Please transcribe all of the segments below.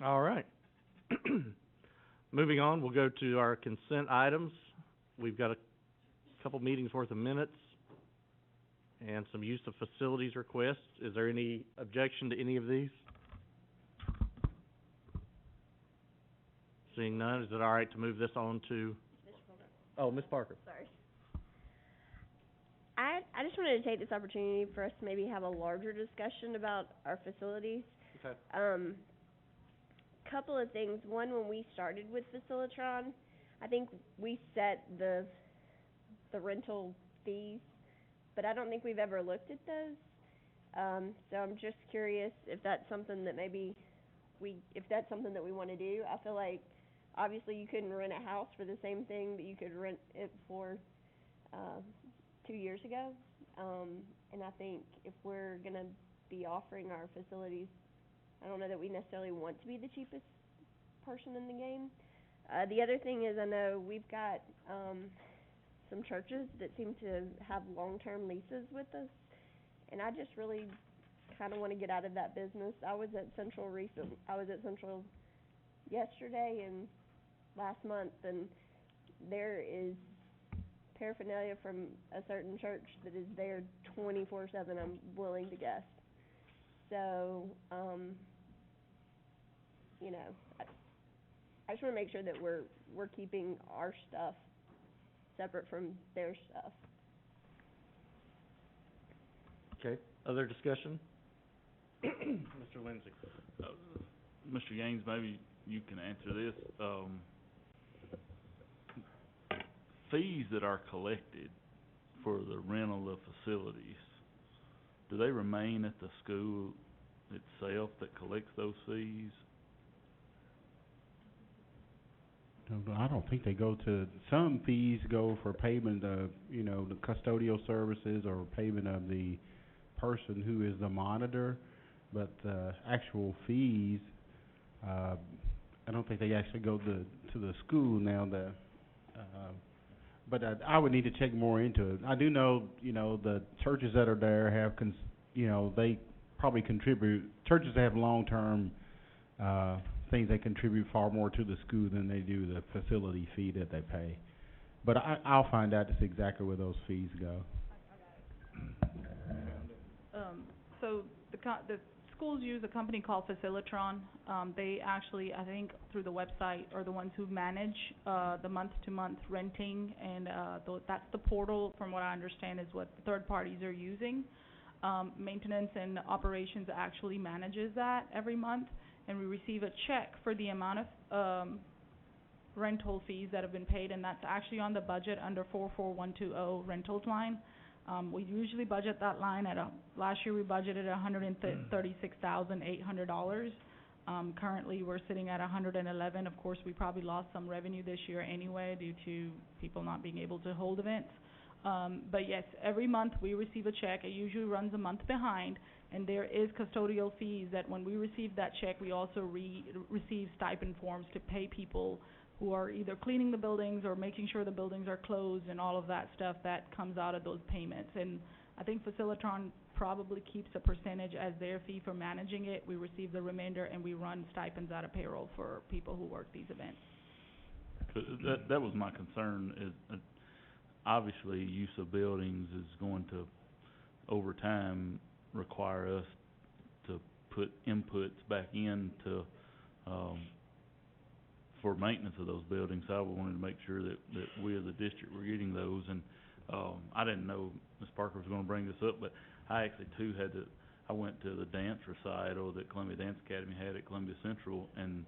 All right. Moving on, we'll go to our consent items. We've got a couple meetings worth of minutes and some use of facilities requests. Is there any objection to any of these? Seeing none, is it all right to move this on to? Oh, Ms. Parker. Sorry. I just wanted to take this opportunity for us to maybe have a larger discussion about our facilities. Okay. Couple of things. One, when we started with Facilitron, I think we set the rental fees, but I don't think we've ever looked at those. So I'm just curious if that's something that maybe if that's something that we want to do. I feel like obviously you couldn't rent a house for the same thing that you could rent it for 2 years ago. And I think if we're going to be offering our facilities, I don't know that we necessarily want to be the cheapest person in the game. The other thing is I know we've got some churches that seem to have long-term leases with us, and I just really kind of want to get out of that business. I was at Central yesterday and last month, and there is paraphernalia from a certain church that is there 24/7, I'm willing to guess. So, you know, I just want to make sure that we're keeping our stuff separate from their stuff. Okay. Other discussion? Mr. Lindsay. Mr. Gaines, maybe you can answer this. Fees that are collected for the rental of facilities, do they remain at the school itself that collects those fees? I don't think they go to, some fees go for payment of, the custodial services or payment of the person who is the monitor, but actual fees, I don't think they actually go to the school now. But I would need to check more into it. I do know, the churches that are there have, they probably contribute. Churches that have long-term things, they contribute far more to the school than they do the facility fee that they pay. But I'll find out just exactly where those fees go. So the schools use a company called Facilitron. They actually, I think, through the website, are the ones who manage the month-to-month renting, and that's the portal, from what I understand, is what third parties are using. Maintenance and operations actually manages that every month, and we receive a check for the amount of rental fees that have been paid, and that's actually on the budget under 44120 rentals line. We usually budget that line at last year we budgeted $136,800. Currently we're sitting at $111. Of course, we probably lost some revenue this year anyway due to people not being able to hold events. But yes, every month we receive a check. It usually runs a month behind, and there is custodial fees that when we receive that check, we also receive stipend forms to pay people who are either cleaning the buildings or making sure the buildings are closed, and all of that stuff that comes out of those payments. And I think Facilitron probably keeps a percentage as their fee for managing it. We receive the remainder, and we run stipends out of payroll for people who work these events. That was my concern. Is obviously use of buildings is going to, over time, require us to put inputs back into for maintenance of those buildings. So I wanted to make sure that we as a district were getting those. And I didn't know Ms. Parker was going to bring this up, but I actually too I went to the dance recital that Columbia Dance Academy had at Columbia Central, and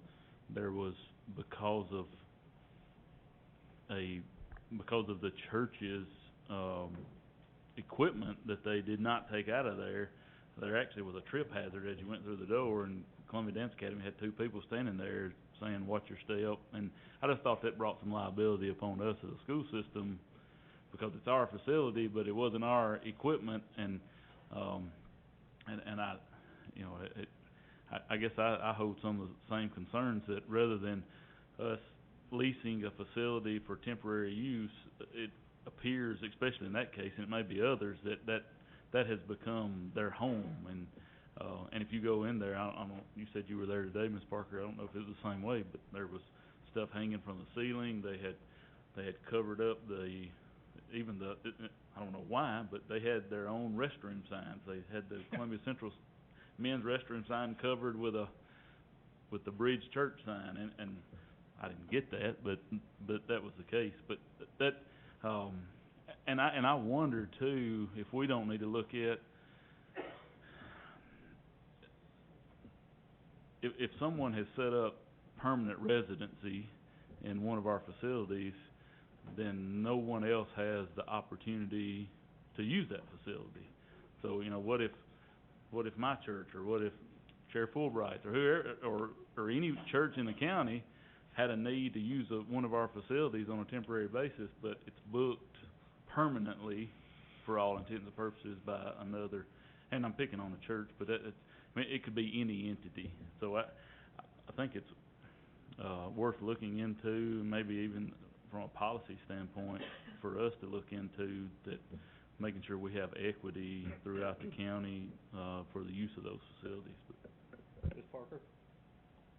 there was, because of the church's equipment that they did not take out of there actually was a trip hazard as you went through the door, and Columbia Dance Academy had 2 people standing there saying, "Watch your step." And I just thought that brought some liability upon us as a school system, because it's our facility, but it wasn't our equipment. And I, I guess I hold some of the same concerns, that rather than us leasing a facility for temporary use, it appears, especially in that case, and it may be others, that has become their home. And And if you go in there, I don't, you said you were there today, Ms. Parker, I don't know if it was the same way, but there was stuff hanging from the ceiling. They had covered up I don't know why, but they had their own restroom signs. They had the Columbia Central men's restroom sign covered with the Bridge Church sign, and I didn't get that, but that was the case. But that, and I wonder too if we don't need to look at if someone has set up permanent residency in one of our facilities, then no one else has the opportunity to use that facility. So, what if my church, or what if Sheriff Fulbright, or whoever, or any church in the county had a need to use one of our facilities on a temporary basis, but it's booked permanently for all intents and purposes by another, and I'm picking on the church, but it could be any entity. So I think it's worth looking into, maybe even from a policy standpoint, for us to look into that, making sure we have equity throughout the county for the use of those facilities. Ms. Parker?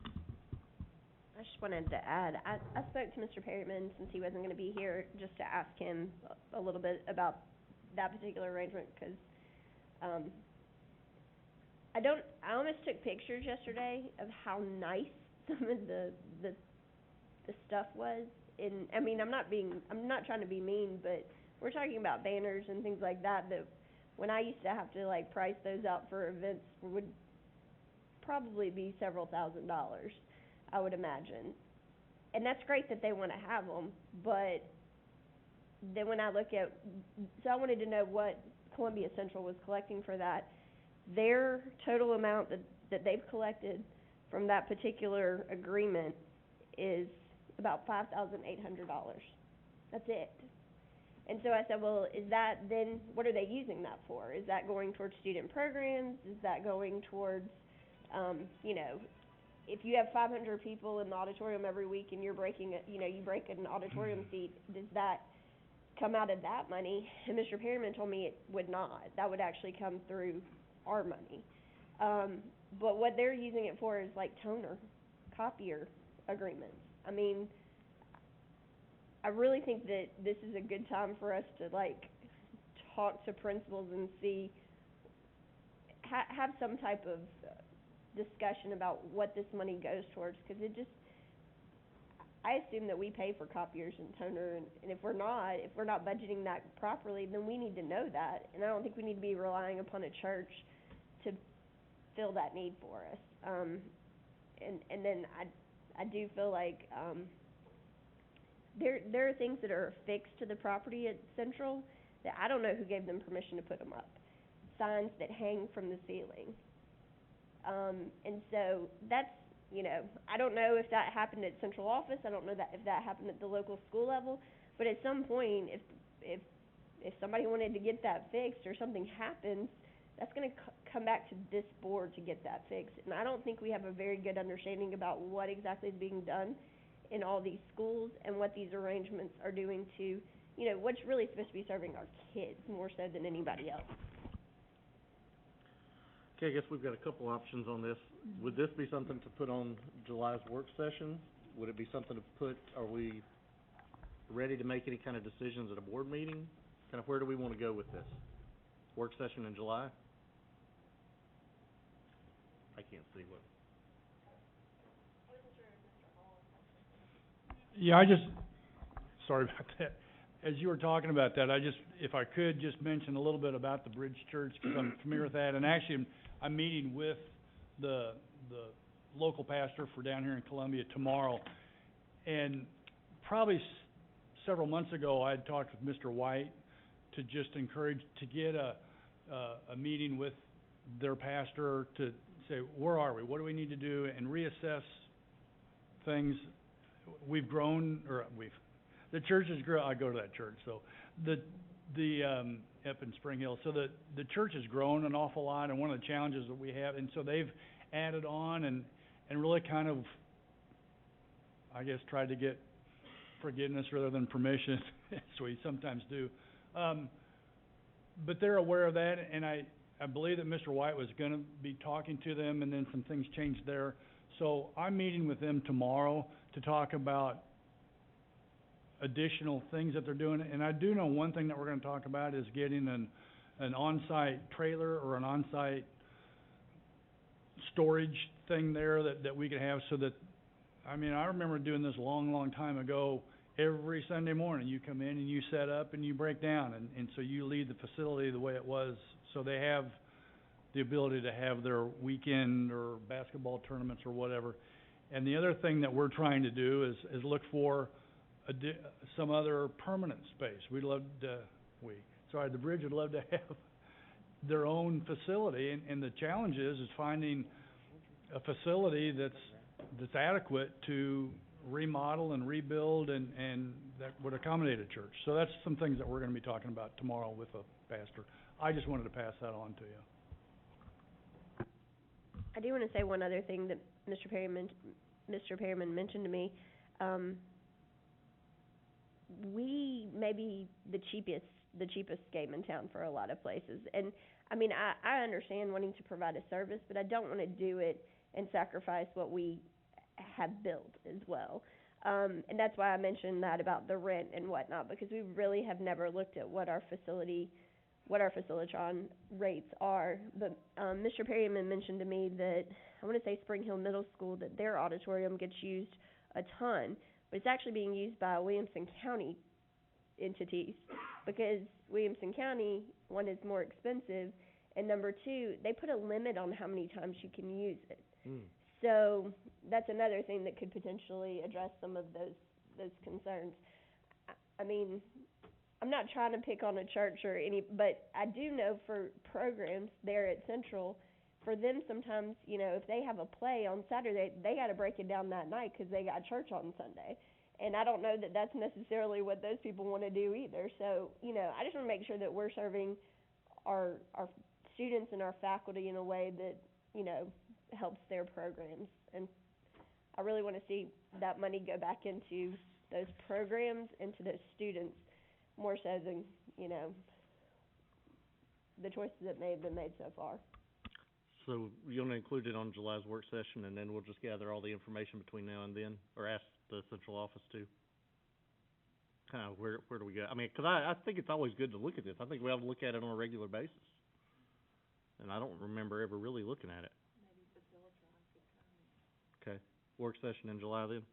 I just wanted to add, I spoke to Mr. Perryman since he wasn't going to be here, just to ask him a little bit about that particular arrangement, because I almost took pictures yesterday of how nice some of the stuff was. I mean, I'm not trying to be mean, but we're talking about banners and things like that when I used to have to like price those out for events would probably be several $1,000s, I would imagine. And that's great that they want to have them, but then when I look at, so I wanted to know what Columbia Central was collecting for that. Their total amount that they've collected from that particular agreement is about $5,800. That's it. And so I said, well, is that then, what are they using that for? Is that going towards student programs? Is that going towards, if you have 500 people in the auditorium every week and you're breaking you break an auditorium seat, does that come out of that money? And Mr. Perryman told me it would not. That would actually come through our money. But what they're using it for is like toner, copier agreements. I mean, I really think that this is a good time for us to like talk to principals and see, have some type of discussion about what this money goes towards, because I assume that we pay for copiers and toner, and if we're not budgeting that properly, then we need to know that, and I don't think we need to be relying upon a church to fill that need for us. And then I do feel like there are things that are affixed to the property at Central that I don't know who gave them permission to put them up. Signs that hang from the ceiling. And so that's, I don't know if that happened at central office. I don't know if that happened at the local school level. But at some point, if somebody wanted to get that fixed or something happens, that's going to come back to this board to get that fixed. And I don't think we have a very good understanding about what exactly is being done in all these schools and what these arrangements are doing to, what's really supposed to be serving our kids more so than anybody else. Okay, I guess we've got a couple options on this. Would this be something to put on July's work session? Would it be something to put, are we ready to make any kind of decisions at a board meeting? Kind of where do we want to go with this? Work session in July? I can't see what. Yeah, sorry about that. As you were talking about that, if I could just mention a little bit about the Bridge Church, because I'm familiar with that, and actually I'm meeting with the local pastor for down here in Columbia tomorrow, and probably several months ago I had talked with Mr. White to just encourage to get a meeting with their pastor to say, where are we, what do we need to do, and reassess things. We've grown, the church has grown. I go to that church, so up in Spring Hill. So the church has grown an awful lot, and one of the challenges that we have, and so they've added on and really kind of, I guess, tried to get forgiveness rather than permission, as we sometimes do. But they're aware of that, and I believe that Mr. White was gonna be talking to them, and then some things changed there. So I'm meeting with them tomorrow to talk about additional things that they're doing. And I do know one thing that we're gonna talk about is getting an on-site trailer or an on-site storage thing there that we could have, so that, I mean, I remember doing this a long, long time ago. Every Sunday morning, you come in and you set up and you break down, and so you leave the facility the way it was, so they have the ability to have their weekend or basketball tournaments or whatever. And the other thing that we're trying to do is look for some other permanent space. We'd love to, the bridge would love to have their own facility, and the challenge is finding a facility that's adequate to remodel and rebuild and that would accommodate a church. So that's some things that we're gonna be talking about tomorrow with a pastor. I just wanted to pass that on to you. I do wanna say one other thing that Mr. Perryman mentioned to me. We may be the cheapest game in town for a lot of places. And, I mean, I understand wanting to provide a service, but I don't wanna do it and sacrifice what we have built as well. And that's why I mentioned that about the rent and whatnot, because we really have never looked at what our Facilitron rates are. But, Mr. Perryman mentioned to me that, I wanna say Spring Hill Middle School, that their auditorium gets used a ton, but it's actually being used by Williamson County entities, because Williamson County, one, is more expensive, and number two, they put a limit on how many times you can use it. So, that's another thing that could potentially address some of those concerns. I mean, I'm not trying to pick on a church or but I do know for programs there at Central, for them sometimes, you know, if they have a play on Saturday, they gotta break it down that night, 'cause they got church on Sunday. And I don't know that that's necessarily what those people wanna do either. So, you know, I just wanna make sure that we're serving our students and our faculty in a way that, you know, helps their programs. And I really wanna see that money go back into those programs and to those students, more so than, you know, the choices that may have been made so far. So you're gonna include it on July's work session, and then we'll just gather all the information between now and then, or ask the central office to? Kinda, where do we go? I mean, 'cause I think it's always good to look at this. I think we have to look at it on a regular basis. And I don't remember ever really looking at it. Okay, work session in July then?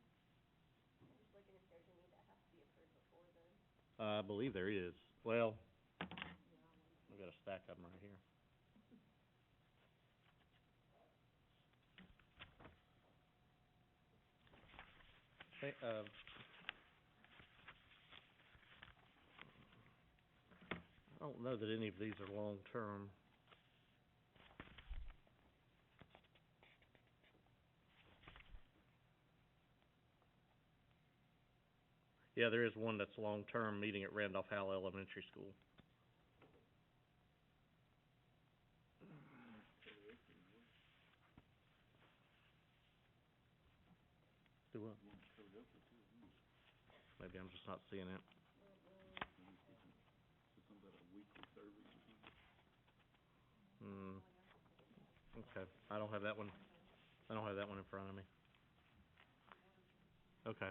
I believe there is. Well, I've got a stack of them right here. Okay, I don't know that any of these are long-term. Yeah, there is one that's long-term, meeting at Randolph Howell Elementary School. Do what? Maybe I'm just not seeing it. Okay, I don't have that one in front of me. Okay.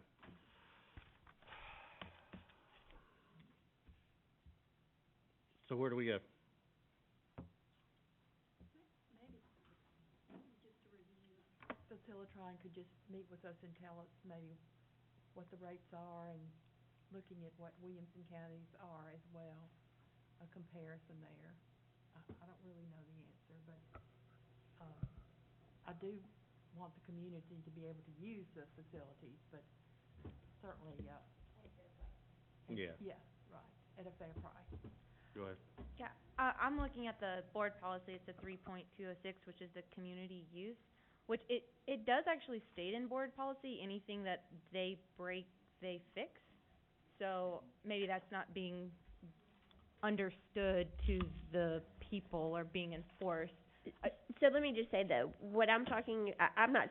So where do we go? Facilitron could just meet with us and tell us maybe what the rates are, and looking at what Williamson counties are as well, a comparison there. I don't really know the answer, but, I do want the community to be able to use the facilities, but certainly, Yeah. Yeah, right, at a fair price. Go ahead. Yeah, I'm looking at the board policy, it's a 3.206, which is the community use, which it does actually state in board policy, anything that they break, they fix. So maybe that's not being understood to the people or being enforced. So let me just say though, what I'm not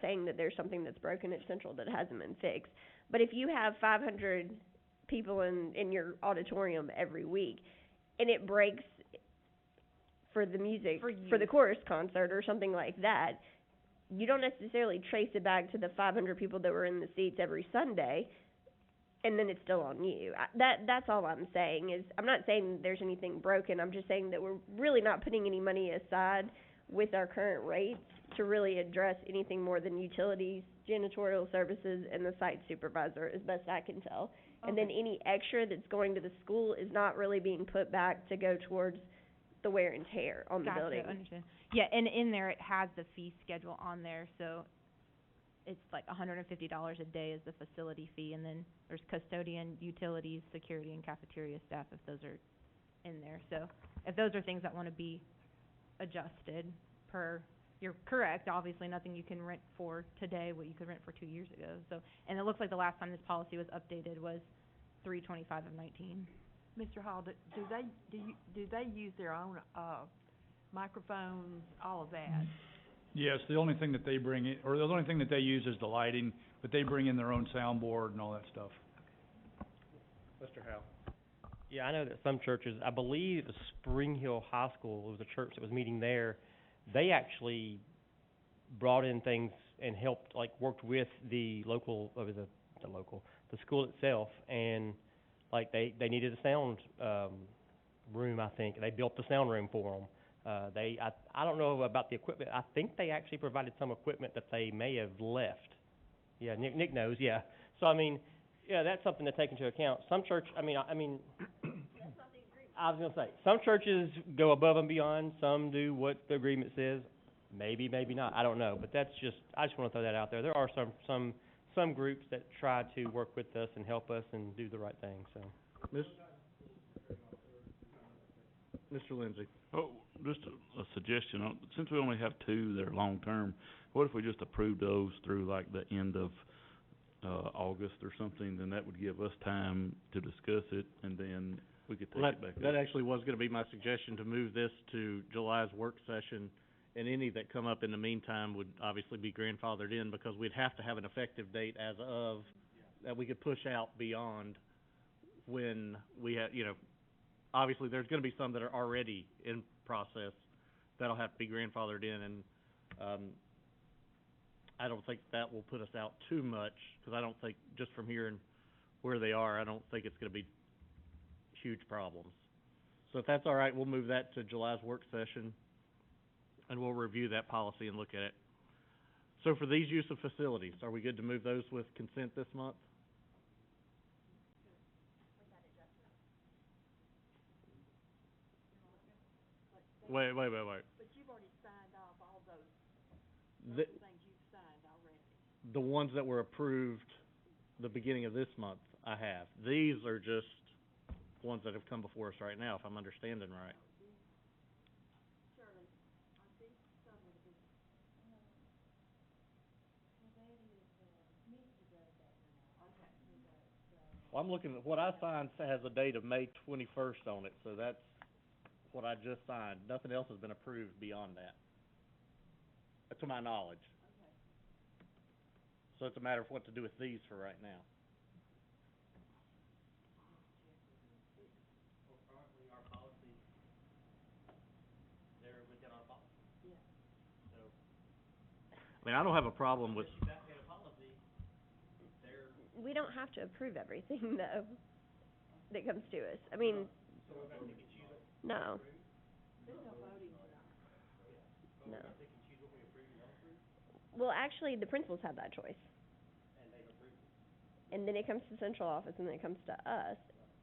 saying that there's something that's broken at Central that hasn't been fixed, but if you have 500 people in your auditorium every week, and it breaks for the music, For for the youth. chorus concert or something like that, you don't necessarily trace it back to the 500 people that were in the seats every Sunday, and then it's still on you. That's all I'm saying is, I'm not saying there's anything broken, I'm just saying that we're really not putting any money aside with our current rates to really address anything more than utilities, janitorial services, and the site supervisor, as best I can tell. And then Okay. any extra that's going to the school is not really being put back to go towards the wear and tear on the building. Gotcha, understand. Yeah, and in there, it has the fee schedule on there, so it's like $150 a day is the facility fee, and then there's custodian, utilities, security, and cafeteria staff, if those are in there. So if those are things that wanna be adjusted per, you're correct, obviously nothing you can rent for today what you could rent for 2 years ago, so. And it looks like the last time this policy was updated was 3/25/19. Mr. Hall, do they use their own, microphones, all of that? Yes, the only thing that they bring in, or the only thing that they use is the lighting, but they bring in their own soundboard and all that stuff. Mr. Howe? Yeah, I know that some churches, I believe it was Spring Hill High School, it was a church that was meeting there, they actually brought in things and helped, like, worked with the local, the school itself, and, like, they needed a sound, room, I think, they built the sound room for them. I don't know about the equipment, I think they actually provided some equipment that they may have left. Yeah, Nick knows, yeah. So, I mean, yeah, that's something to take into account. Some church, I mean, I was gonna say, some churches go above and beyond, some do what the agreement says, maybe, maybe not, I don't know, but that's just, I just wanna throw that out there. There are some groups that try to work with us and help us and do the right thing, so. Mr. Lindsay? Oh, just a suggestion, since we only have two that are long-term, what if we just approve those through like the end of, August or something, then that would give us time to discuss it, and then we could take Well, it back up. that actually was gonna be my suggestion, to move this to July's work session, and any that come up in the meantime would obviously be grandfathered in, because we'd have to have an effective date as of, that we could push out beyond when we have, obviously, there's gonna be some that are already in process that'll have to be grandfathered in, and, I don't think that will put us out too much, 'cause I don't think, just from hearing where they are, I don't think it's gonna be huge problems. So if that's all right, we'll move that to July's work session, and we'll review that policy and look at it. So for these use of facilities, are we good to move those with consent this month? Wait. But you've already signed off all those The, things you've signed already. the ones that were approved the beginning of this month, I have. These are just ones that have come before us right now, if I'm understanding right. Well, I'm looking at, what I signed has a date of May 21st on it, so that's what I just signed. Nothing else has been approved beyond that, to my knowledge. So it's a matter of what to do with these for right now. I mean, I don't have a problem with, We don't have to approve everything, though, that comes to us. I mean, no. No. Well, actually, the principals have that choice. And then it comes to central office, and then it comes to us.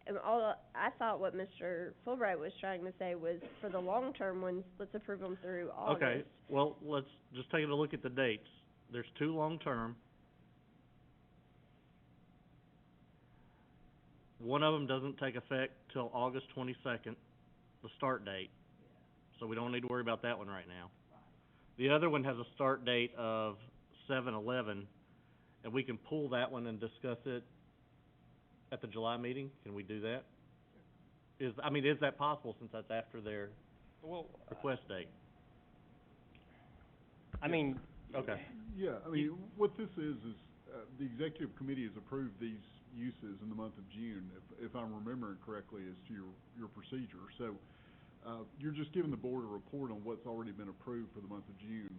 And I thought what Mr. Fulbright was trying to say was, for the long-term ones, let's approve them through August. okay, well, let's just take a look at the dates. There's two long-term. One of them doesn't take effect till August 22nd, the start date. So we don't need to worry about that one right now. The other one has a start date of 7/11, and we can pull that one and discuss it at the July meeting. Can we do that? Is that possible, since that's after their request date? I mean, Okay. Yeah, I mean, what this is, the executive committee has approved these uses in the month of June, if I'm remembering correctly, as to your procedure. So, you're just giving the board a report on what's already been approved for the month of June.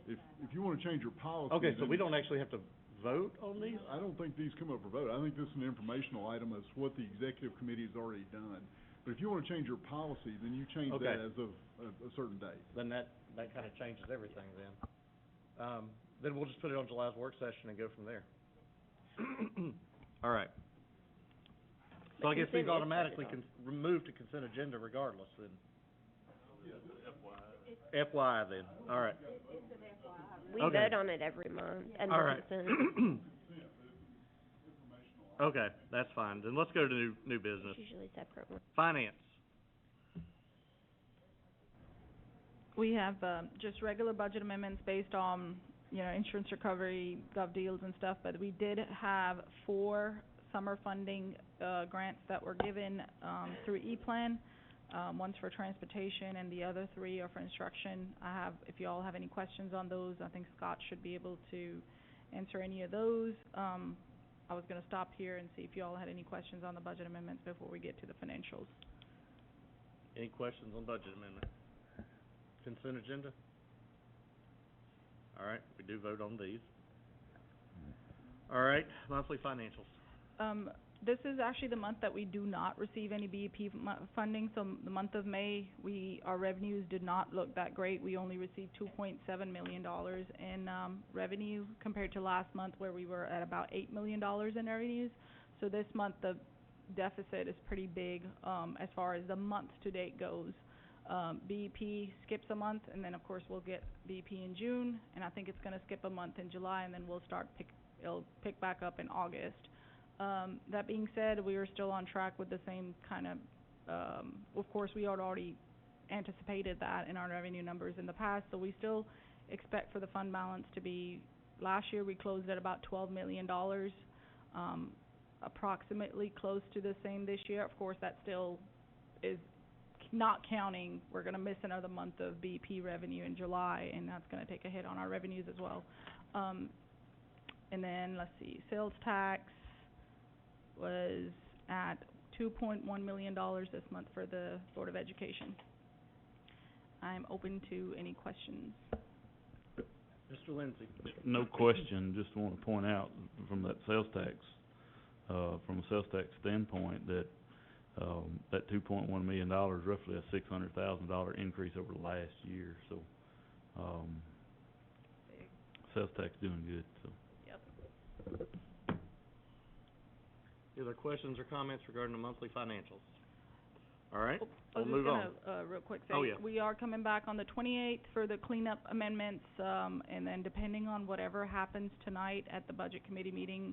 If you wanna change your policy, Okay, so then we don't actually have to vote on these? I don't think these come up for vote. I think this is an informational item as what the executive committee has already done. But if you wanna change your policy, then you change Okay. that as of a certain date. Then that kinda changes everything then. Then we'll just put it on July's work session and go from there. All right. So I guess consent these is automatically voted remove to consent agenda regardless then? FYI then, all right. We Okay. vote on it every month, and All the right. consent Okay, that's fine. Then let's go to new business. is usually separate ones. Finance. We have, just regular budget amendments based on, insurance recovery, gov deals and stuff, but we did have 4 summer funding, grants that were given, through E-Plan. One's for transportation and the other 3 are for instruction. If you all have any questions on those, I think Scott should be able to answer any of those. I was gonna stop here and see if you all had any questions on the budget amendments before we get to the financials. Any questions on budget amendment? Consent agenda? All right, we do vote on these. All right, monthly financials. This is actually the month that we do not receive any BEP funding, so the month of May, our revenues did not look that great. We only received $2.7 million in, revenue compared to last month where we were at about $8 million in revenues. So this month, the deficit is pretty big, as far as the month to date goes. BEP skips a month, and then of course we'll get BEP in June, and I think it's gonna skip a month in July, and then we'll it'll pick back up in August. That being said, we are still on track with the same kind of course, we had already anticipated that in our revenue numbers in the past, so we still expect for the fund balance to be, last year we closed at about $12 million, approximately close to the same this year. Of course, that still is not counting, we're gonna miss another month of BP revenue in July, and that's gonna take a hit on our revenues as well. And then, let's see, sales tax was at $2.1 million this month for the Board of Education. I'm open to any questions. Mr. Lindsay? No question, just wanna point out from that sales tax, from a sales tax standpoint, that $2.1 million, roughly a $600,000 increase over last year, so, sales tax doing good, so. Yep. Any other questions or comments regarding the monthly financials? All right, I we'll was move on. just gonna, real quick say, Oh, yeah. we are coming back on the 28th for the cleanup amendments, and then depending on whatever happens tonight at the Budget Committee meeting,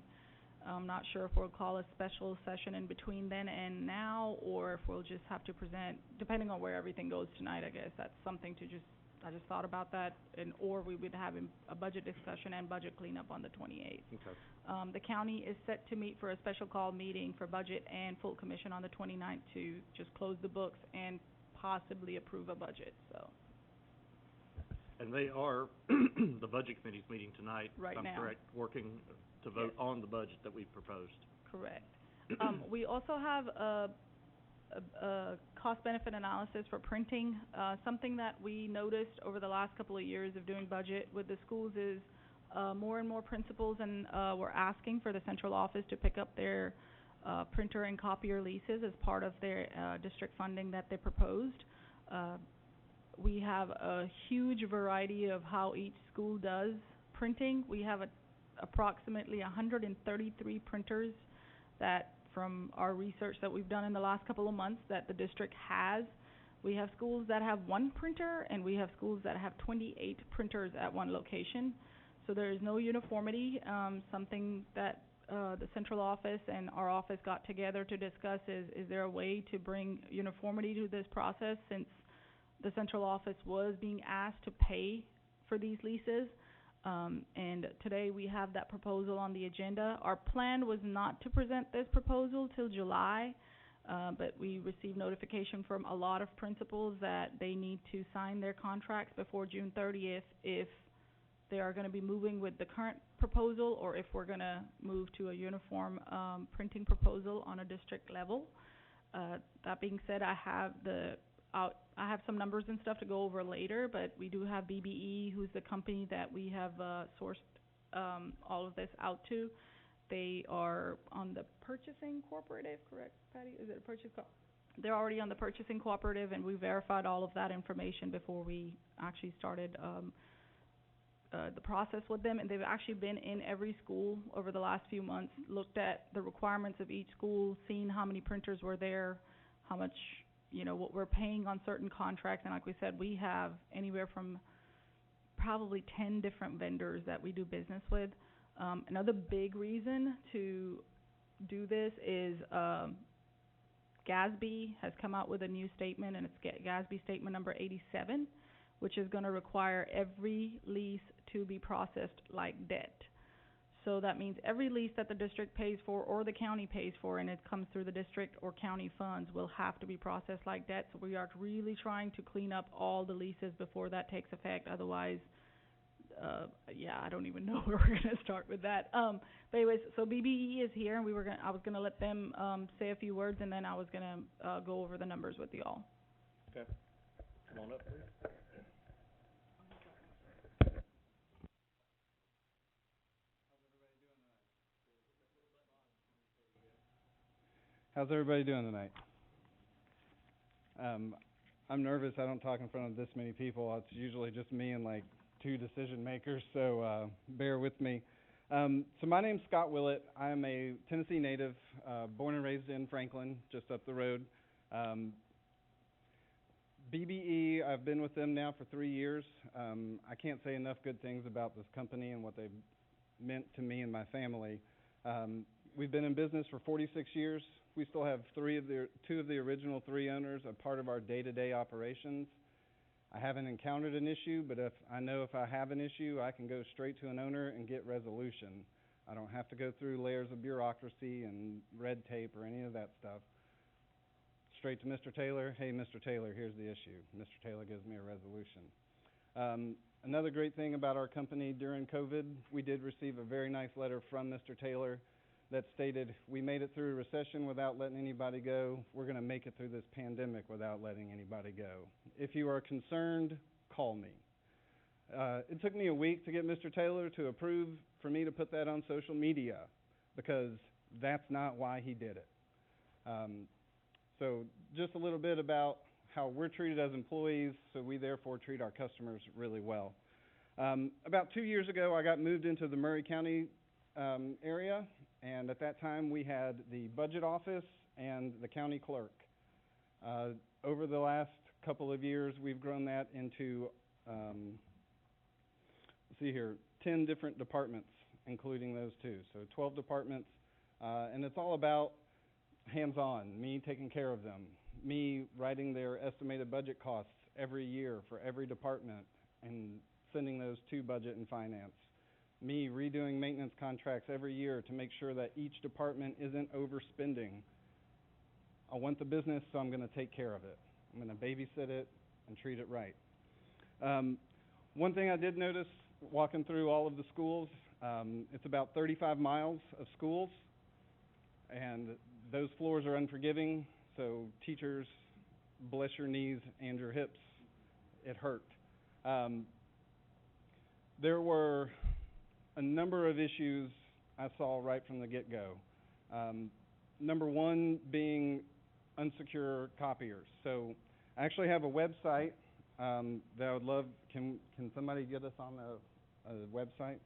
I'm not sure if we'll call a special session in between then and now, or if we'll just have to present, depending on where everything goes tonight, I guess. That's something to I just thought about that, or we would have a budget discussion and budget cleanup on the 28th. Okay. The county is set to meet for a special call meeting for budget and full commission on the 29th to just close the books and possibly approve a budget, so. And they are, the Budget Committee's meeting tonight. Right I'm now. correct, working to vote on the budget that we proposed. Correct. We also have a cost-benefit analysis for printing. Something that we noticed over the last couple of years of doing budget with the schools is more and more principals were asking for the central office to pick up their printer and copier leases as part of their district funding that they proposed. We have a huge variety of how each school does printing. We have approximately 133 printers that, from our research that we've done in the last couple of months, that the district has. We have schools that have 1 printer, and we have schools that have 28 printers at one location. So there is no uniformity. Something that the central office and our office got together to discuss is there a way to bring uniformity to this process, since the central office was being asked to pay for these leases. And today we have that proposal on the agenda. Our plan was not to present this proposal till July, but we received notification from a lot of principals that they need to sign their contracts before June 30th if they are going to be moving with the current proposal, or if we're going to move to a uniform printing proposal on a district level. That being said, I have the I have some numbers and stuff to go over later, but we do have BBE, who's the company that we have, sourced, all of this out to. They are on the purchasing cooperative, correct, Patty? Is it a purchase They're already on the purchasing cooperative, and we verified all of that information before we actually started, the process with them, and they've actually been in every school over the last few months, looked at the requirements of each school, seen how many printers were there, how much, what we're paying on certain contracts, and like we said, we have anywhere from probably 10 different vendors that we do business with. Another big reason to do this is, GASB has come out with a new statement, and it's GASB statement number 87, which is going to require every lease to be processed like debt. So that means every lease that the district pays for or the county pays for, and it comes through the district or county funds, will have to be processed like debt. So we are really trying to clean up all the leases before that takes effect. Otherwise, I don't even know where we're going to start with that. But anyways, so BBE is here, and I was going to let them say a few words, and then I was going to go over the numbers with you all. Okay. Come on up, please. How's everybody doing tonight? I'm nervous. I don't talk in front of this many people. It's usually just me and like 2 decision makers, so bear with me. So my name's Scott Willett. I'm a Tennessee native, born and raised in Franklin, just up the road. BBE, I've been with them now for 3 years. I can't say enough good things about this company and what they've meant to me and my family. We've been in business for 46 years. We still have 2 of the original 3 owners a part of our day-to-day operations. I haven't encountered an issue, but if I have an issue, I can go straight to an owner and get resolution. I don't have to go through layers of bureaucracy and red tape or any of that stuff. Straight to Mr. Taylor. Hey, Mr. Taylor, here's the issue. Mr. Taylor gives me a resolution. Another great thing about our company during COVID, we did receive a very nice letter from Mr. Taylor that stated, we made it through a recession without letting anybody go. We're going to make it through this pandemic without letting anybody go. If you are concerned, call me. It took me a week to get Mr. Taylor to approve for me to put that on social media, because that's not why he did it. So just a little bit about how we're treated as employees, so we therefore treat our customers really well. About 2 years ago, I got moved into the Murray County area, and at that time we had the budget office and the county clerk. Over the last couple of years, we've grown that into, 10 different departments, including those 2. So 12 departments, and it's all about hands-on, me taking care of them, me writing their estimated budget costs every year for every department and sending those to budget and finance. Me redoing maintenance contracts every year to make sure that each department isn't overspending. I want the business, so I'm going to take care of it. I'm going to babysit it and treat it right. One thing I did notice walking through all of the schools, it's about 35 miles of schools, and those floors are unforgiving, so teachers, bless your knees and your hips, it hurt. There were a number of issues I saw right from the get-go. Number one being Unsecured Copiers. So I actually have a website that I would love, can somebody get us on a website?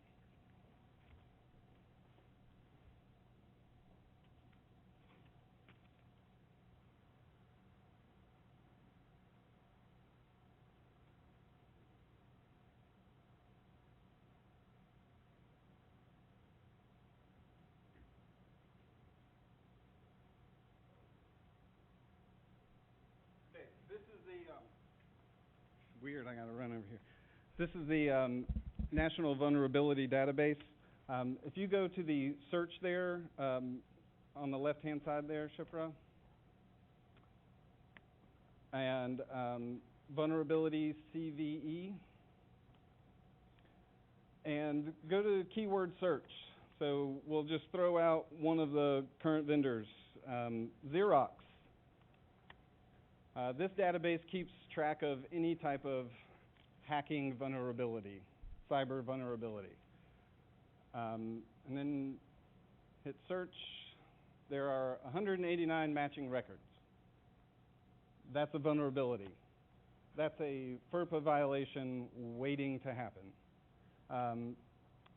Weird, I gotta run over here. This is the National Vulnerability Database. If you go to the search there, on the left-hand side there, Shipra, and Vulnerability CVE, and go to keyword search. So we'll just throw out one of the current vendors, Xerox. This database keeps track of any type of hacking vulnerability, cyber vulnerability. And then hit search. There are 189 matching records. That's a vulnerability. That's a FERPA violation waiting to happen.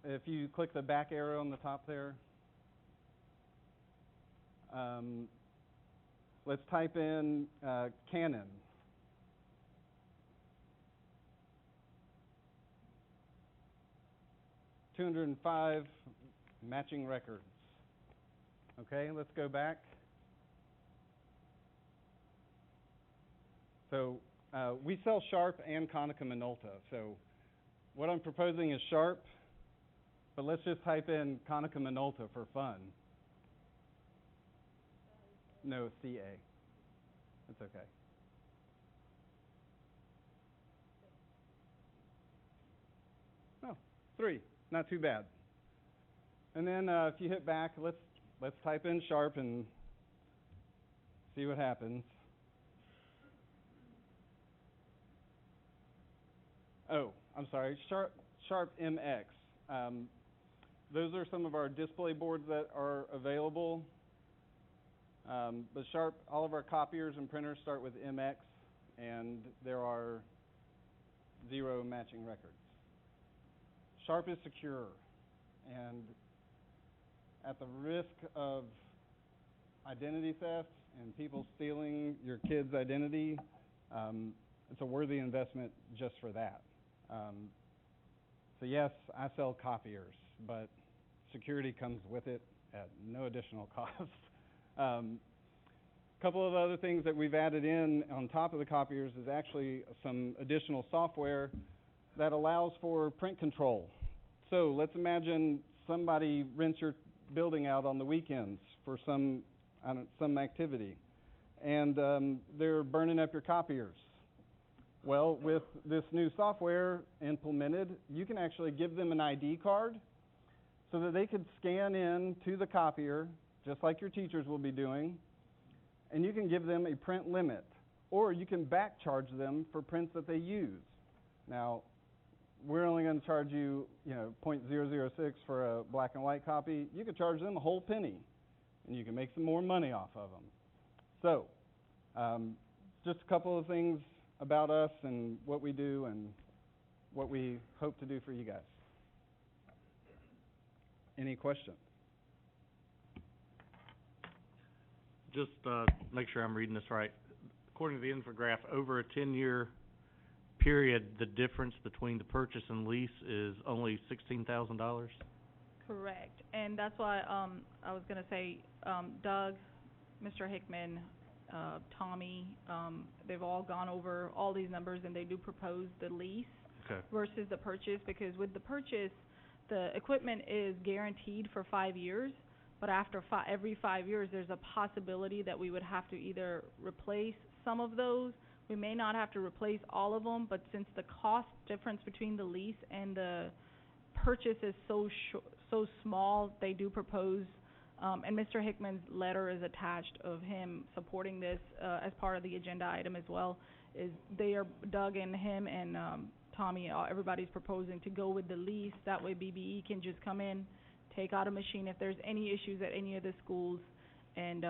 If you click the back arrow on the top there, let's type in Canon. $205 matching records. Okay, let's go back. So we sell Sharp and Konica Minolta. So what I'm proposing is Sharp, but let's just type in Konica Minolta for fun. No, CA. That's okay. Oh, 3. Not too bad. And then if you hit back, let's type in Sharp and see what happens. Oh, I'm sorry, Sharp MX. Those are some of our display boards that are available. But Sharp, all of our copiers and printers start with MX, and there are 0 matching records. Sharp is secure, and at the risk of identity theft and people stealing your kid's identity, it's a worthy investment just for that. So yes, I sell copiers, but security comes with it at no additional cost. Couple of other things that we've added in on top of the copiers is actually some additional software that allows for print control. So let's imagine somebody rents your building out on the weekends for some activity, and they're burning up your copiers. Well, with this new software implemented, you can actually give them an ID card so that they could scan in to the copier, just like your teachers will be doing, and you can give them a print limit, or you can back charge them for prints that they use. Now, we're only going to charge you, .006 for a black and white copy. You could charge them a whole penny, and you can make some more money off of them. So, just a couple of things about us and what we do and what we hope to do for you guys. Any questions? Just make sure I'm reading this right. According to the infograph, over a 10-year period, the difference between the purchase and lease is only $16,000? Correct. And that's why I was going to say Doug, Mr. Hickman, Tommy, they've all gone over all these numbers, and they do propose the lease versus the purchase, because with the purchase, the equipment is guaranteed for 5 years, but after every 5 years, there's a possibility that we would have to either replace some of those. We may not have to replace all of them, but since the cost difference between the lease and the purchase is so small, they do propose, and Mr. Hickman's letter is attached of him supporting this as part of the agenda item as well, is Doug and him and Tommy, everybody's proposing to go with the lease. That way BBE can just come in, take out a machine if there's any issues at any of the schools, and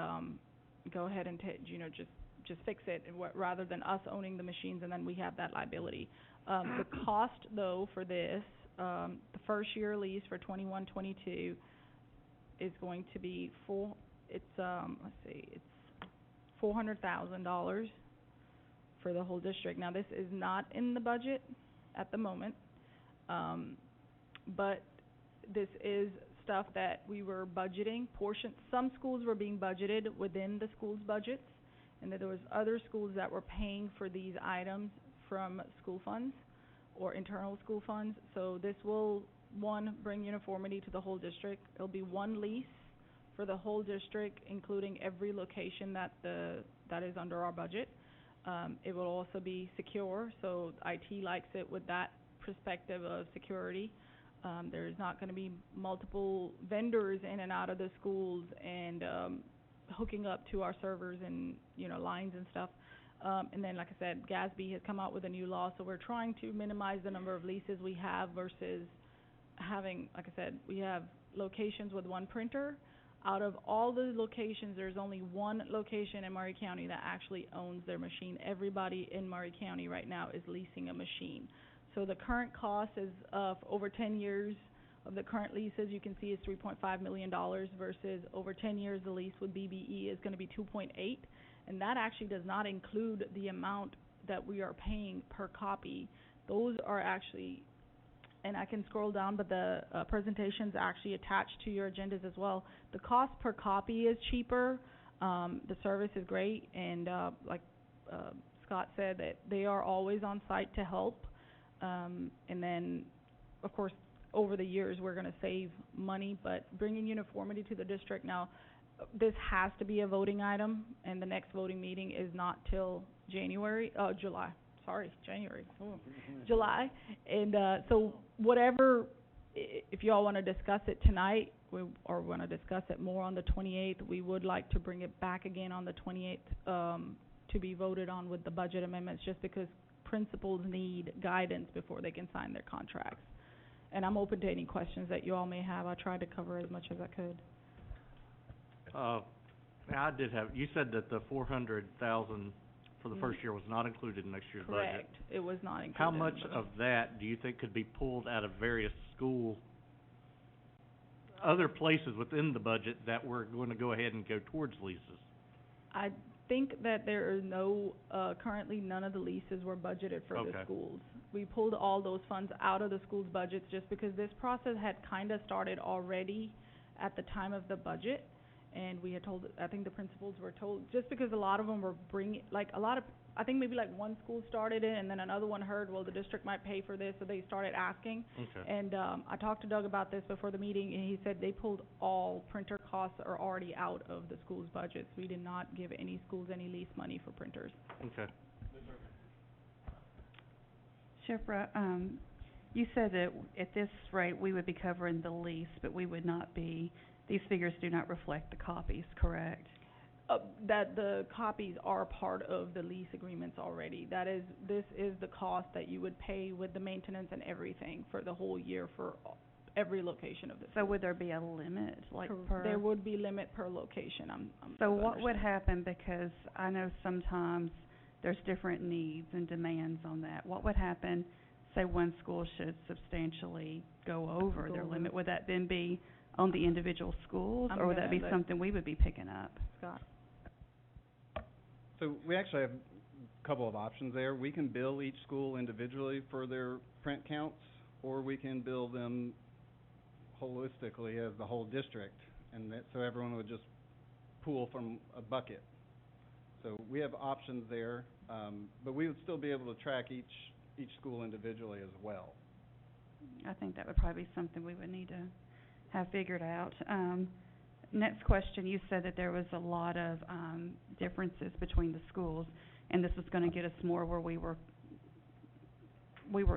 go ahead and just fix it, rather than us owning the machines and then we have that liability. The cost, though, for this, the first year lease for 21-22 is going to be it's $400,000 for the whole district. Now, this is not in the budget at the moment, but this is stuff that we were budgeting. Some schools were being budgeted within the school's budgets, and that there was other schools that were paying for these items from school funds or internal school funds. So this will, one, bring uniformity to the whole district. It'll be one lease for the whole district, including every location that is under our budget. It will also be secure, so IT likes it with that perspective of security. There's not going to be multiple vendors in and out of the schools and hooking up to our servers and lines and stuff. And then, like I said, GASB has come out with a new law, so we're trying to minimize the number of leases we have versus having, like I said, we have locations with one printer. Out of all the locations, there's only one location in Maury County that actually owns their machine. Everybody in Maury County right now is leasing a machine. So the current cost is, for over 10 years of the current leases, you can see is $3.5 million versus over 10 years the lease with BBE is gonna be 2.8. And that actually does not include the amount that we are paying per copy. Those are actually, and I can scroll down, but the presentation's actually attached to your agendas as well. The cost per copy is cheaper, the service is great, and like Scott said, that they are always on site to help. And then, of course, over the years, we're gonna save money, but bringing uniformity to the district now, this has to be a voting item, and the next voting meeting is not till January, July. July. And so whatever, if y'all want to discuss it tonight, or want to discuss it more on the 28th, we would like to bring it back again on the 28th to be voted on with the budget amendments, just because principals need guidance before they can sign their contracts. And I'm open to any questions that you all may have. I tried to cover as much as I could. I did have, you said that the 400,000 for the first year was not included in next year's budget. Correct. It was not included. How much of that do you think could be pulled out of various other places within the budget that we're going to go ahead and go towards leases? I think that there are currently none of the leases were budgeted for the schools. We pulled all those funds out of the schools' budgets just because this process had kind of started already at the time of the budget. And we had told, I think the principals were told, just because a lot of them were I think maybe like one school started it, and then another one heard, well, the district might pay for this, so they started asking. Okay. And I talked to Doug about this before the meeting, and he said they pulled all printer costs are already out of the school's budgets. We did not give any schools any lease money for printers. Okay. Shipra, you said that at this rate, we would be covering the lease, but we would not be, these figures do not reflect the copies, correct? That the copies are part of the lease agreements already. This is the cost that you would pay with the maintenance and everything for the whole year for every location of the school. So would there be a limit, like per? There would be limit per location. So what would happen, because I know sometimes there's different needs and demands on that. What would happen, say one school should substantially go over their limit? Would that then be on the individual schools, or would that be something we would be picking up? Scott? So we actually have a couple of options there. We can bill each school individually for their print counts, or we can bill them holistically as the whole district, and so everyone would just pool from a bucket. So we have options there, but we would still be able to track each school individually as well. I think that would probably be something we would need to have figured out. Next question, you said that there was a lot of differences between the schools, and this was going to get us more where we were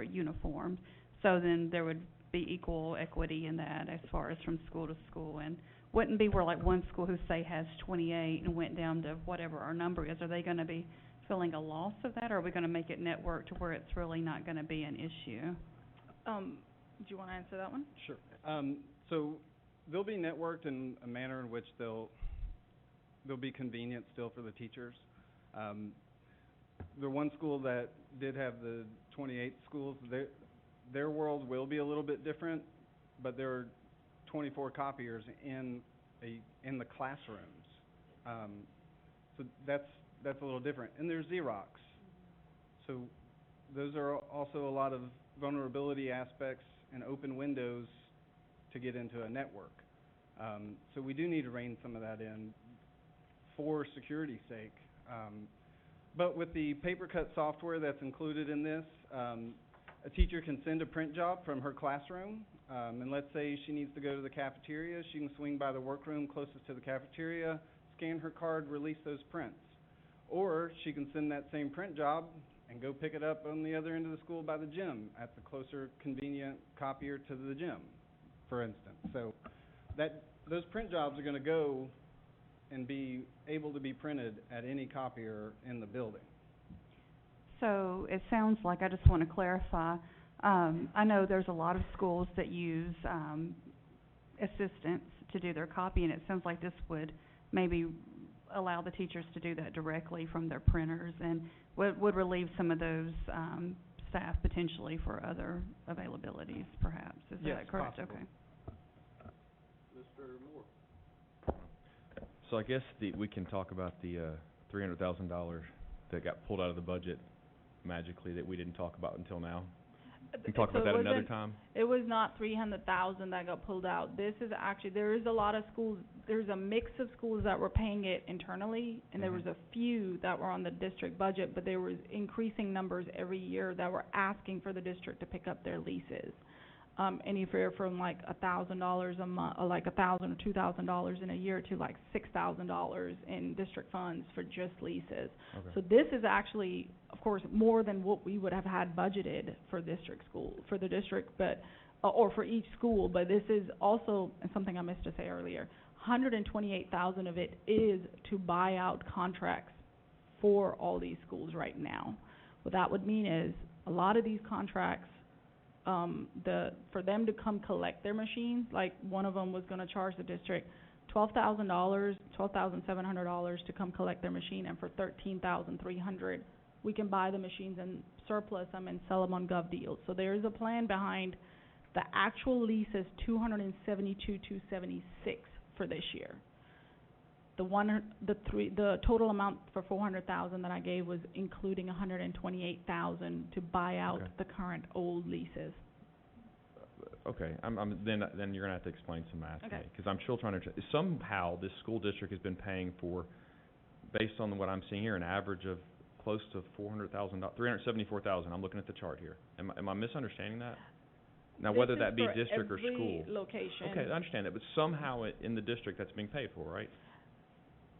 uniform. So then there would be equal equity in that as far as from school to school, and wouldn't be where like one school who say has 28 and went down to whatever our number is. Are they going to be feeling a loss of that, or are we going to make it network to where it's really not going to be an issue? Do you want to answer that one? Sure. So they'll be networked in a manner in which they'll be convenient still for the teachers. The one school that did have the 28 schools, their world will be a little bit different, but there are 24 copiers in the classrooms. So that's a little different. And there's Xerox. So those are also a lot of vulnerability aspects and open windows to get into a network. So we do need to rein some of that in for security's sake. But with the paper cut software that's included in this, a teacher can send a print job from her classroom, and let's say she needs to go to the cafeteria. She can swing by the workroom closest to the cafeteria, scan her card, release those prints. Or she can send that same print job and go pick it up on the other end of the school by the gym at the closer convenient copier to the gym, for instance. So those print jobs are going to go and be able to be printed at any copier in the building. So it sounds like, I just wanna clarify, I know there's a lot of schools that use, assistants to do their copy, and it sounds like this would maybe allow the teachers to do that directly from their printers, and would relieve some of those, staff potentially for other availabilities, perhaps. Is that correct? possible. Okay. So I guess we can talk about the $300,000 that got pulled out of the budget magically that we didn't talk about until now. We can talk about that another time. It was not 300,000 that got pulled out. This is actually, there is a lot of schools, there's a mix of schools that were paying it internally, and there was a few that were on the district budget, but there was increasing numbers every year that were asking for the district to pick up their leases. Anywhere from like $1,000 a month, or like $1,000 or $2,000 in a year to like $6,000 in district funds for just leases. Okay. So this is actually, of course, more than what we would have had budgeted for district school, for the district, but, or for each school, but this is also, and something I missed to say earlier, $128,000 of it is to buy out contracts for all these schools right now. What that would mean is, a lot of these contracts, for them to come collect their machines, like one of them was gonna charge the district $12,700 to come collect their machine, and for $13,300, we can buy the machines and surplus them and sell them on gov deals. So there is a plan behind. The actual lease is $272,276 for this year. The total amount for $400,000 that I gave was including $128,000 to buy out the current old leases. Okay, then you're gonna have to explain some math to me, Okay. because I'm still trying to, somehow this school district has been paying for, based on what I'm seeing here, an average of close to $400,000, $374,000, I'm looking at the chart here. Am I misunderstanding that? Now, whether that be district or school. Every location. Okay, I understand that, but somehow in the district that's being paid for, right?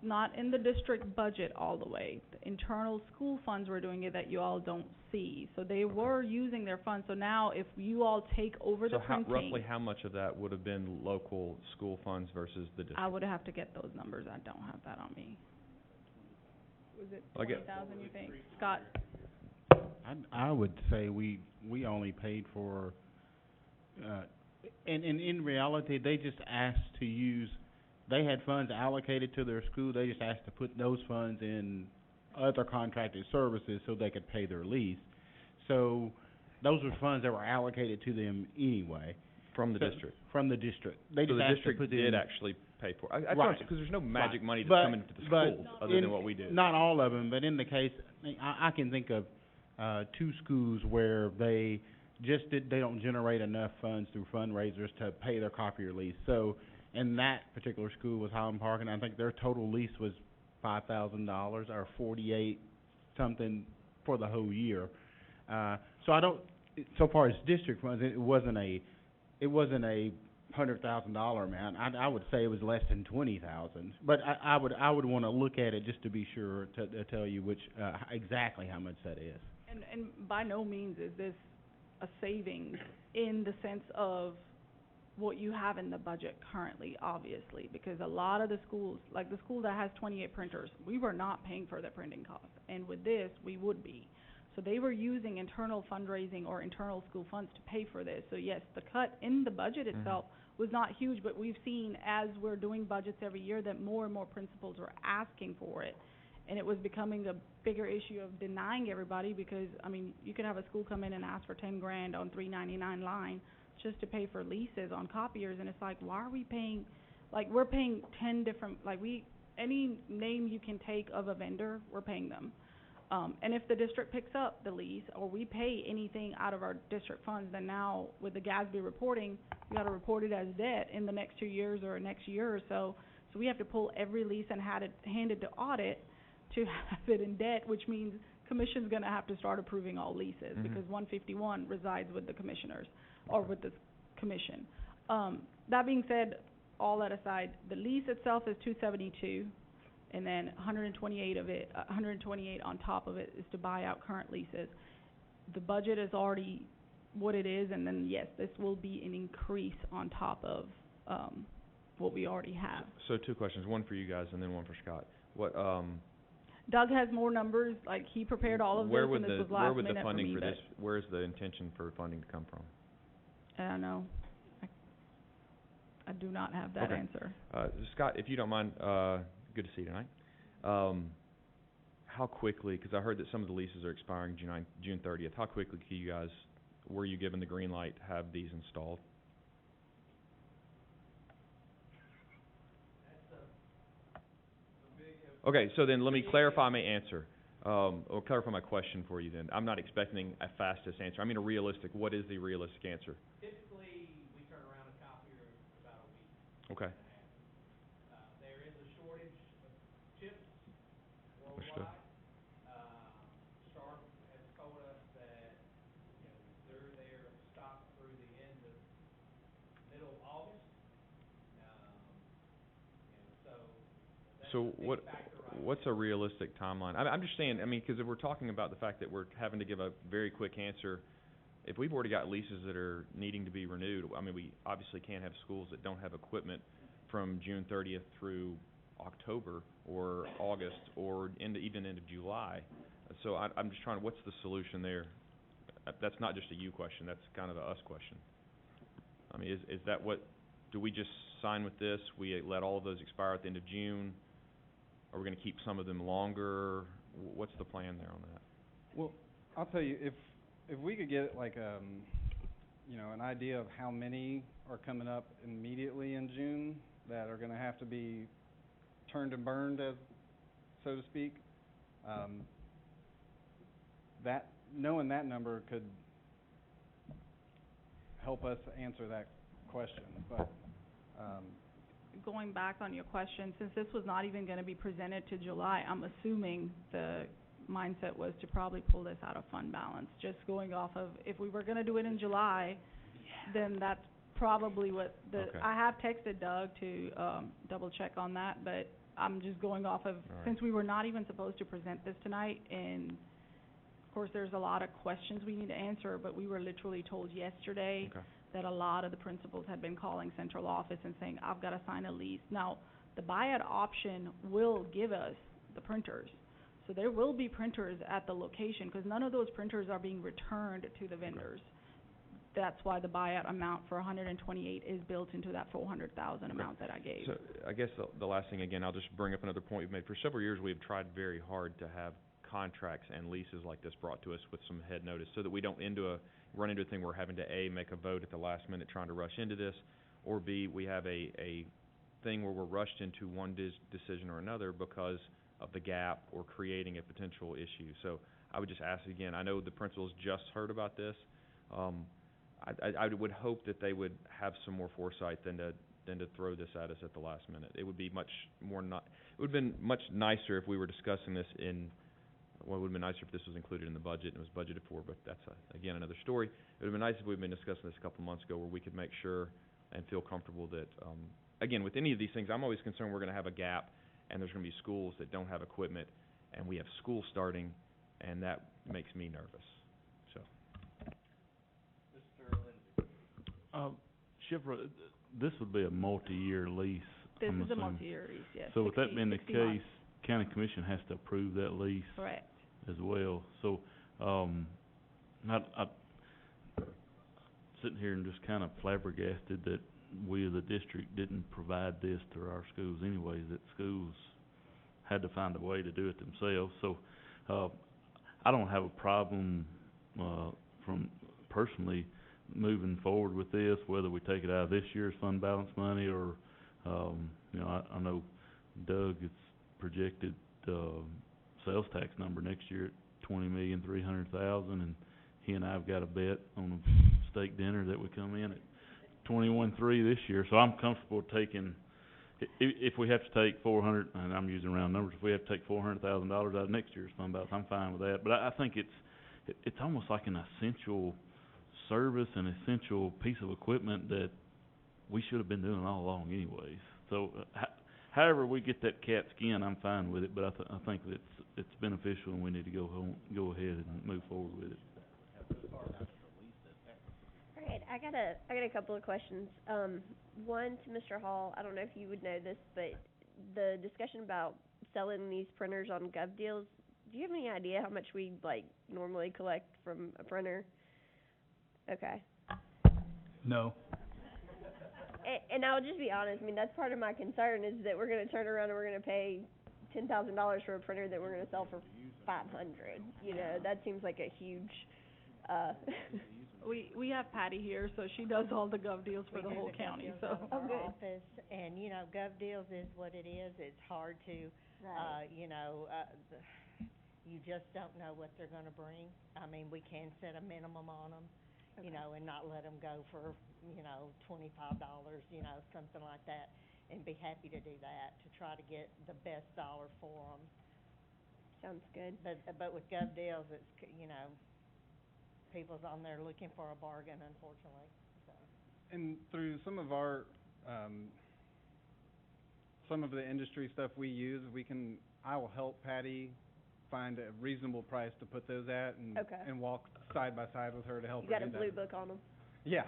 Not in the district budget all the way. The internal school funds were doing it that you all don't see. So they were using their funds. So now if you all take over the printing. Roughly how much of that would have been local school funds versus the district? I would have to get those numbers. I don't have that on me. Was it 20,000, you think? Scott? I would say we only paid for, and in reality, they just asked to use, they had funds allocated to their school, they just asked to put those funds in other contracted services so they could pay their lease. So, those were funds that were allocated to them anyway. From the district? From the district. They just so the asked district to put did actually pay for it. Right. Because there's no magic money that's But- coming into the but schools other than what we do. Not all of them, but in the case, I can think of, two schools where they don't generate enough funds through fundraisers to pay their copier lease. So, and that particular school was Highland Park, and I think their total lease was $5,000 or 48 something for the whole year. So I don't, so far as district funds, it wasn't a $100,000 amount. I would say it was less than 20,000. But I would wanna look at it just to be sure to tell you which, exactly how much that is. And by no means is this a savings in the sense of what you have in the budget currently, obviously, because a lot of the schools, like the school that has 28 printers, we were not paying for their printing costs, and with this, we would be. So they were using internal fundraising or internal school funds to pay for this. So yes, the cut in the budget itself was not huge, but we've seen as we're doing budgets every year that more and more principals were asking for it. And it was becoming a bigger issue of denying everybody because, I mean, you could have a school come in and ask for $10,000 on $399 line just to pay for leases on copiers, and it's like, why are we paying, like, we're paying 10 different, like, any name you can take of a vendor, we're paying them. And if the district picks up the lease, or we pay anything out of our district funds, then now, with the GASB reporting, we gotta report it as debt in the next 2 years or next year or so. So we have to pull every lease and hand it to audit to have it in debt, which means commission's gonna have to start approving all leases, because 151 resides with the commissioners, or with the commission. That being said, all that aside, the lease itself is $272, and then 128 of it, 128 on top of it is to buy out current leases. The budget is already what it is, and then yes, this will be an increase on top of, what we already have. So 2 questions, one for you guys and then one for Scott. Doug has more numbers, like, he prepared all of this, and this was last minute for me, Where would the funding for but this, where's the intention for funding to come from? I don't know. I do not have that Okay. answer. Scott, if you don't mind, good to see you tonight. How quickly, because I heard that some of the leases are expiring June 30th, how quickly can you guys, were you given the green light, have these installed? Okay, so then let me clarify my answer, or clarify my question for you then. I'm not expecting a fastest answer. I mean a realistic, what is the realistic answer? Typically, we turn around a copier in about a week. Okay. There is a shortage of chips Understood. worldwide. Sharp has told us that, you know, they're there stock through the end of middle of August. You know, so that's So a big what, factor right what's a realistic timeline? I'm just saying, I mean, because if we're talking about the fact that we're having to give a very quick answer, if we've already got leases that are needing to be renewed, I mean, we obviously can't have schools that don't have equipment from June 30th through October or August or even into July. So I'm just trying to, what's the solution there? That's not just a you question, that's kind of a us question. I mean, is that what, do we just sign with this, we let all of those expire at the end of June? Are we gonna keep some of them longer? What's the plan there on that? Well, I'll tell you, if we could get like, you know, an idea of how many are coming up immediately in June that are gonna have to be turned and burned, as, so to speak, that, knowing that number could help us answer that question, but, Going back on your question, since this was not even gonna be presented to July, I'm assuming the mindset was to probably pull this out of fund balance. Just going off of, if we were gonna do it in July, then that's probably what the, Okay. I have texted Doug to, double check on that, but I'm just going off of, All right. since we were not even supposed to present this tonight, and of course, there's a lot of questions we need to answer, but we were literally told yesterday Okay. that a lot of the principals had been calling central office and saying, I've gotta sign a lease. Now, the buyout option will give us the printers. So there will be printers at the location, 'cause none of those printers are being returned to the vendors. That's why the buyout amount for 128 is built into that 400,000 amount that I gave. So I guess the last thing, again, I'll just bring up another point we've made. For several years, we've tried very hard to have contracts and leases like this brought to us with some head notice, so that we don't run into a thing where we're having to A, make a vote at the last minute trying to rush into this, or B, we have a thing where we're rushed into one decision or another because of the gap or creating a potential issue. So I would just ask again, I know the principals just heard about this. I would hope that they would have some more foresight than to throw this at us at the last minute. It would be much more it would've been much nicer if we were discussing this well, it would've been nicer if this was included in the budget and was budgeted for, but that's, again, another story. It would've been nice if we'd been discussing this a couple months ago, where we could make sure and feel comfortable that, again, with any of these things, I'm always concerned we're gonna have a gap, and there's gonna be schools that don't have equipment, and we have school starting, and that makes me nervous, so. Shifra, this would be a multi-year lease, This I'm is a assuming. multi-year lease, yes. So with that 60 being the 60 months. case, county commission has to approve that lease Correct. as well. So, I sitting here and just kind of flabbergasted that we as a district didn't provide this to our schools anyways, that schools had to find a way to do it themselves. So, I don't have a problem, from personally moving forward with this, whether we take it out of this year's fund balance money or, you know, I know Doug, it's projected, sales tax number next year at $20,300,000, and he and I have got a bet on a steak dinner that would come in at 21.3 this year. So I'm comfortable taking, if we have to take 400, and I'm using round numbers, if we have to take $400,000 out of next year's fund balance, I'm fine with that. But I think it's almost like an essential service, an essential piece of equipment that we should have been doing all along anyways. So, however we get that cat skin, I'm fine with it, but I think that it's beneficial, and we need to go ahead and move forward with it. Alright, I got a couple of questions. One to Mr. Hall, I don't know if you would know this, but the discussion about selling these printers on Gov Deals. Do you have any idea how much we, like, normally collect from a printer? Okay. No. And I'll just be honest, I mean, that's part of my concern, is that we're gonna turn around and we're gonna pay $10,000 for a printer that we're gonna sell for $500. You know, that seems like a huge, We have Patty here, so she does all the gov deals for the whole county, so. Oh, good. office, and, you know, Gov Deals is what it is. It's hard to, you know, you just don't know what they're gonna bring. I mean, we can set a minimum on them, you Okay. know, and not let them go for, you know, $25, you know, something like that, and be happy to do that, to try to get the best dollar for them. Sounds good. But with Gov Deals, it's, you know, people's on there looking for a bargain, unfortunately, so. And through some of our, some of the industry stuff we use, I will help Patty find a reasonable price to put those at, Okay. and walk side by side with her to help You her got a do that. blue book on them? Yeah.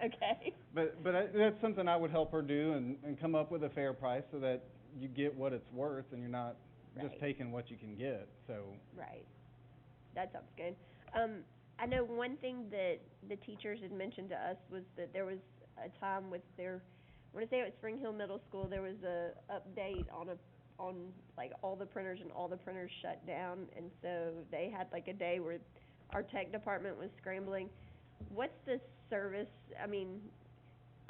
Okay. But that's something I would help her do, and come up with a fair price so that you get what it's worth and you're not just Right. taking what you can get, so. Right. That sounds good. I know one thing that the teachers had mentioned to us was that there was a time with I wanna say it was Spring Hill Middle School, there was a update on like all the printers, and all the printers shut down, and so they had like a day where our tech department was scrambling. What's the service, I mean,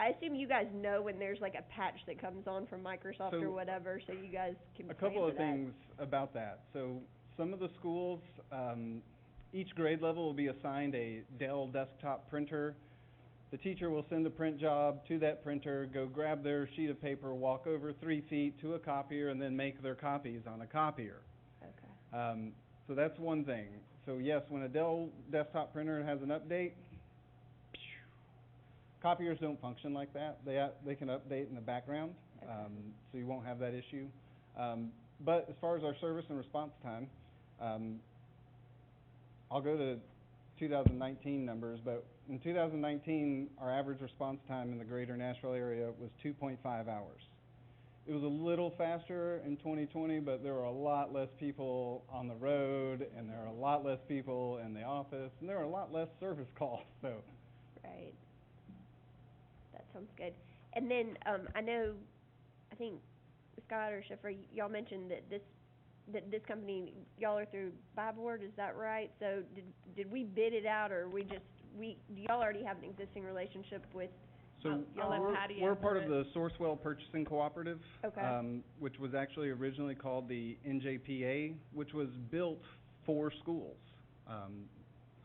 I assume you guys know when there's like a patch that comes on from Microsoft or So, whatever, so you guys can A plan couple for of that. things about that. So, some of the schools, each grade level will be assigned a Dell desktop printer. The teacher will send a print job to that printer, go grab their sheet of paper, walk over 3 feet to a copier, and then make their copies on a copier. Okay. So that's one thing. So yes, when a Dell desktop printer has an update, copiers don't function like that. They can update in the background, Okay. so you won't have that issue. But as far as our service and response time, I'll go to 2019 numbers, but in 2019, our average response time in the greater Nashville area was 2.5 hours. It was a little faster in 2020, but there were a lot less people on the road, and there are a lot less people in the office, and there are a lot less service calls, so. Right. That sounds good. And then, I think Scott or Schiffer, y'all mentioned that this company, y'all are through Byboard, is that right? So did we bid it out, or do y'all already have an existing relationship with? So Y'all let Patty we're answer part of it. the Sourcewell Purchasing Cooperative. Okay. Which was actually originally called the NJPA, which was built for schools,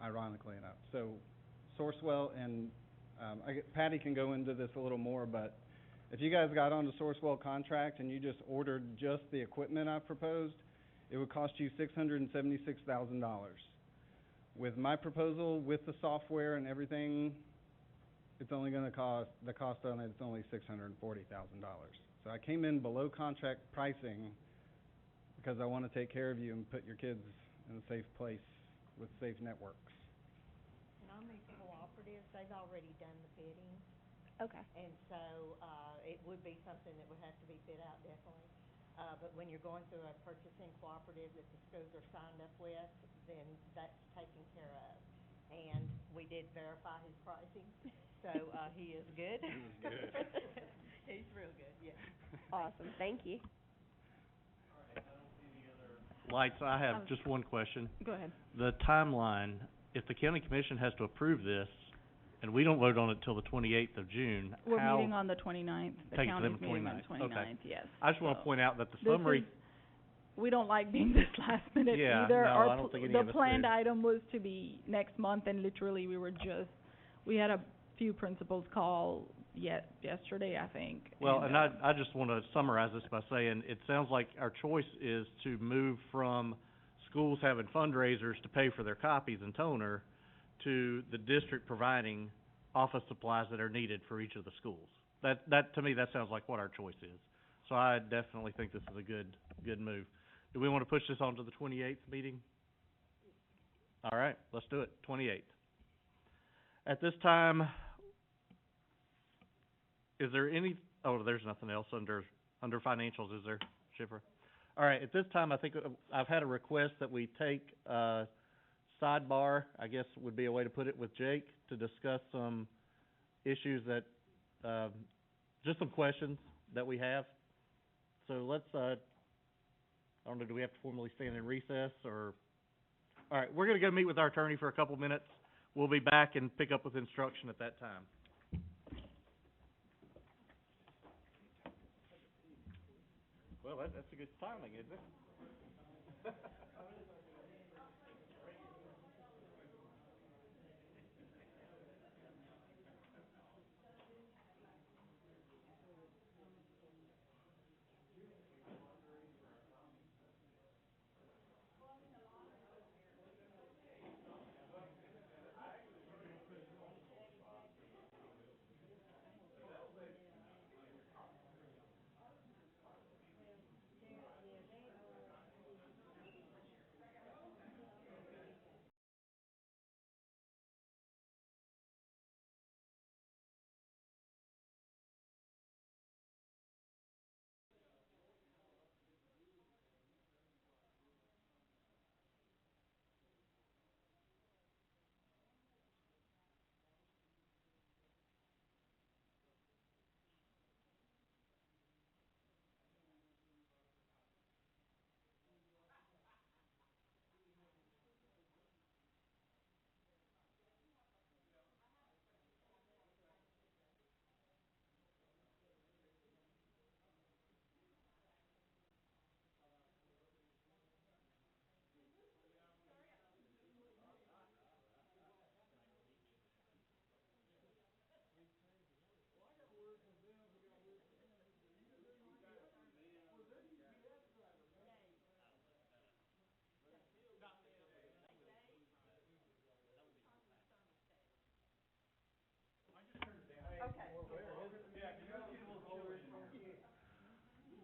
ironically enough. So Sourcewell and, Patty can go into this a little more, but if you guys got on the Sourcewell contract and you just ordered just the equipment I proposed, it would cost you $676,000. With my proposal, with the software and everything, it's only gonna cost, the cost on it's only $640,000. So I came in below contract pricing because I wanna take care of you and put your kids in a safe place with safe networks. And on these cooperatives, they've already done the bidding, Okay. and so, it would be something that would have to be bid out definitely. But when you're going through a purchasing cooperative that the schools are signed up with, then that's taken care of. And we did verify his pricing, so, he is good. He is good. He's real good, yeah. Awesome, thank you. Lights, I have Um, just one question. Go ahead. The timeline, if the county commission has to approve this, and we don't vote on it till the 28th of June, We're how? meeting on the 29th. The Take it to county's them meeting on 29th. the Okay. 29th, yes. I just wanna So, point out that the this summary, is- we don't like being this last minute Yeah, either. no, Our I don't think any the of us planned do. item was to be next month, and literally we had a few principals call yesterday, I think. well, and and, I just wanna summarize this by saying, it sounds like our choice is to move from schools having fundraisers to pay for their copies and toner to the district providing office supplies that are needed for each of the schools. That, to me, that sounds like what our choice is. So I definitely think this is a good move. Do we wanna push this on to the 28th meeting? All right, let's do it, 28th. At this time, is there any, there's nothing else under financials, is there, Schiffer? All right, at this time, I think I've had a request that we take, sidebar, I guess would be a way to put it, with Jake to discuss some issues that, just some questions that we have. So let's, I don't know, do we have to formally stand in recess or? All right, we're gonna go meet with our attorney for a couple minutes. We'll be back and pick up with instruction at that time. Well, that's a good timing, isn't it?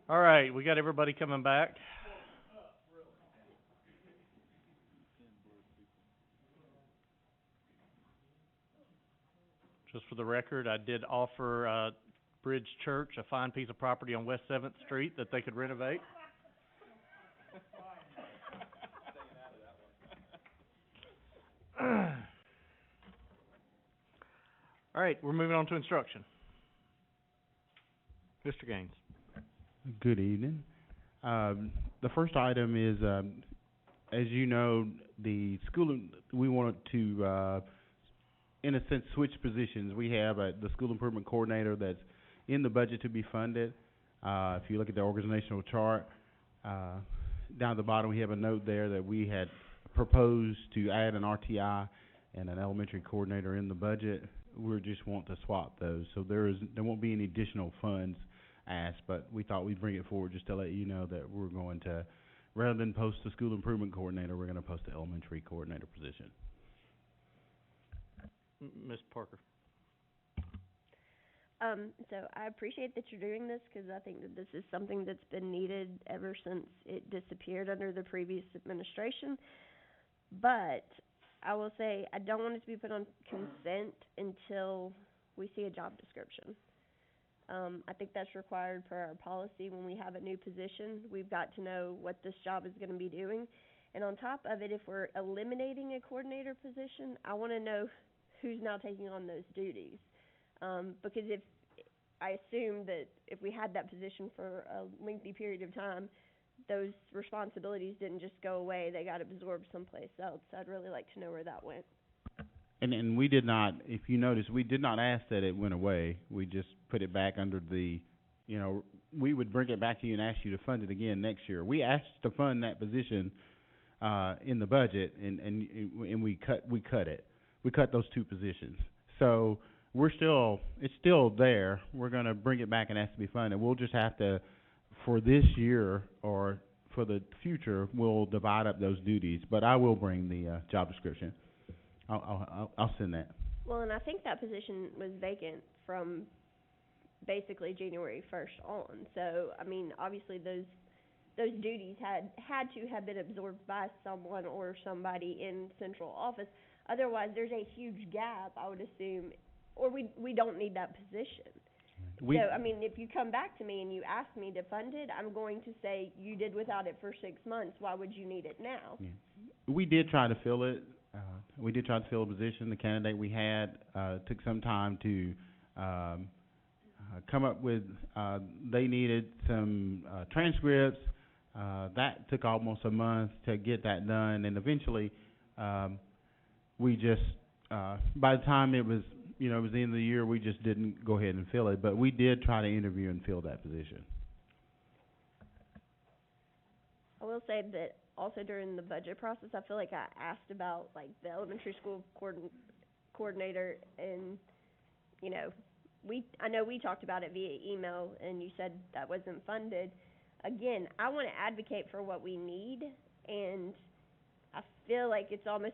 All right, we got everybody coming back. Just for the record, I did offer, Bridge Church a fine piece of property on West 7th Street that they could renovate. All right, we're moving on to instruction. Mr. Gaines. Good evening. The first item is, as you know, the school, we wanted to, in a sense, switch positions. We have the school improvement coordinator that's in the budget to be funded. If you look at the organizational chart, down at the bottom, we have a note there that we had proposed to add an RTI and an elementary coordinator in the budget. We just want to swap those. So there won't be any additional funds asked, but we thought we'd bring it forward just to let you know that we're going to, rather than post the school improvement coordinator, we're going to post the elementary coordinator position. Ms. Parker. So I appreciate that you're doing this, because I think that this is something that's been needed ever since it disappeared under the previous administration. But I will say, I don't want it to be put on consent until we see a job description. I think that's required per our policy. When we have a new position, we've got to know what this job is gonna be doing. And on top of it, if we're eliminating a coordinator position, I wanna know who's now taking on those duties. Because if, I assume that if we had that position for a lengthy period of time, those responsibilities didn't just go away, they got absorbed someplace else. I'd really like to know where that went. And we did not, if you notice, we did not ask that it went away. We just put it back under the, you know, we would bring it back to you and ask you to fund it again next year. We asked to fund that position, in the budget, and we cut it. We cut those two positions. So it's still there. We're gonna bring it back and ask to be funded. We'll just have to, for this year or for the future, we'll divide up those duties. But I will bring the, job description. I'll send that. Well, and I think that position was vacant from basically January 1st on. So, I mean, obviously those duties had to have been absorbed by someone or somebody in central office. Otherwise, there's a huge gap, I would assume, or we don't need that position. We, So, I mean, if you come back to me and you ask me to fund it, I'm going to say, you did without it for 6 months, why would you need it now? yeah. We did try to fill it. We did try to fill a position. The candidate we had, took some time to, come up with, they needed some, transcripts. That took almost a month to get that done, and eventually, we just, by the time it was, it was the end of the year, we just didn't go ahead and fill it, but we did try to interview and fill that position. I will say that also during the budget process, I feel like I asked about, like, the elementary school coordinator, and, I know we talked about it via email, and you said that wasn't funded. Again, I wanna advocate for what we need, and I feel like it's almost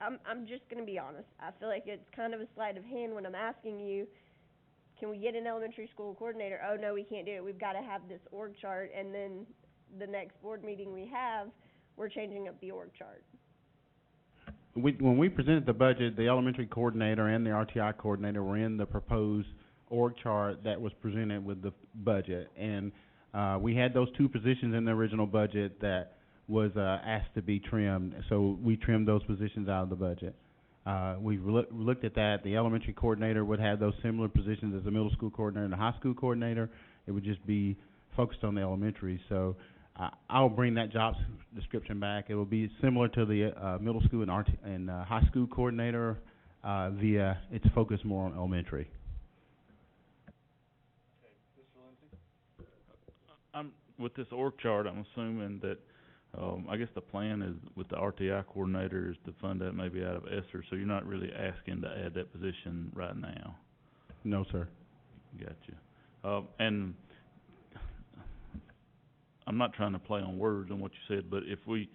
I'm just gonna be honest, I feel like it's kind of a sleight of hand when I'm asking you, can we get an elementary school coordinator? Oh, no, we can't do it, we've gotta have this org chart, and then the next board meeting we have, we're changing up the org chart. When we presented the budget, the elementary coordinator and the RTI coordinator were in the proposed org chart that was presented with the budget, and we had those two positions in the original budget that was asked to be trimmed, so we trimmed those positions out of the budget. We looked at that. The elementary coordinator would have those similar positions as the middle school coordinator and the high school coordinator. It would just be focused on the elementary, so I'll bring that job description back. It will be similar to the middle school and high school coordinator, via its focus more on elementary. With this org chart, I'm assuming that, I guess the plan is with the RTI coordinator is to fund that maybe out of ESSER, so you're not really asking to add that position right now. No, sir. Gotcha. And I'm not trying to play on words on what you said, but if we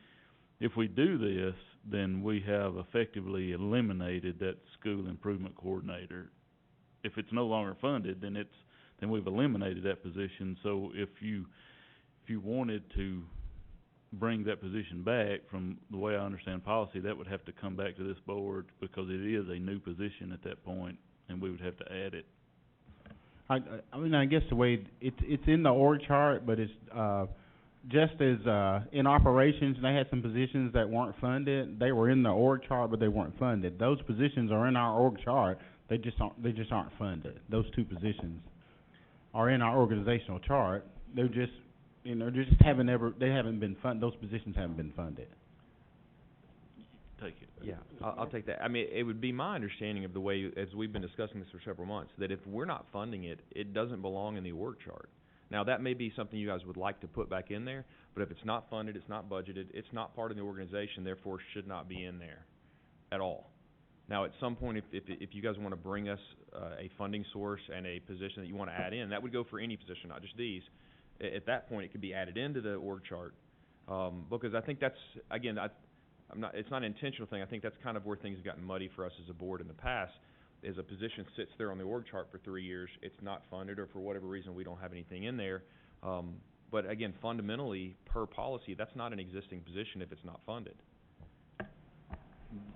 do this, then we have effectively eliminated that school improvement coordinator. If it's no longer funded, then we've eliminated that position. So if you wanted to bring that position back, from the way I understand policy, that would have to come back to this board because it is a new position at that point, and we would have to add it. I mean, I guess the way it's in the org chart, but it's just as in operations, they had some positions that weren't funded. They were in the org chart, but they weren't funded. Those positions are in our org chart. They just aren't funded. Those two positions are in our organizational chart. They're just they haven't been funded. Those positions haven't been funded. Take it. Yeah, I'll take that. I mean, it would be my understanding of the way, as we've been discussing this for several months, that if we're not funding it, it doesn't belong in the org chart. Now, that may be something you guys would like to put back in there, but if it's not funded, it's not budgeted, it's not part of the organization, therefore should not be in there at all. Now, at some point, if you guys want to bring us a funding source and a position that you want to add in, that would go for any position, not just these. At that point, it could be added into the org chart, because I think that's, again, it's not an intentional thing. I think that's kind of where things have gotten muddy for us as a board in the past, is a position sits there on the org chart for 3 years, it's not funded, or for whatever reason we don't have anything in there. But again, fundamentally, per policy, that's not an existing position if it's not funded.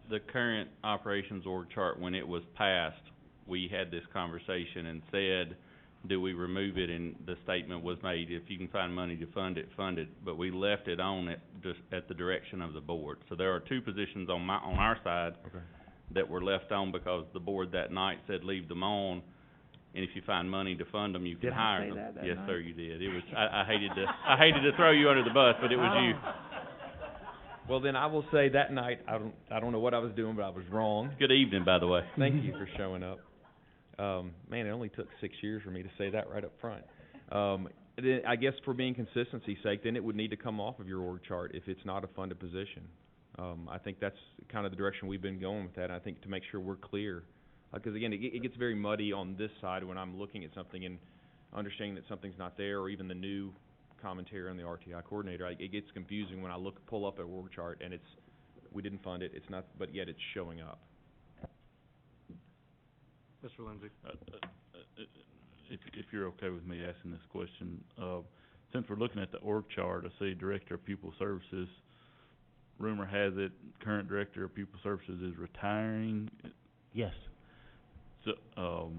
The current operations org chart, when it was passed, we had this conversation and said, do we remove it? And the statement was made, if you can find money to fund it, fund it. But we left it on it just at the direction of the board. So there are two positions on our side that were left on because the board that night said leave them on, and if you find money to fund them, you can hire them. Yes, sir, you did. It was I hated to throw you under the bus, but it was you. Well, then I will say that night, I don't know what I was doing, but I was wrong. Good evening, by the way. Thank you for showing up. Man, it only took 6 years for me to say that right up front. Then I guess for being consistency's sake, then it would need to come off of your org chart if it's not a funded position. I think that's kind of the direction we've been going with that. I think to make sure we're clear, because again, it gets very muddy on this side when I'm looking at something and understanding that something's not there, or even the new commentary on the RTI coordinator. It gets confusing when I pull up a org chart and we didn't fund it, it's not, but yet it's showing up. Mr. Lindsay. If you're okay with me asking this question, since we're looking at the org chart, I see Director of Pupil Services. Rumor has it, current Director of Pupil Services is retiring. Yes. So,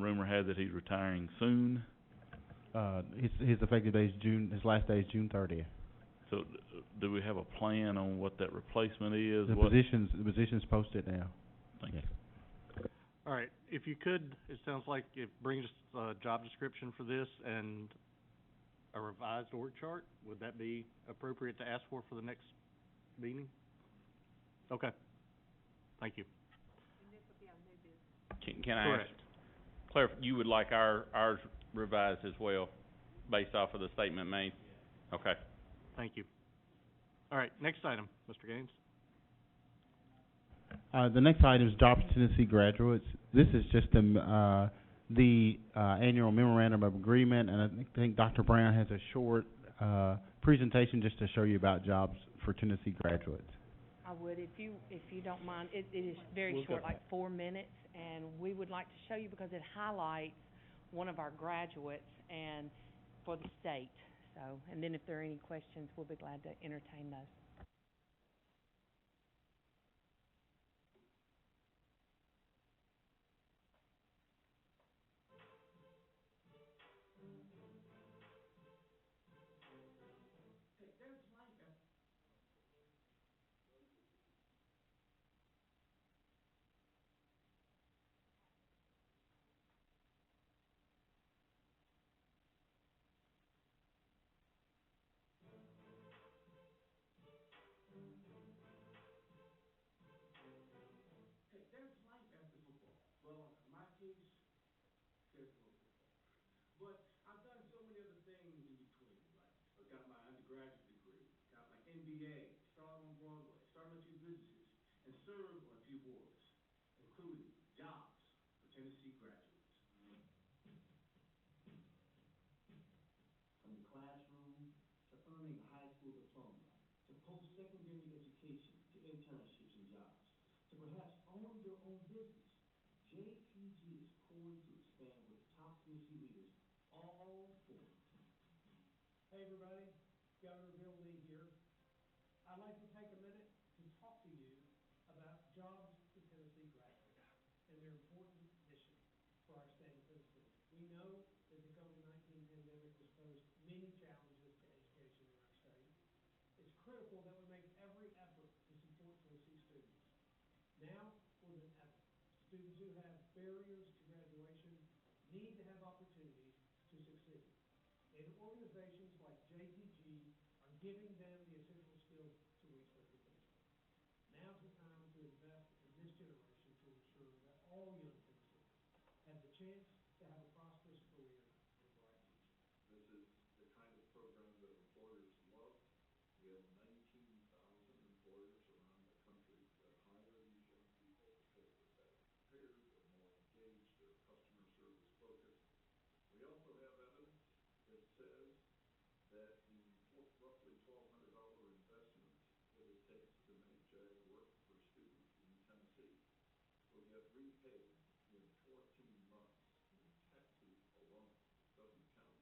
rumor had that he's retiring soon. His effective date is his last day is June 30th. So, do we have a plan on what that replacement is? The position's posted now. Thank you. All right, if you could, it sounds like it brings a job description for this and a revised org chart. Would that be appropriate to ask for the next meeting? Okay, thank you. Can I ask, you would like ours revised as well, based off of the statement made? Okay. Thank you. All right, next item, Mr. Gaines. The next item is Jobs Tennessee graduates. This is just the annual memorandum of agreement, and I think Dr. Brown has a short presentation just to show you about jobs for Tennessee graduates. I would, if you don't mind. It is very short, like 4 minutes, and we would like to show you because it highlights one of our graduates and for the state. So, and then if there are any questions, we'll be glad to entertain those. Hey everybody, Governor Bill Lee here. I'd like to take a minute to talk to you about jobs for Tennessee graduates and their important mission for our state of Tennessee. We know that the COVID-19 pandemic has posed many challenges to education in our state. It's critical that we make every effort to support Tennessee students. Now more than ever, students who have barriers to graduation need to have opportunities to succeed. And organizations like JTG are giving them the essential skills to reach their potential. Now's the time to invest in this generation to ensure that all young Tennesseans have the chance to have a prosperous career and a bright future. This is the kind of program that employers love. We have 19,000 employers around the country that hire these young people because they're better prepared, they're more engaged, they're customer service focused. We also have evidence that says that the roughly $1,200 investment that it takes to make JAG work for students in Tennessee will get repaid in 14 months in taxes alone. Doesn't count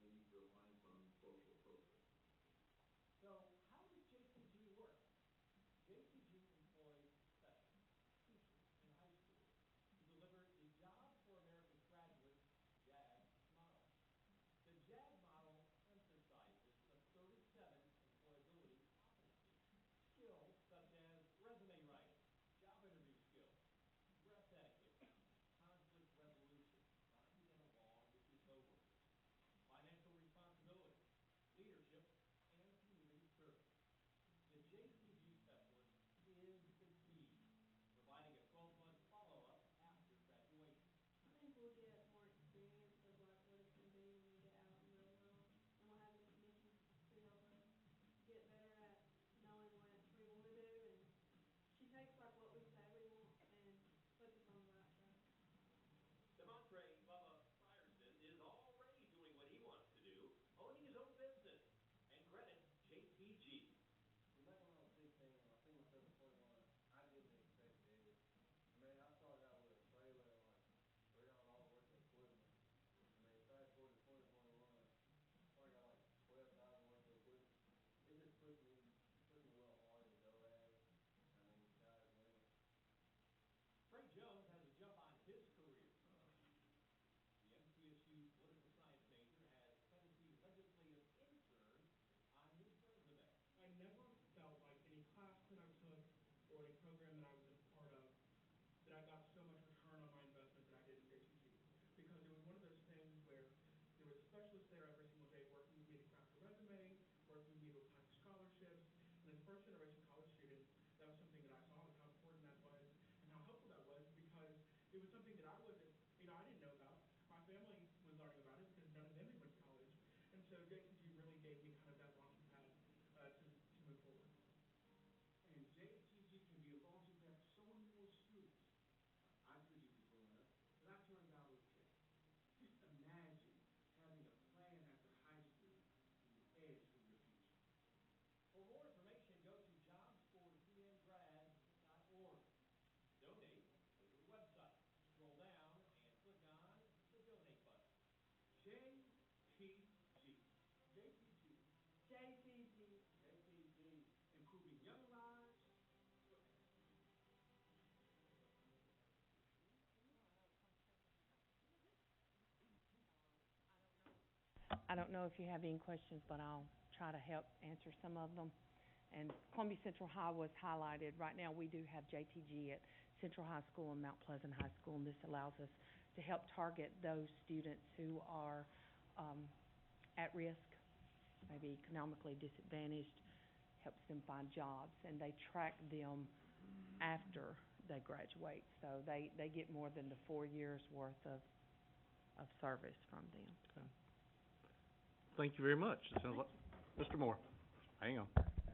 any reliance on social programs. So how does JTG work? JTG employs specialists, teachers, and high schools to deliver the Job for America's Graduates, JAG model. The JAG model emphasizes the 37 employability competencies, skills such as resume writing, job interview skills, dress etiquette, It was something that I wasn't, I didn't know about. My family was learning about it because none of them had went to college. And so JTG really gave me kind of that launching pad, to move forward. And JTG can be a launching pad for so many more students. I couldn't even growing up, but I turned out okay. Just imagine having a plan after high school and the edge for your future. For more information, go to jobsfortmgrad.org. Donate, go to the website, scroll down, and click on the donate button. JTG. JTG. JTG. JTG. Improving young lives forever. I don't know if you have any questions, but I'll try to help answer some of them. And Columbia Central High was highlighted. Right now, we do have JTG at Central High School and Mount Pleasant High School, and this allows us to help target those students who are at risk, maybe economically disadvantaged, helps them find jobs, and they track them after they graduate. So they get more than the 4 years worth of service from them. Okay. Thank you very much. It sounds like, Mr. Moore, hang on.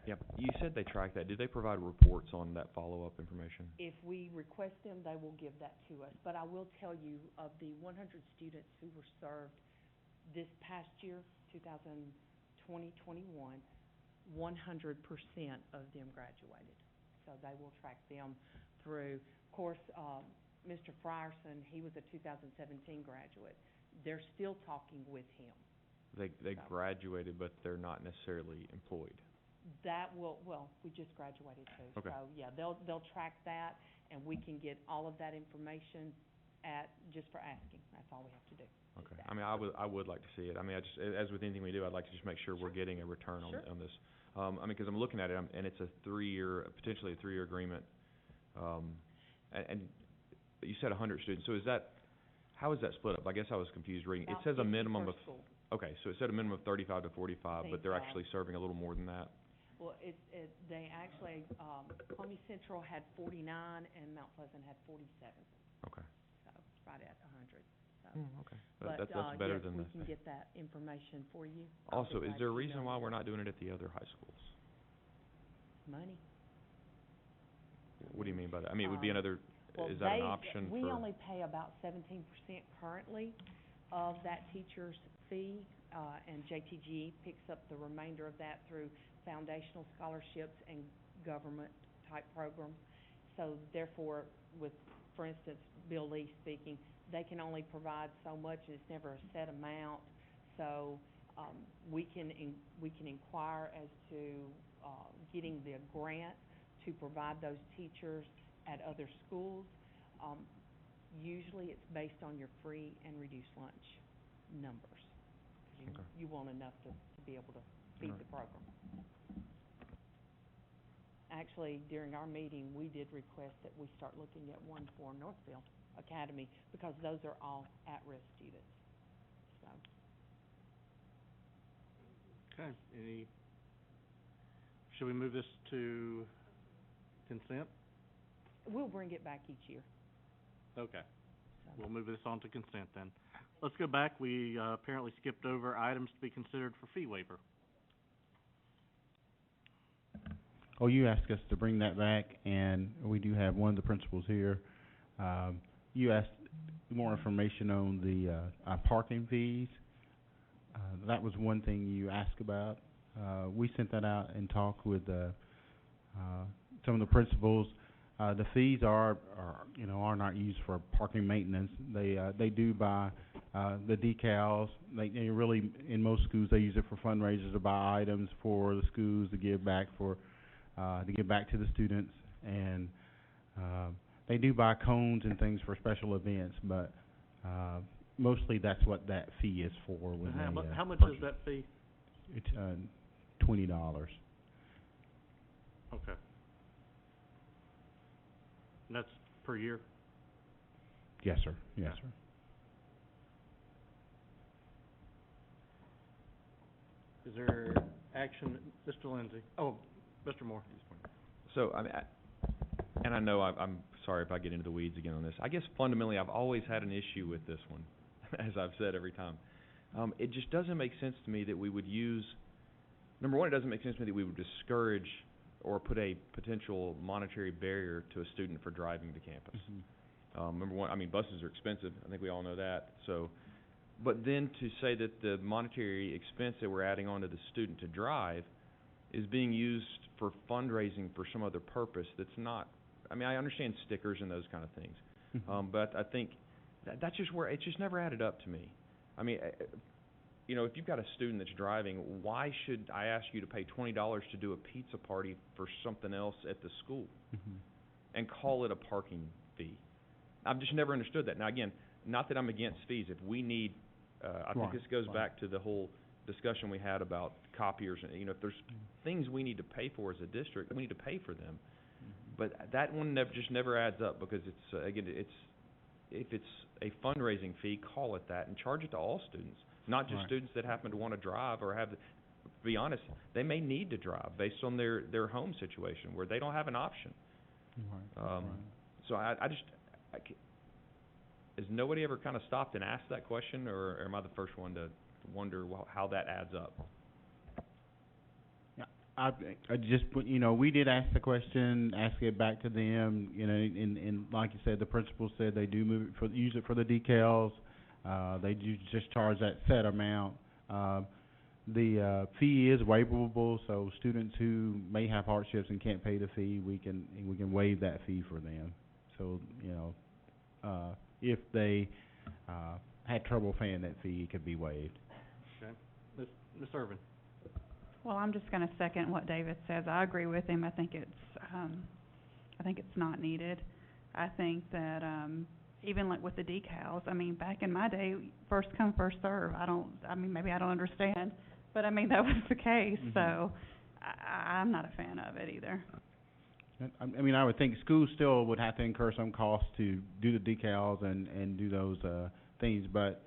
Yep, you said they track that. Do they provide reports on that follow-up information? If we request them, they will give that to us. But I will tell you, of the 100 students who were served this past year, 2020-21, 100% of them graduated. So they will track them through. Of course, Mr. Frierson, he was a 2017 graduate. They're still talking with him. They graduated, but they're not necessarily employed. That will, we just graduated too. Okay. So, yeah, they'll track that, and we can get all of that information just for asking. That's all we have to do. Okay. I mean, I would like to see it. I mean, as with anything we do, I'd like to just make sure we're getting a return on this. I mean, because I'm looking at it, and it's potentially a 3-year agreement. And you said 100 students. So how is that split up? I guess I was confused reading. It says a minimum of. Okay, so it said a minimum of 35 to 45, but they're actually serving a little more than that. Well, they actually, Columbia Central had 49 and Mount Pleasant had 47. Okay. So it's right at 100. So. Okay. That's better than we this. can get that information for you. Also, is there a reason why we're not doing it at the other high schools? Money. What do you mean by that? I mean, it would be another, is that an option we for? only pay about 17% currently of that teacher's fee, and JTG picks up the remainder of that through foundational scholarships and government-type programs. So therefore, for instance, Bill Lee speaking, they can only provide so much, and it's never a set amount. So we can inquire as to getting the grant to provide those teachers at other schools. Usually it's based on your free and reduced lunch numbers. You want enough to be able to feed the program. Actually, during our meeting, we did request that we start looking at one for Northfield Academy, because those are all at-risk students. So. Okay, should we move this to consent? We'll bring it back each year. Okay, So. we'll move this on to consent then. Let's go back. We apparently skipped over items to be considered for fee waiver. Oh, you asked us to bring that back, and we do have one of the principals here. You asked more information on the parking fees. That was one thing you asked about. We sent that out and talked with some of the principals. The fees are not used for parking maintenance. They do buy the decals. They really, in most schools, they use it for fundraisers to buy items for the schools to give back to the students, and they do buy cones and things for special events, but mostly that's what that fee is for. How much is that fee? It's $20. Okay. And that's per year? Yes, sir. Yes, sir. Is there action, Mr. Lindsay? Oh, Mr. Moore. So, I mean, And I know I'm sorry if I get into the weeds again on this. I guess fundamentally I've always had an issue with this one, as I've said every time. It just doesn't make sense to me that we would use, number one, it doesn't make sense to me that we would discourage or put a potential monetary barrier to a student for driving to campus. Number one, I mean, buses are expensive. I think we all know that. So, but then to say that the monetary expense that we're adding on to the student to drive is being used for fundraising for some other purpose that's not, I mean, I understand stickers and those kind of things. But I think that's just where, it just never added up to me. I mean, you know, if you've got a student that's driving, why should I ask you to pay $20 to do a pizza party for something else at the school and call it a parking fee? I've just never understood that. Now, again, not that I'm against fees. If we need, I think this goes back to the whole discussion we had about copiers. And, you know, if there's things we need to pay for as a district, we need to pay for them. But that one just never adds up because it's, again, if it's a fundraising fee, call it that and charge it to all students, not just students that happen to want to drive or have, to be honest, they may need to drive based on their home situation where they don't have an option. So I just, has nobody ever kind of stopped and asked that question, or am I the first one to wonder how that adds up? I just, you know, we did ask the question, ask it back to them, you know, and like you said, the principal said they do use it for the decals. They do just charge that set amount. The fee is waivable, so students who may have hardships and can't pay the fee, we can waive that fee for them. So, you know, if they had trouble paying that fee, it could be waived. Okay. Ms. Irvin? Well, I'm just gonna second what David says. I agree with him. I think it's not needed. I think that, even like with the decals, I mean, back in my day, first come, first serve. Maybe I don't understand, but I mean, that was the case, so I'm not a fan of it either. I mean, I would think schools still would have to incur some cost to do the decals and do those things, but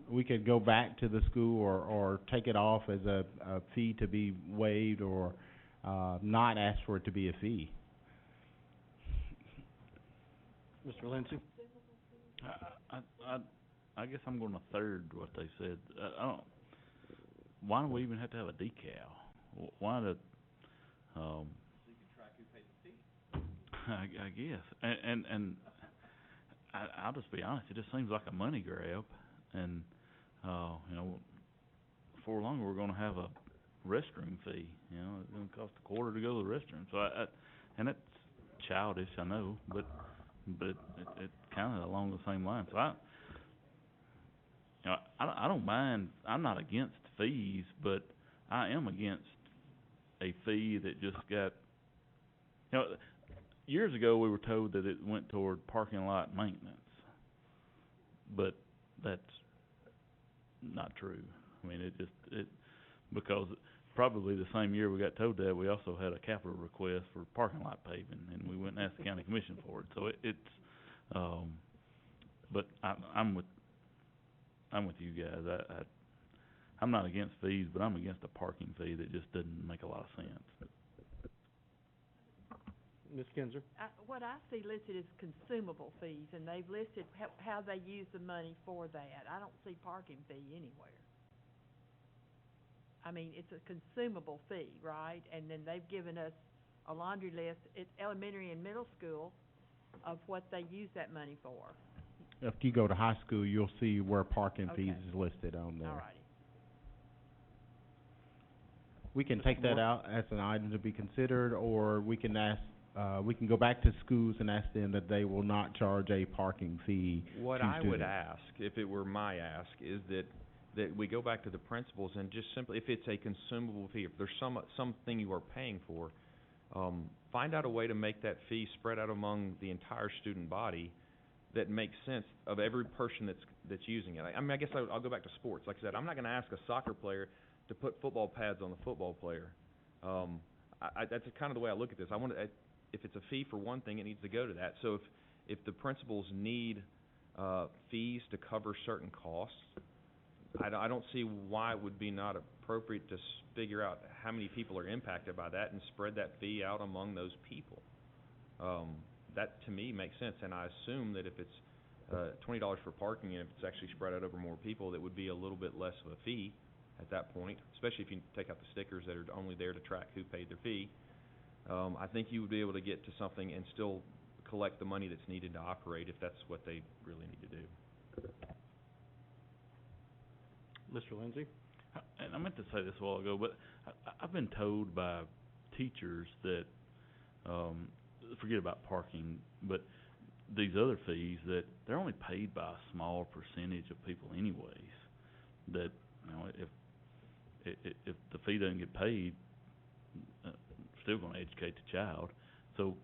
we could go back to the school or take it off as a fee to be waived or not ask for it to be a fee. Mr. Lindsey? I guess I'm gonna third what they said. Why do we even have to have a decal? Why the, So you can track who paid the fee. I guess, and I'll just be honest, it just seems like a money grab, and, you know, before long, we're gonna have a restroom fee, you know, it's gonna cost $0.25 to go to the restroom, so and that's childish, I know, but it kinda along the same line, so I don't mind, I'm not against fees, but I am against a fee that just got, you know, years ago, we were told that it went toward parking lot maintenance, but that's not true. I mean, because probably the same year we got told that, we also had a capital request for parking lot paving, and we went and asked the county commission for it. So but I'm with you guys. I'm not against fees, but I'm against a parking fee that just doesn't make a lot of sense. Ms. Kinzer? What I see listed is consumable fees, and they've listed how they use the money for that. I don't see parking fee anywhere. I mean, it's a consumable fee, right? And then they've given us a laundry list, it's elementary and middle school, of what they use that money for. If you go to high school, you'll see where parking fees is listed on there. All righty. We can take that out as an item to be considered, or we can ask, we can go back to schools and ask them that they will not charge a parking fee to What I would students. ask, if it were my ask, is that we go back to the principals and just simply, if it's a consumable fee, if there's something you are paying for, find out a way to make that fee spread out among the entire student body that makes sense of every person that's using it. I mean, I guess I'll go back to sports. Like I said, I'm not gonna ask a soccer player to put football pads on the football player. That's kind of the way I look at this. If it's a fee for one thing, it needs to go to that. So if the principals need fees to cover certain costs, I don't see why it would be not appropriate to figure out how many people are impacted by that and spread that fee out among those people. that to me makes sense, and I assume that if it's, $20 for parking, and if it's actually spread out over more people, that would be a little bit less of a fee at that point, especially if you take out the stickers that are only there to track who paid their fee. I think you would be able to get to something and still collect the money that's needed to operate if that's what they really need to do. Mr. Lindsay? And I meant to say this a while ago, but I've been told by teachers that, forget about parking, but these other fees, that they're only paid by a small percentage of people anyways. That, you know, if the fee doesn't get paid, still gonna educate the child. So,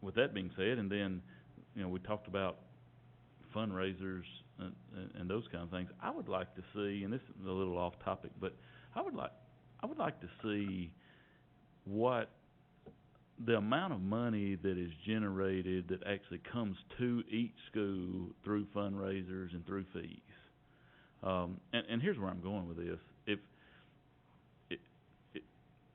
with that being said, and then, you know, we talked about fundraisers and those kind of things. I would like to see, and this is a little off topic, but I would like to see what the amount of money that is generated that actually comes to each school through fundraisers and through fees. And here's where I'm going with this.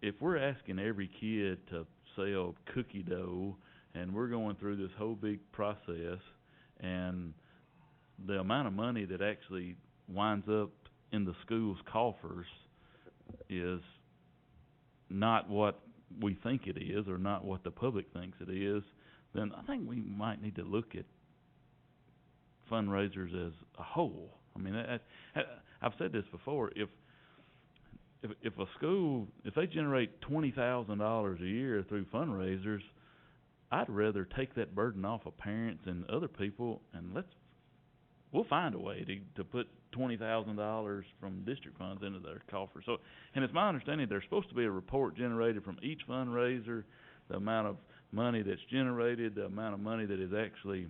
If we're asking every kid to sell cookie dough, and we're going through this whole big process, and the amount of money that actually winds up in the school's coffers is not what we think it is, or not what the public thinks it is, then I think we might need to look at fundraisers as a whole. I mean, I've said this before. If a school, if they generate $20,000 a year through fundraisers, I'd rather take that burden off of parents and other people, and we'll find a way to put $20,000 from district funds into their coffer. So, and it's my understanding there's supposed to be a report generated from each fundraiser, the amount of money that's generated, the amount of money that is actually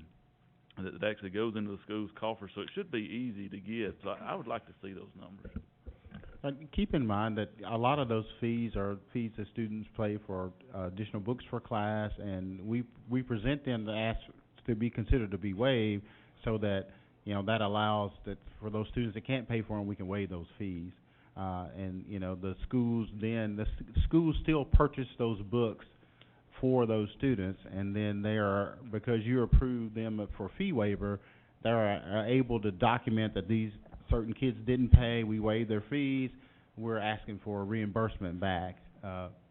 goes into the school's coffer. So it should be easy to get. So I would like to see those numbers. Keep in mind that a lot of those fees are fees that students pay for additional books for class, and we present them to ask to be considered to be waived, so that, you know, that allows that for those students that can't pay for them, we can waive those fees. And, you know, the schools schools still purchase those books for those students, and then they are, because you approve them for fee waiver, they are able to document that these certain kids didn't pay, we waived their fees, we're asking for a reimbursement back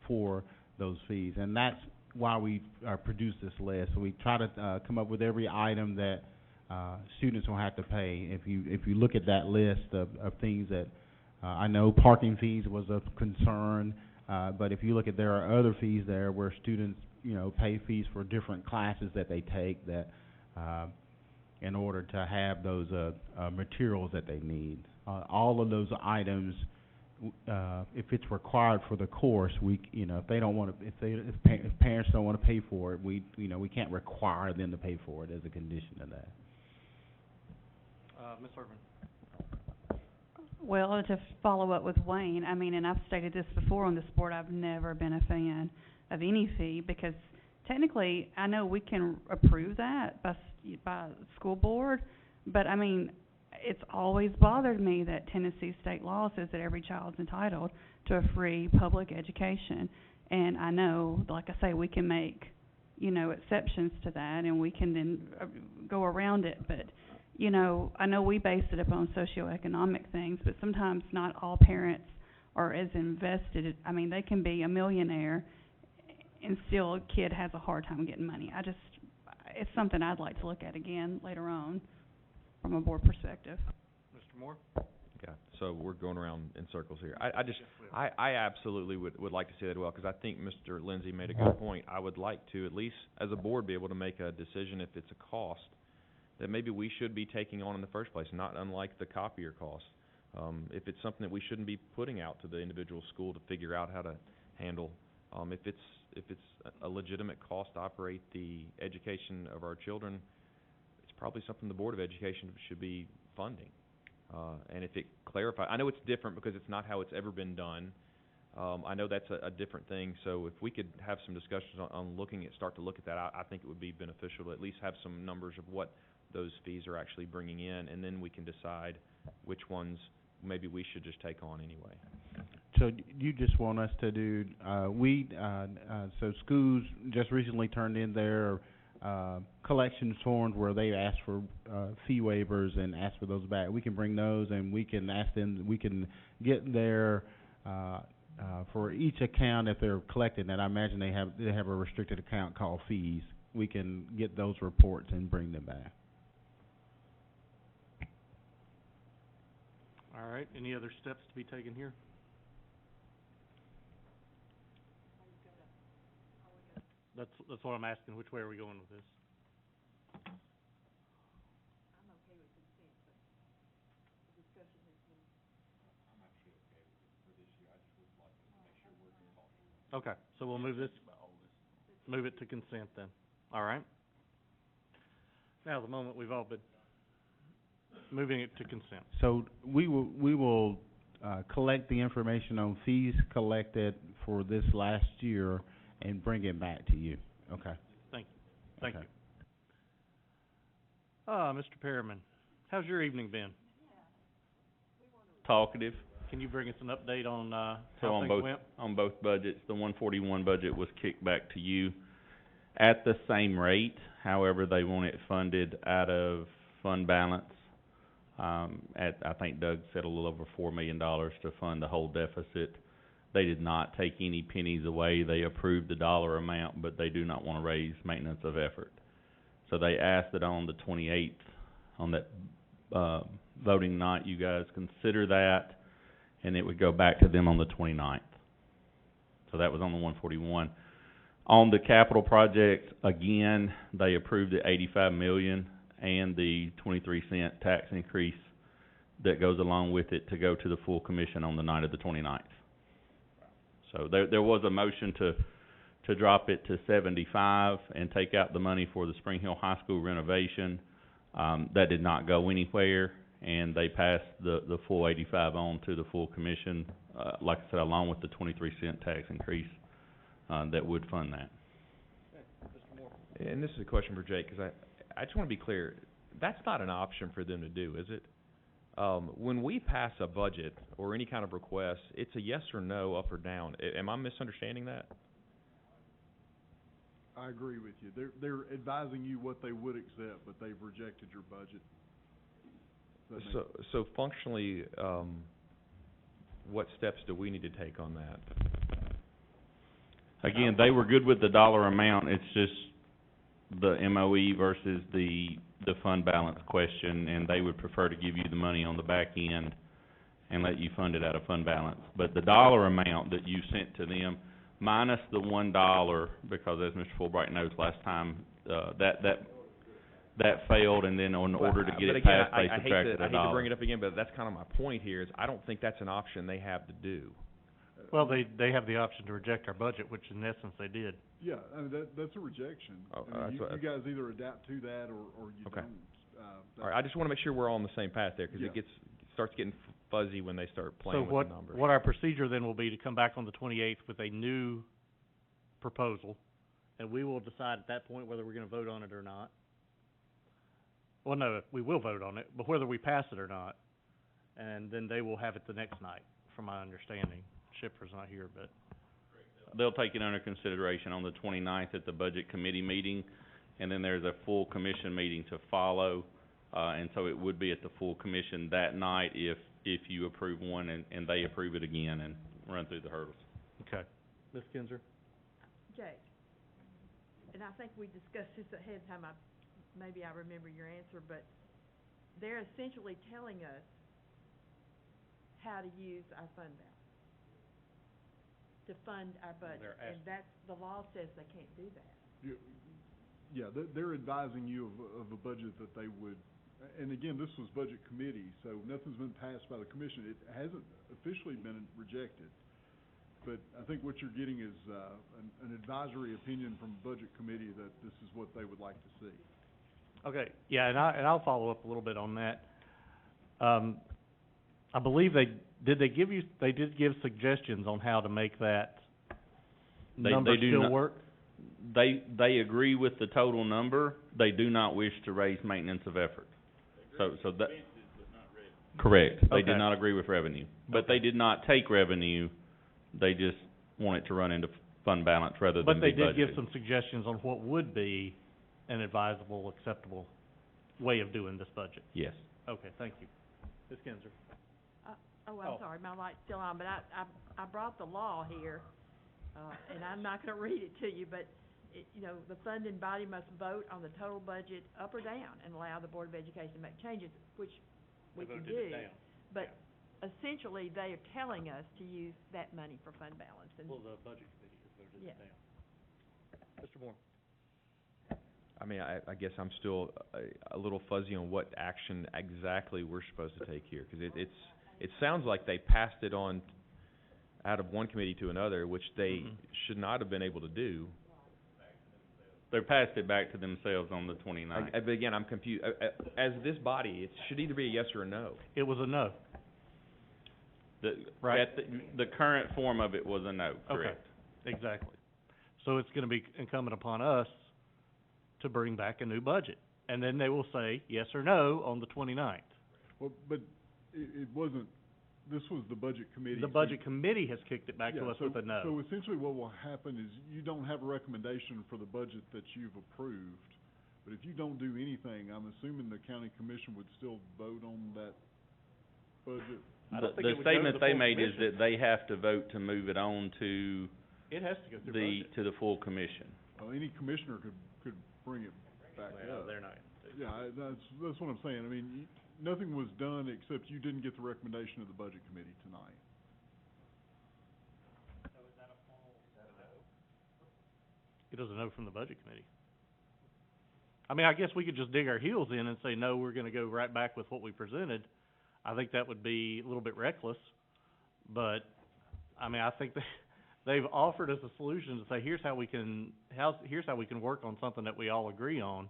for those fees. And that's why we produce this list. So we try to come up with every item that students will have to pay. If you look at that list of things that I know parking fees was a concern, but if you look at, there are other fees there where students, you know, pay fees for different classes that they take, that in order to have those materials that they need. All of those items, if it's required for the course, you know, if they don't want to, if parents don't want to pay for it, we can't require them to pay for it as a condition of that. Ms. Irvin? Well, to follow up with Wayne, I mean, and I've stated this before on this board, I've never been a fan of any fee, because technically, I know we can approve that by school board, but I mean, it's always bothered me that Tennessee state law says that every child's entitled to a free public education. And I know, like I say, we can make, you know, exceptions to that, and we can then go around it, but, you know, I know we base it upon socioeconomic things, but sometimes not all parents are as invested. I mean, they can be a millionaire and still a kid has a hard time getting money. It's something I'd like to look at again later on from a board perspective. Mr. Moore? Okay, so we're going around in circles here. I absolutely would like to see that as well, because I think Mr. Lindsay made a good point. I would like to, at least as a board, be able to make a decision if it's a cost that maybe we should be taking on in the first place, not unlike the copier cost. If it's something that we shouldn't be putting out to the individual school to figure out how to handle. If it's a legitimate cost to operate the education of our children, it's probably something the Board of Education should be funding. And if it clarifies, I know it's different because it's not how it's ever been done. I know that's a different thing, so if we could have some discussions on start to look at that, I think it would be beneficial to at least have some numbers of what those fees are actually bringing in, and then we can decide which ones maybe we should just take on anyway. So you just want us to do, so schools just recently turned in their, collection forms where they asked for, fee waivers and asked for those back. We can bring those and we can ask them, we can get their, for each account that they're collecting, and I imagine they have a restricted account called fees. We can get those reports and bring them back. All right, any other steps to be taken here? That's what I'm asking, which way are we going with this? Okay, so we'll move it to consent then. All right. Now, the moment we've all been moving it to consent. So we will collect the information on fees collected for this last year and bring it back to you. Okay. Thank you. Mr. Perriman, how's your evening been? Talkative. Can you bring us an update on So how on things both, went? on both budgets, the 141 budget was kicked back to you at the same rate. However, they want it funded out of fund balance. I think Doug said a little over $4 million to fund the whole deficit. They did not take any pennies away. They approved the dollar amount, but they do not want to raise maintenance of effort. So they asked that on the 28th, on that voting night, you guys consider that, and it would go back to them on the 29th. So that was on the 141. On the capital project, again, they approved the $85 million and the 23-cent tax increase that goes along with it to go to the full commission on the night of the 29th. So there was a motion to drop it to 75 and take out the money for the Spring Hill High School renovation. That did not go anywhere, and they passed the full 85 on to the full commission, like I said, along with the 23-cent tax increase that would fund that. And this is a question for Jake, because I just want to be clear. That's not an option for them to do, is it? When we pass a budget or any kind of request, it's a yes or no, up or down. Am I misunderstanding that? I agree with you. They're advising you what they would accept, but they've rejected your budget. So functionally, what steps do we need to take on that? Again, they were good with the dollar amount. It's just the MOE versus the fund balance question, and they would prefer to give you the money on the back end and let you fund it out of fund balance. But the dollar amount that you sent to them, minus the $1, because as Mr. Fulbright knows, last time, that failed, and then in order to get it passed, they subtracted $1. I hate to bring it up again, but that's kind of my point here, is I don't think that's an option they have to do. Well, they have the option to reject our budget, which in essence they did. Yeah, I mean, that's a rejection. Oh, I mean, you guys either adapt to that or you Okay. don't. All right, I just want to make sure we're all on the same path there, because Yeah. it starts getting fuzzy when they start playing So with the numbers. what our procedure then will be to come back on the 28th with a new proposal, and we will decide at that point whether we're gonna vote on it or not. Well, no, we will vote on it, but whether we pass it or not, and then they will have it the next night, from my understanding. Schiffer's not here, but. They'll take it under consideration on the 29th at the budget committee meeting, and then there's a full commission meeting to follow. And so it would be at the full commission that night if you approve one and they approve it again and run through the hurdles. Okay. Ms. Kinzer? Jake, and I think we discussed this ahead of time, maybe I remember your answer, but they're essentially telling us how to use our fund balance to fund our budget, and that's, the law says they can't do that. Yeah, they're advising you of a budget that they would, and again, this was budget committee, so nothing's been passed by the commission. It hasn't officially been rejected. But I think what you're getting is an advisory opinion from budget committee that this is what they would like to see. Okay, yeah, and I'll follow up a little bit on that. I believe they did give suggestions on how to make that number still work? They agree with the total number. They do not wish to raise maintenance of effort. So that. Correct. They Okay. did not agree with revenue, but they did not take revenue They just want it to run into fund balance rather But than they be did give budgeted. some suggestions on what would be an advisable, acceptable way of doing this budget. Yes. Okay, thank you. Ms. Kinzer? Oh, I'm sorry, my light's still on, but I brought the law here, and I'm not gonna read it to you, but it, you know, the funding body must vote on the total budget up or down and allow the Board of Education to make changes, which we can do. But essentially, they are telling us to use that money for fund balance, and. Well, the budget committee has voted Yeah. it down. Mr. Moore? I mean, I guess I'm still a little fuzzy on what action exactly we're supposed to take here, 'cause it sounds like they passed it on out of one committee to another, which they should not have been able to do. They passed it back to themselves on the 29th. But again, I'm confused. As this body, it should either be a yes or a no. It was a no. Right. The current form of it was a no, correct? Okay, exactly. So it's gonna be incumbent upon us to bring back a new budget. And then they will say yes or no on the 29th. Well, but it wasn't, this was the budget committee. The budget committee has kicked it back to Yeah, us with a no. So essentially what will happen is you don't have a recommendation for the budget that you've approved, but if you don't do anything, I'm assuming the county commission would still vote on that budget? The statement they made is that they have to vote to move it on to It has to go through budget. to the full commission. Well, any commissioner could bring it back Well, up. they're not. Yeah, that's what I'm saying. I mean, nothing was done except you didn't get the recommendation of the budget committee tonight. It was a no from the budget committee. I mean, I guess we could just dig our heels in and say, no, we're gonna go right back with what we presented. I think that would be a little bit reckless, but, I mean, I think they've offered us a solution to say, here's how we can work on something that we all agree on.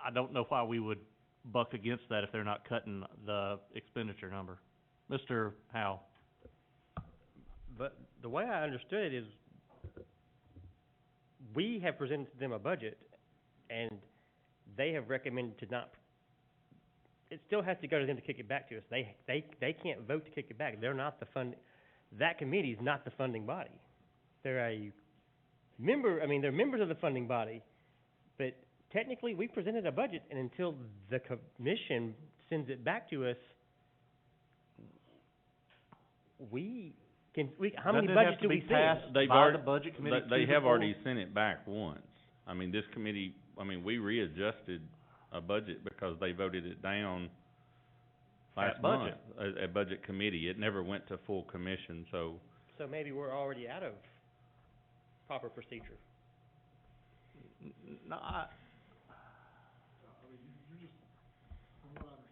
I don't know why we would buck against that if they're not cutting the expenditure number. Mr. Howe? But the way I understood it is, we have presented to them a budget, and they have recommended to not, it still has to go to them to kick it back to us. They can't vote to kick it back. They're not the that committee is not the funding body. They're a member, I mean, they're members of the funding body, but technically, we presented a budget, and until the commission sends it back to us, how many budgets do we send? The budget committee to They the have full- already sent it back once. I mean, this committee, we readjusted a budget because they voted it down last At budget. month, at budget committee. It never went to full commission, so. So maybe we're already out of proper procedure. No,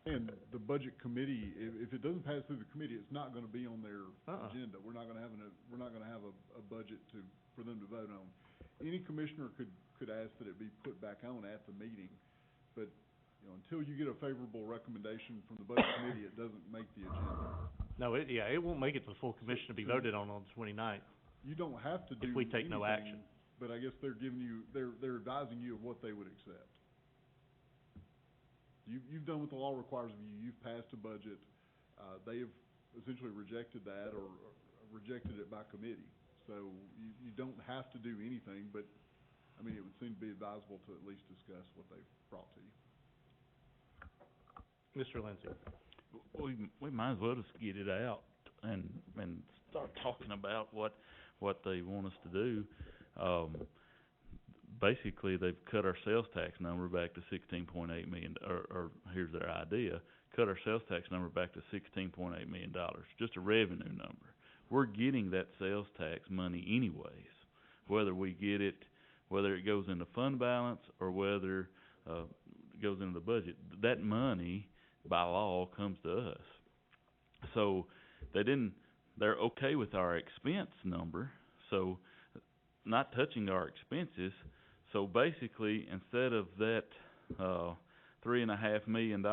And the budget committee, if it doesn't pass through the committee, it's not gonna be on their agenda. We're not gonna have a budget for them to vote on. Any commissioner could ask that it be put back on at the meeting, but, you know, until you get a favorable recommendation from the budget committee, it doesn't make the agenda. No, it won't make it to the full commission to be voted on the 29th. You don't have to do If we take no anything, action. But I guess they're giving you, they're advising you of what they would accept. You've done what the law requires of you. You've passed a budget. They have essentially rejected that or rejected it by committee. So you don't have to do anything, but, I mean, it would seem to be advisable to at least discuss what they've brought to you. Mr. Lindsey? We might as well just get it out and start talking about what they want us to do. Basically, they've cut our sales tax number back to $16.8 million, or here's their idea, cut our sales tax number back to $16.8 million, just a revenue number. We're getting that sales tax money anyways, whether we get it, whether it goes into fund balance or whether it goes into the budget. That money, by law, comes to us. So they're okay with our expense number, so not touching our expenses. So basically, instead of that $3.5 million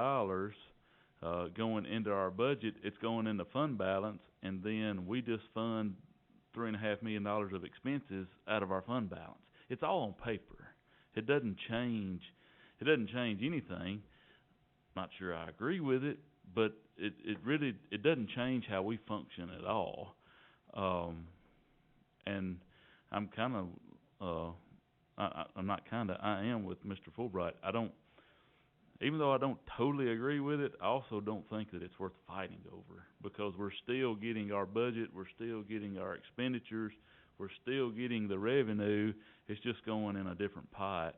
going into our budget, it's going into fund balance, and then we just fund $3.5 million of expenses out of our fund balance. It's all on paper. It doesn't change anything. Not sure I agree with it, but it really doesn't change how we function at all. And I'm kinda, I'm not kinda, I am with Mr. Fulbright. Even though I don't totally agree with it, I also don't think that it's worth fighting over, because we're still getting our budget, we're still getting our expenditures, we're still getting the revenue, it's just going in a different pot.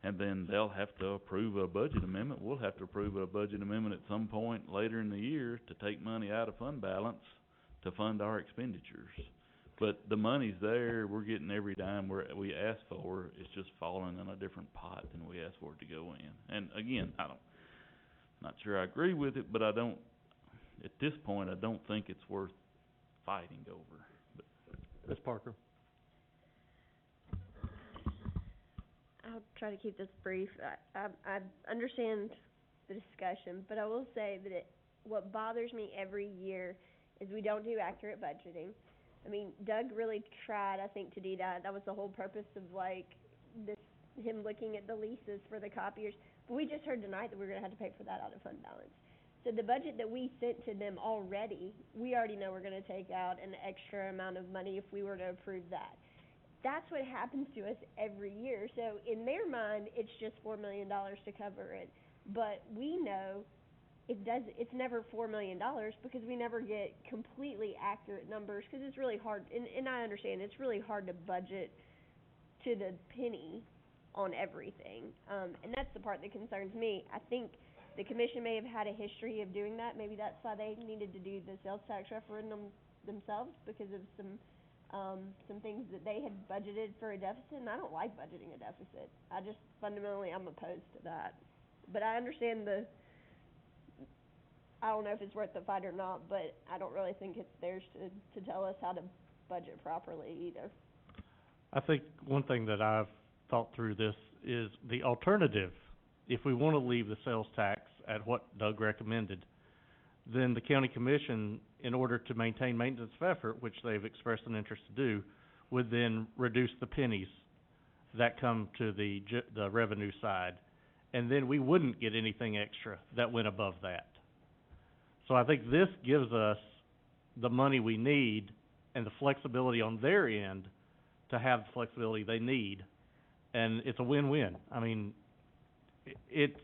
And then they'll have to approve a budget amendment, we'll have to approve a budget amendment at some point later in the year to take money out of fund balance to fund our expenditures. But the money's there, we're getting every dime we asked for, it's just falling in a different pot than we asked for it to go in. And again, not sure I agree with it, but at this point, I don't think it's worth fighting over. Ms. Parker? I'll try to keep this brief. I understand the discussion, but I will say that what bothers me every year is we don't do accurate budgeting. I mean, Doug really tried, I think, to do that. That was the whole purpose of, him looking at the leases for the copiers. But we just heard tonight that we're gonna have to pay for that out of fund balance. So the budget that we sent to them already, we already know we're gonna take out an extra amount of money if we were to approve that. That's what happens to us every year. So in their mind, it's just $4 million to cover it. But we know it's never $4 million because we never get completely accurate numbers, because it's really hard, and I understand, it's really hard to budget to the penny on everything. And that's the part that concerns me. I think the commission may have had a history of doing that. Maybe that's why they needed to do the sales tax referendum themselves, because of some things that they had budgeted for a deficit, and I don't like budgeting a deficit. Fundamentally, I'm opposed to that. But I understand I don't know if it's worth the fight or not, but I don't really think it's theirs to tell us how to budget properly either. I think one thing that I've thought through this is the alternative. If we wanna leave the sales tax at what Doug recommended, then the county commission, in order to maintain maintenance of effort, which they've expressed an interest to do, would then reduce the pennies that come to the revenue side. And then we wouldn't get anything extra that went above that. So I think this gives us the money we need and the flexibility on their end to have the flexibility they need. And it's a win-win. I mean, it's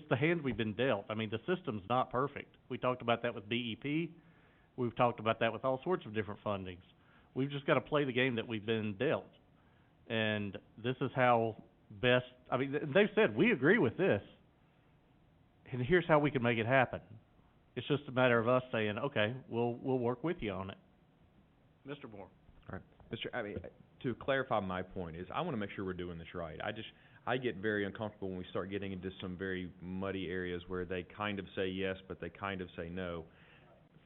the hand we've been dealt. I mean, the system's not perfect. We talked about that with BEP. We've talked about that with all sorts of different fundings. We've just gotta play the game that we've been dealt. And this is how best, I mean, they've said, we agree with this, and here's how we can make it happen. It's just a matter of us saying, okay, we'll work with you on it. Mr. Moore? All right. To clarify my point is, I wanna make sure we're doing this right. I get very uncomfortable when we start getting into some very muddy areas where they kind of say yes, but they kind of say no.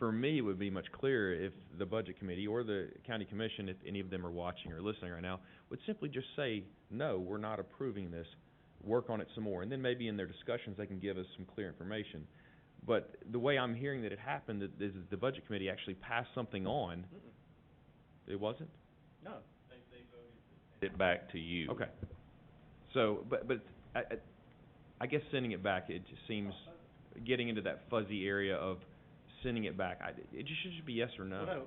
For me, it would be much clearer if the budget committee or the county commission, if any of them are watching or listening right now, would simply just say, no, we're not approving this, work on it some more, and then maybe in their discussions they can give us some clear information. But the way I'm hearing that it happened is the budget committee actually passed something on. It wasn't? No. They voted to send it back to you. Okay. So, but I guess sending it back, it just seems, getting into that fuzzy area of sending it back, it just should be yes or no. Well,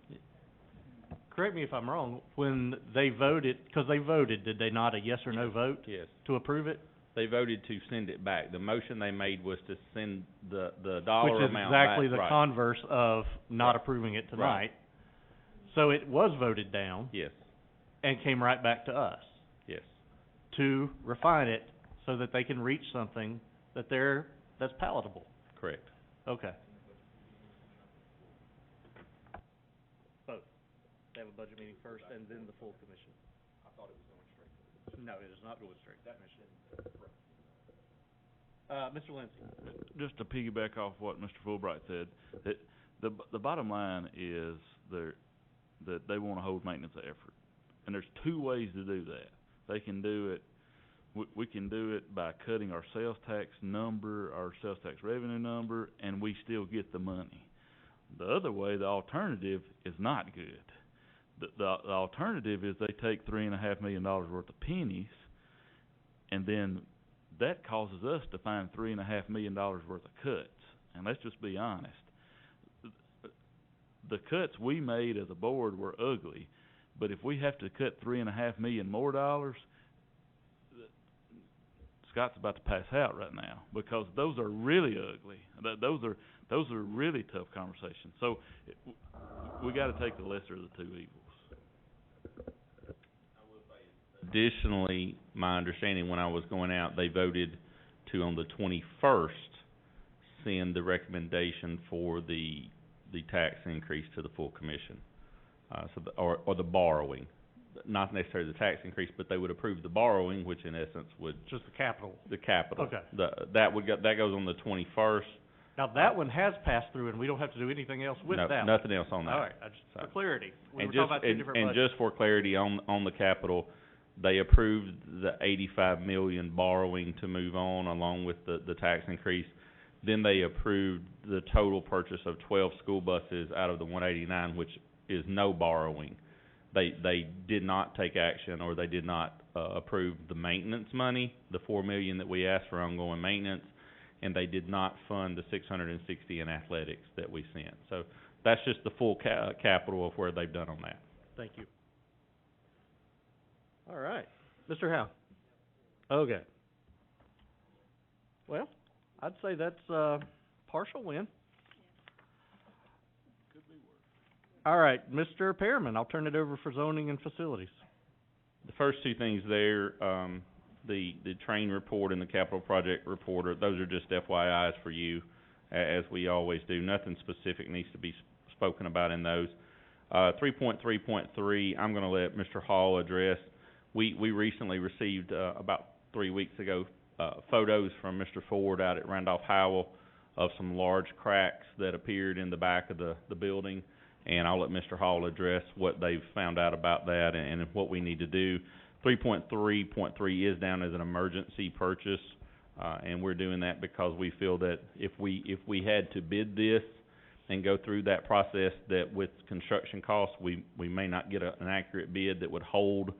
no. Correct me if I'm wrong, when they voted, because they voted, did they not, a yes or no vote? Yes. To approve it? They voted to send it back. The motion they made was to send the dollar amount back. Which is exactly the converse of not approving it tonight. Right. So it was voted down. Yes. And came right back to us. Yes. To refine it so that they can reach something that's palatable. Correct. Okay. Both. They have a budget meeting first and then the full commission. I thought it was going straight to the commission. No, it is not going straight to the commission. Mr. Lindsey? Just to piggyback off what Mr. Fulbright said, that the bottom line is that they wanna hold maintenance of effort. And there's two ways to do that. They can do it, we can do it by cutting our sales tax number, our sales tax revenue number, and we still get the money. The other way, the alternative, is not good. The alternative is they take $3.5 million worth of pennies, and then that causes us to find $3.5 million worth of cuts. And let's just be honest. the cuts we made as a board were ugly, but if we have to cut $3.5 million more, Scott's about to pass out right now, because those are really ugly. Those are really tough conversations. So, we gotta take the lesser of the two evils. Additionally, my understanding when I was going out, they voted to, on the 21st, send the recommendation for the tax increase to the full commission. Or the borrowing. Not necessarily the tax increase, but they would approve the borrowing, which in essence would... Just the capital. The capital. Okay. That goes on the 21st. Now, that one has passed through, and we don't have to do anything else with that one. Nothing else on that. All right, for clarity. We were And talking about two different budgets. just for clarity on the capital, they approved the $85 million borrowing to move on, along with the tax increase. Then they approved the total purchase of 12 school buses out of the 189, which is no borrowing. They did not take action, or they did not approve the maintenance money, the $4 million that we asked for ongoing maintenance, and they did not fund the $660 in athletics that we sent. So that's just the full capital of where they've done on that. Thank you. All right. Mr. Howe? Okay. Well, I'd say that's a partial win. All right, Mr. Pearman, I'll turn it over for zoning and facilities. The first two things there, the train report and the capital project report, those are just FYIs for you, as we always do. Nothing specific needs to be spoken about in those. 3.3.3, I'm gonna let Mr. Hall address. We recently received, about 3 weeks ago, photos from Mr. Ford out at Randolph Howell of some large cracks that appeared in the back of the building. And I'll let Mr. Hall address what they've found out about that and what we need to do. 3.3.3 is down as an emergency purchase, and we're doing that because we feel that if we had to bid this and go through that process, that with construction costs, we may not get an accurate bid that would hold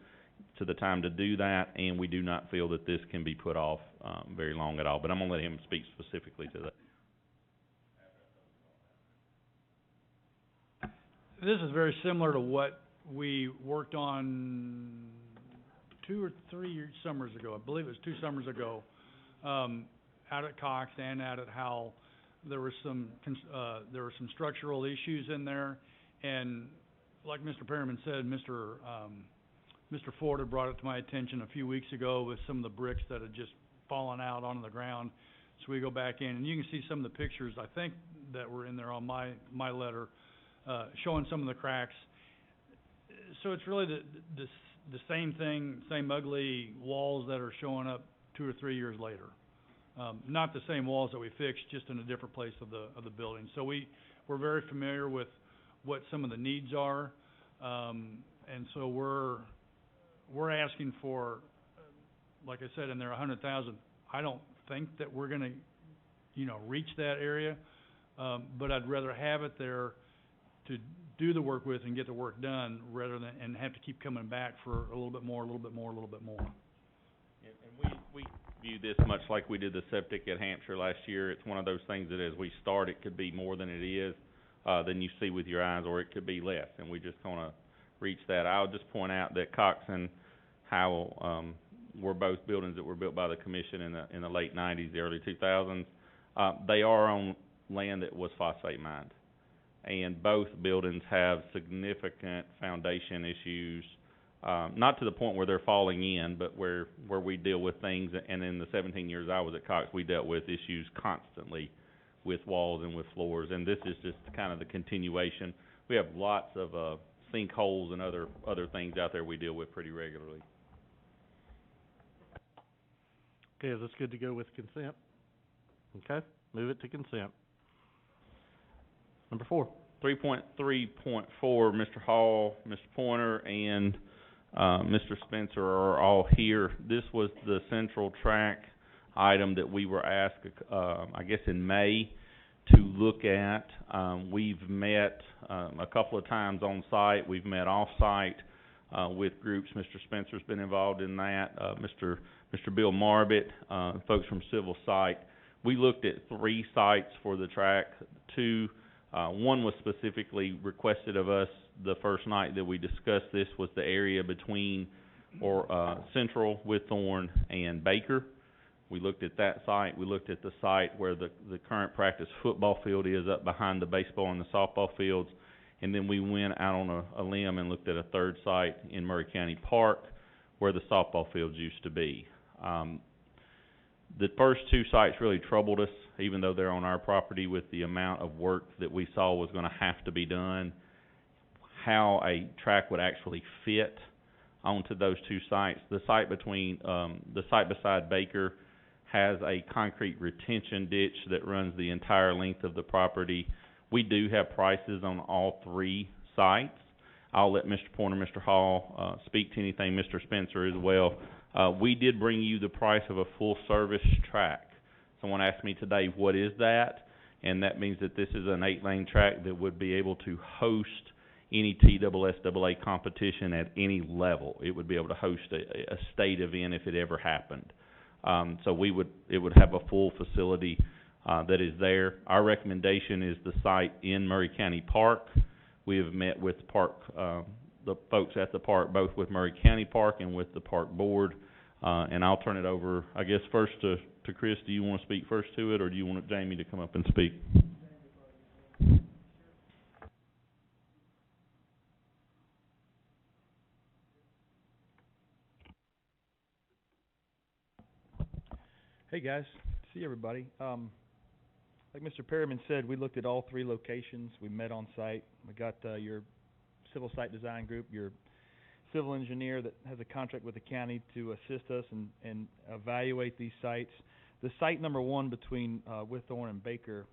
to the time to do that, and we do not feel that this can be put off very long at all. But I'm gonna let him speak specifically to that. This is very similar to what we worked on 2 or 3 summers ago. I believe it was 2 summers ago, out at Cox and out at Howell. There were some structural issues in there, and like Mr. Perriman said, Mr. Ford had brought it to my attention a few weeks ago with some of the bricks that had just fallen out onto the ground. So we go back in, and you can see some of the pictures, I think, that were in there on my letter, showing some of the cracks. So it's really the same thing, same ugly walls that are showing up 2 or 3 years later. Not the same walls that we fixed, just in a different place of the building. So we're very familiar with what some of the needs are, and so we're asking for, like I said, in there, 100,000. I don't think that we're gonna, reach that area, but I'd rather have it there to do the work with and get the work done, rather than, and have to keep coming back for a little bit more, a little bit more, a little bit more. And we view this much like we did the septic at Hampshire last year. It's one of those things that as we start, it could be more than it is, than you see with your eyes, or it could be less, and we just wanna reach that. I'll just point out that Cox and Howell, were both buildings that were built by the commission in the late 90s, the early 2000s. They are on land that was phosphate mined, and both buildings have significant foundation issues, not to the point where they're falling in, but where we deal with things. And in the 17 years I was at Cox, we dealt with issues constantly with walls and with floors, and this is just kind of the continuation. We have lots of sinkholes and other things out there we deal with pretty regularly. Okay, is this good to go with consent? Okay, move it to consent. Number 4. 3.3.4, Mr. Hall, Mr. Pointer, and Mr. Spencer are all here. This was the Central Track item that we were asked, I guess in May, to look at. We've met a couple of times on site. We've met off-site with groups. Mr. Spencer's been involved in that. Mr. Bill Marbett, folks from Civil Site. We looked at 3 sites for the track. 2 One was specifically requested of us the first night that we discussed this, was the area between Central, Whitthorne, and Baker. We looked at that site. We looked at the site where the current practice football field is, up behind the baseball and the softball fields. And then we went out on a limb and looked at a third site in Murray County Park where the softball fields used to be. The first two sites really troubled us, even though they're on our property, with the amount of work that we saw was going to have to be done. How a track would actually fit onto those two sites. The site beside Baker has a concrete retention ditch that runs the entire length of the property. We do have prices on all three sites. I'll let Mr. Pointer, Mr. Hall speak to anything, Mr. Spencer as well. We did bring you the price of a full-service track. Someone asked me today, what is that? And that means that this is an 8-lane track that would be able to host any TSSAA competition at any level. It would be able to host a state event if it ever happened. So it would have a full facility that is there. Our recommendation is the site in Murray County Park. We have met with the folks at the park, both with Murray County Park and with the park board. And I'll turn it over, I guess, first to Chris. Do you want to speak first to it, or do you want Jamie to come up and speak? Hey guys, see everybody. Like Mr. Perryman said, we looked at all three locations. We met on site. We got your civil site design group, your civil engineer that has a contract with the county to assist us and evaluate these sites. The site number one between Whitthorne and Baker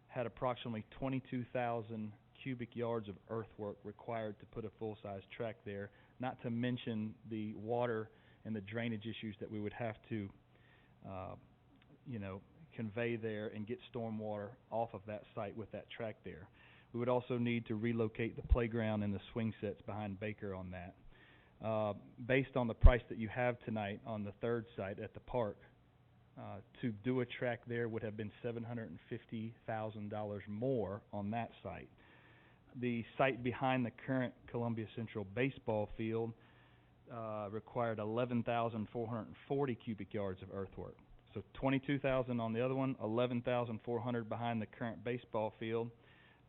had approximately 22,000 cubic yards of earthwork required to put a full-size track there, not to mention the water and the drainage issues that we would have to convey there and get stormwater off of that site with that track there. We would also need to relocate the playground and the swing sets behind Baker on that. Based on the price that you have tonight on the third site at the park, to do a track there would have been $750,000 more on that site. The site behind the current Columbia Central baseball field required 11,440 cubic yards of earthwork. So 22,000 on the other one, 11,400 behind the current baseball field.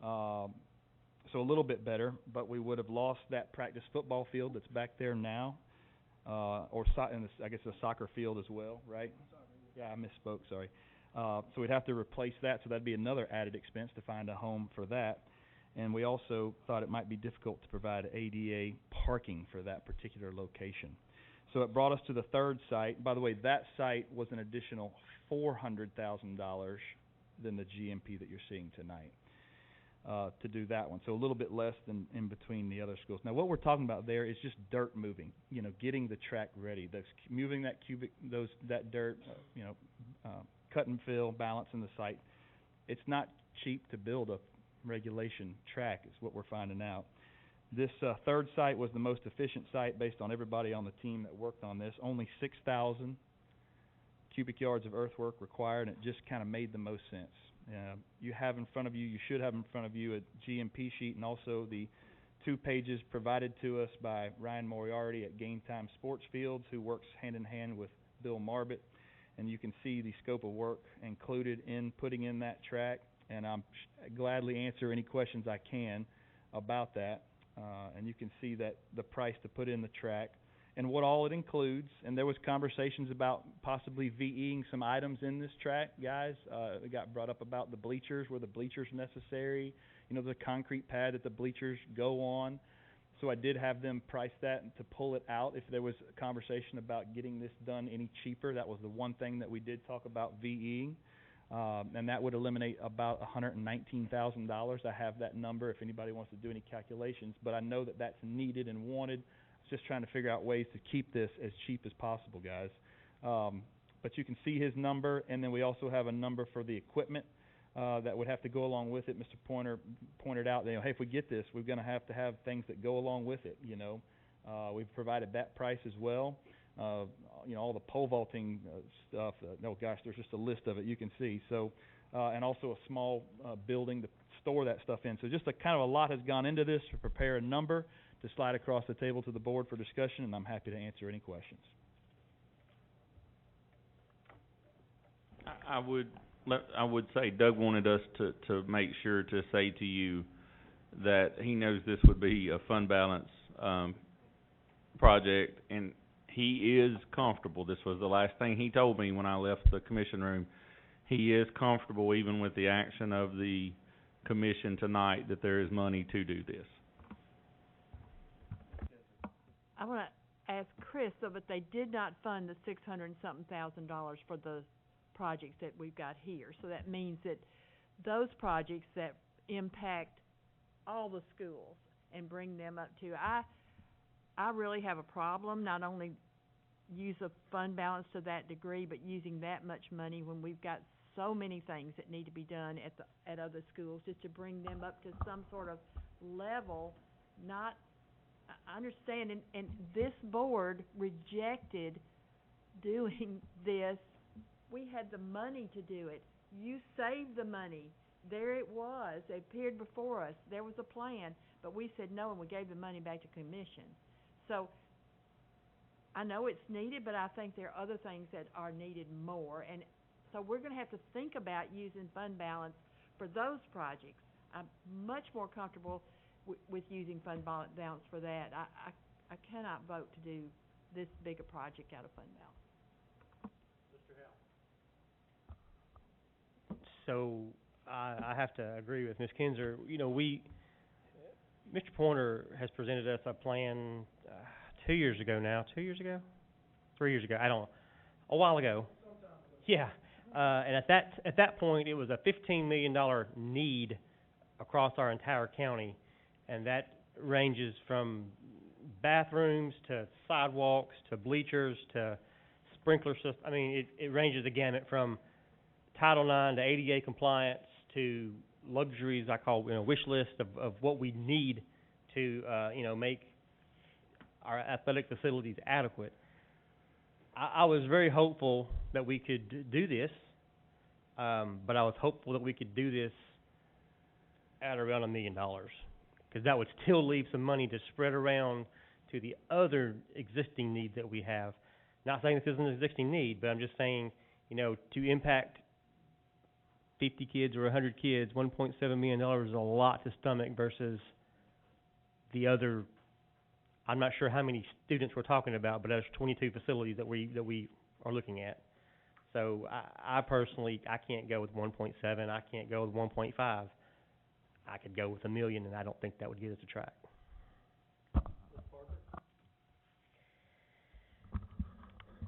So a little bit better, but we would have lost that practice football field that's back there now, and I guess a soccer field as well, right? Yeah, I misspoke, sorry. So we'd have to replace that, so that'd be another added expense to find a home for that. And we also thought it might be difficult to provide ADA parking for that particular location. So it brought us to the third site. By the way, that site was an additional $400,000 than the GMP that you're seeing tonight to do that one. So a little bit less than in between the other schools. Now, what we're talking about there is just dirt moving, getting the track ready. That's moving that that dirt, cut and fill, balancing the site. It's not cheap to build a regulation track is what we're finding out. This third site was the most efficient site based on everybody on the team that worked on this. Only 6,000 cubic yards of earthwork required, and it just kind of made the most sense. You have in front of you, you should have in front of you a GMP sheet and also the 2 pages provided to us by Ryan Moriarty at Game Time Sports Fields, who works hand in hand with Bill Marbett. And you can see the scope of work included in putting in that track. And I'm gladly answer any questions I can about that. And you can see that the price to put in the track and what all it includes. And there was conversations about possibly VEing some items in this track, guys. It got brought up about the bleachers. Were the bleachers necessary? The concrete pad that the bleachers go on. So I did have them price that and to pull it out if there was a conversation about getting this done any cheaper. That was the one thing that we did talk about VEing. And that would eliminate about $119,000. I have that number if anybody wants to do any calculations, but I know that that's needed and wanted. Just trying to figure out ways to keep this as cheap as possible, guys. But you can see his number, and then we also have a number for the equipment that would have to go along with it. Mr. Pointer pointed out, hey, if we get this, we're going to have things that go along with it. We've provided that price as well. All the pole vaulting stuff. Oh gosh, there's just a list of it you can see. So, and also a small building to store that stuff in. So just a kind of a lot has gone into this to prepare a number to slide across the table to the board for discussion, and I'm happy to answer any questions. I would say Doug wanted us to make sure to say to you that he knows this would be a fund balance, project, and he is comfortable. This was the last thing he told me when I left the commission room. He is comfortable even with the action of the commission tonight that there is money to do this. I wanna ask Chris, so, but they did not fund the $600,000 for the projects that we've got here. So that means that those projects that impact all the schools and bring them up to, I really have a problem, not only use a fund balance to that degree, but using that much money when we've got so many things that need to be done at other schools, just to bring them up to some sort of level. Not, I understand, and this board rejected doing this. We had the money to do it. You saved the money. There it was. It appeared before us. There was a plan, but we said no, and we gave the money back to commission. So, I know it's needed, but I think there are other things that are needed more, and so we're gonna have to think about using fund balance for those projects. I'm much more comfortable with using fund balance for that. I cannot vote to do this big a project out of fund balance. So, I have to agree with Ms. Kinzer. You know, Mr. Pointer has presented us a plan, 2 years ago now, 2 years ago? 3 years ago, I don't know, a while ago. Yeah, and at that point, it was a $15 million need across our entire county, and that ranges from bathrooms to sidewalks to bleachers to sprinkler system. I mean, it ranges the gamut from Title IX to ADA compliance to luxuries I call, wish list of what we need to, make our athletic facilities adequate. I was very hopeful that we could do this, but I was hopeful that we could do this at around $1 million, because that would still leave some money to spread around to the other existing needs that we have. Not saying this isn't an existing need, but I'm just saying, to impact 50 kids or 100 kids, $1.7 million is a lot to stomach versus the other. I'm not sure how many students we're talking about, but there's 22 facilities that we are looking at. So I personally, I can't go with 1.7. I can't go with 1.5. I could go with $1 million, and I don't think that would get us a track.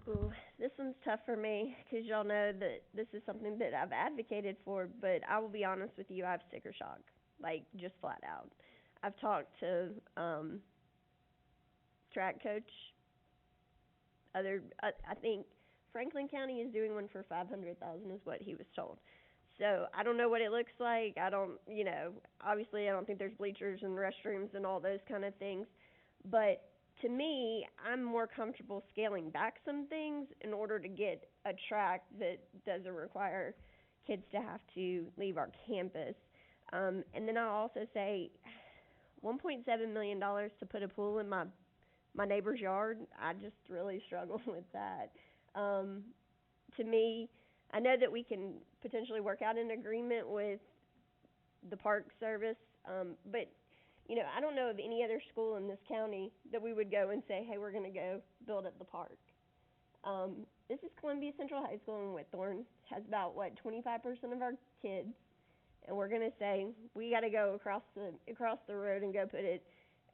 Ooh, this one's tough for me, 'cause y'all know that this is something that I've advocated for, but I will be honest with you, I have sticker shock, like, just flat out. I've talked to, track coach, I think Franklin County is doing one for $500,000 is what he was told. So, I don't know what it looks like, I don't, obviously I don't think there's bleachers and restrooms and all those kind of things, but to me, I'm more comfortable scaling back some things in order to get a track that doesn't require kids to have to leave our campus. And then I'll also say $1.7 million to put a pool in my neighbor's yard, I just really struggle with that. To me, I know that we can potentially work out an agreement with the park service, but I don't know of any other school in this county that we would go and say, hey, we're gonna go build up the park. This is Columbia Central High School in Whitthorne, has about, 25% of our kids, and we're gonna say, we gotta go across the road and go put it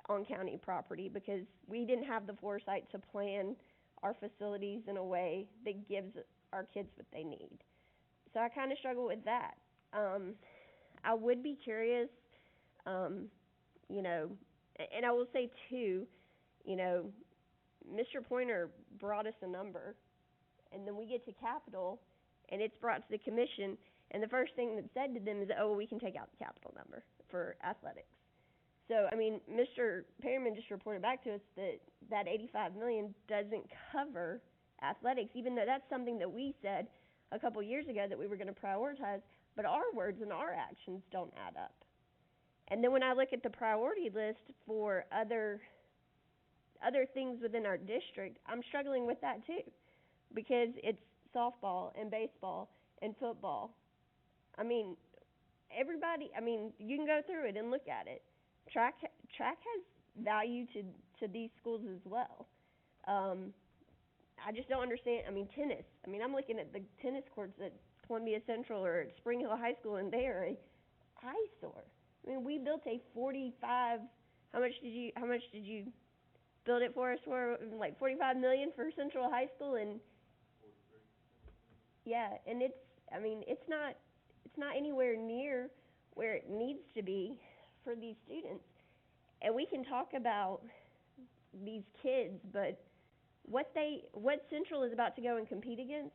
on county property, because we didn't have the foresight to plan our facilities in a way that gives our kids what they need. So I kinda struggle with that. I would be curious, and I will say too, Mr. Pointer brought us a number, and then we get to Capitol, and it's brought to the commission, and the first thing that's said to them is, oh, we can take out the Capitol number for athletics. So, Mr. Perryman just reported back to us that $85 million doesn't cover athletics, even though that's something that we said a couple years ago that we were gonna prioritize, but our words and our actions don't add up. And then when I look at the priority list for other things within our district, I'm struggling with that too, because it's softball and baseball and football. I mean, you can go through it and look at it. Track has value to these schools as well. I just don't understand. Tennis. I'm looking at the tennis courts at Columbia Central or at Spring Hill High School, and they are a eyesore. We built a 45. How much did you build it for us for? Like $45 million for Central High School, and yeah, and it's not anywhere near where it needs to be for these students. And we can talk about these kids, but what Central is about to go and compete against,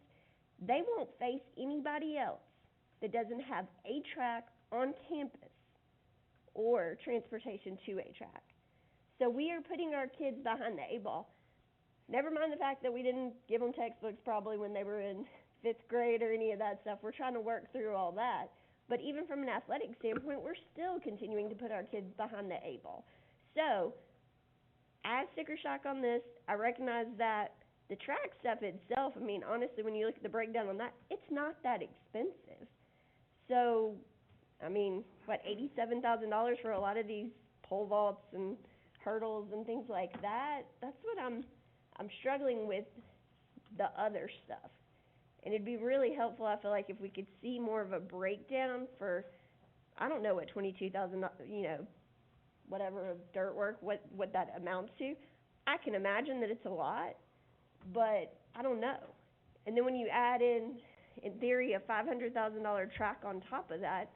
they won't face anybody else that doesn't have a track on campus or transportation to a track. So we are putting our kids behind the 8 ball. Never mind the fact that we didn't give them textbooks probably when they were in 5th grade or any of that stuff. We're trying to work through all that. But even from an athletic standpoint, we're still continuing to put our kids behind the 8 ball. So, I have sticker shock on this. I recognize that the track stuff itself, honestly, when you look at the breakdown on that, it's not that expensive. So, $87,000 for a lot of these pole vaults and hurdles and things like that? That's what I'm struggling with, the other stuff. And it'd be really helpful, I feel like, if we could see more of a breakdown for, I don't know what $22,000, whatever of dirt work, what that amounts to. I can imagine that it's a lot, but I don't know. And then when you add in theory, a $500,000 track on top of that,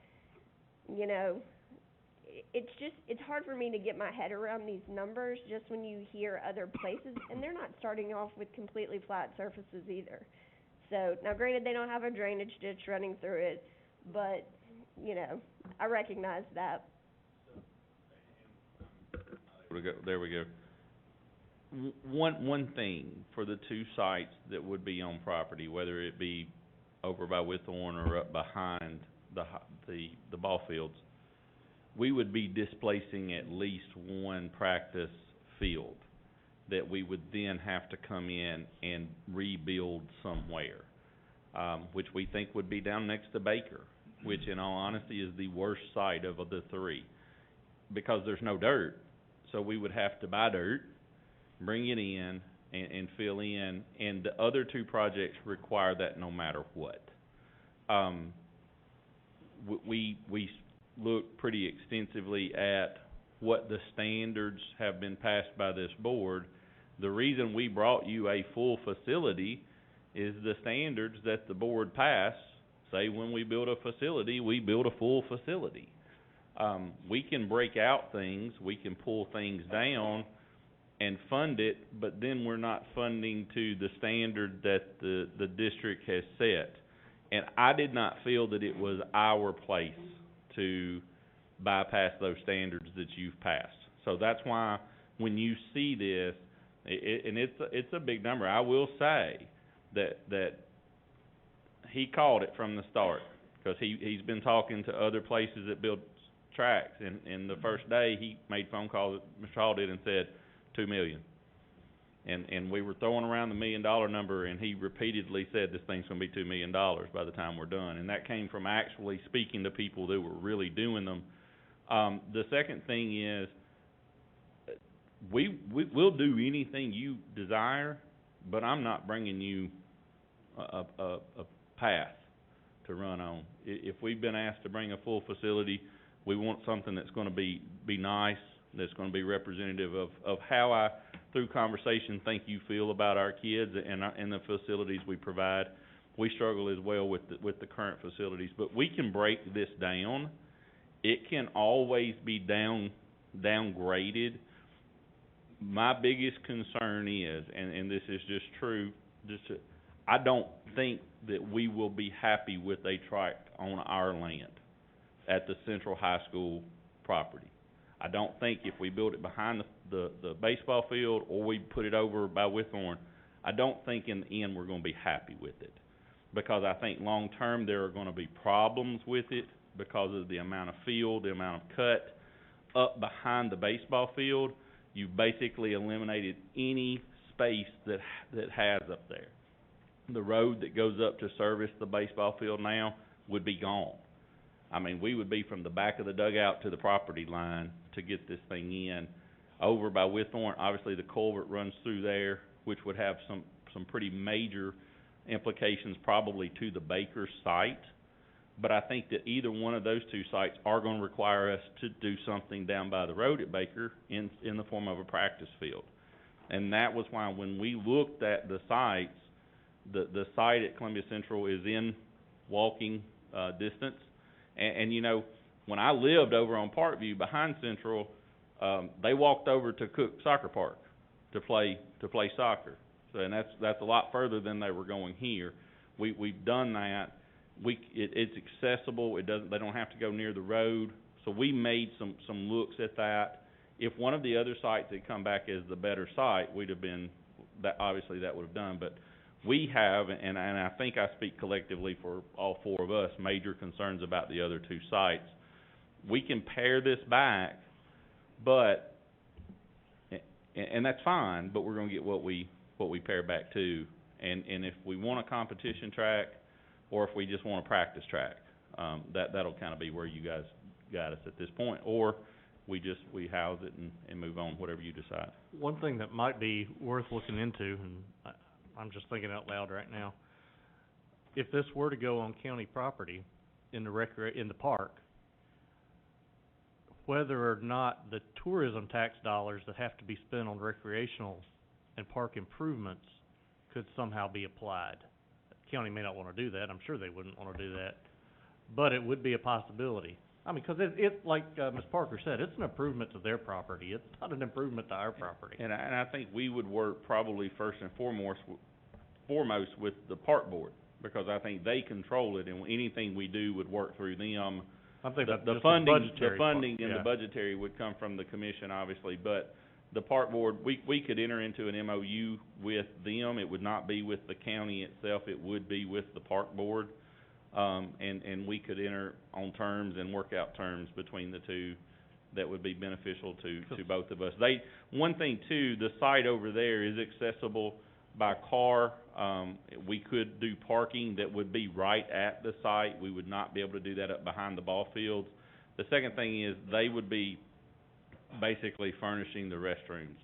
it's hard for me to get my head around these numbers just when you hear other places, and they're not starting off with completely flat surfaces either. So, now granted, they don't have a drainage ditch running through it, but, I recognize that. There we go. One thing for the 2 sites that would be on property, whether it be over by Withorn or up behind the ball fields, we would be displacing at least 1 practice field that we would then have to come in and rebuild somewhere, which we think would be down next to Baker, which in all honesty is the worst site of the 3, because there's no dirt. So we would have to buy dirt, bring it in, and fill in, and the other 2 projects require that no matter what. We looked pretty extensively at what the standards have been passed by this board. The reason we brought you a full facility is the standards that the board passed say when we build a facility, we build a full facility. We can break out things, we can pull things down and fund it, but then we're not funding to the standard that the district has set. And I did not feel that it was our place to bypass those standards that you've passed. So that's why when you see this, and it's a big number. I will say that he called it from the start, because he's been talking to other places that build tracks, and the first day he made phone calls, Mr. Hall did, and said $2 million. And we were throwing around the $1 million number, and he repeatedly said this thing's gonna be $2 million by the time we're done. And that came from actually speaking to people that were really doing them. The second thing is, we'll do anything you desire, but I'm not bringing you a path to run on. If we've been asked to bring a full facility, we want something that's gonna be nice, that's gonna be representative of how I, through conversation, think you feel about our kids and the facilities we provide. We struggle as well with the current facilities, but we can break this down. It can always be downgraded. My biggest concern is, and this is just true, I don't think that we will be happy with a tract on our land at the Central High School property. I don't think if we build it behind the baseball field, or we put it over by Withorn, I don't think in the end we're gonna be happy with it. Because I think long term there are gonna be problems with it because of the amount of field, the amount of cut, up behind the baseball field, you basically eliminated any space that has up there. The road that goes up to service the baseball field now would be gone. I mean, we would be from the back of the dugout to the property line to get this thing in. Over by Withorn, obviously the culvert runs through there, which would have some pretty major implications probably to the Baker site. But I think that either one of those two sites are gonna require us to do something down by the road at Baker in the form of a practice field. And that was why when we looked at the sites, the site at Columbia Central is in walking distance. And you know, when I lived over on Parkview behind Central, they walked over to Cook Soccer Park to play soccer. So, and that's a lot further than they were going here. We've done that. It's accessible. They don't have to go near the road. So we made some looks at that. If one of the other sites had come back as the better site, we'd have been obviously that would have done. But we have, and I think I speak collectively for all four of us, major concerns about the other two sites. We can pare this back, but and that's fine. But we're going to get what we pare back to. And if we want a competition track, or if we just want a practice track, that'll kind of be where you guys got us at this point. Or we house it and move on, whatever you decide. One thing that might be worth looking into, and I'm just thinking out loud right now, if this were to go on county property in the park, whether or not the tourism tax dollars that have to be spent on recreational and park improvements could somehow be applied. The county may not want to do that. I'm sure they wouldn't want to do that, but it would be a possibility. I mean, because it's like Ms. Parker said, it's an improvement to their property. It's not an improvement to our property. And I think we would work probably first and foremost with the park board, because I think they control it, and anything we do would work through them. I think the funding and the budgetary would come from the commission, obviously, but the park board, we could enter into an MOU with them. It would not be with the county itself. It would be with the park board. And we could enter on terms and work out terms between the two that would be beneficial to both of us. One thing too, the site over there is accessible by car. We could do parking that would be right at the site. We would not be able to do that up behind the ball fields. The second thing is they would be basically furnishing the restrooms,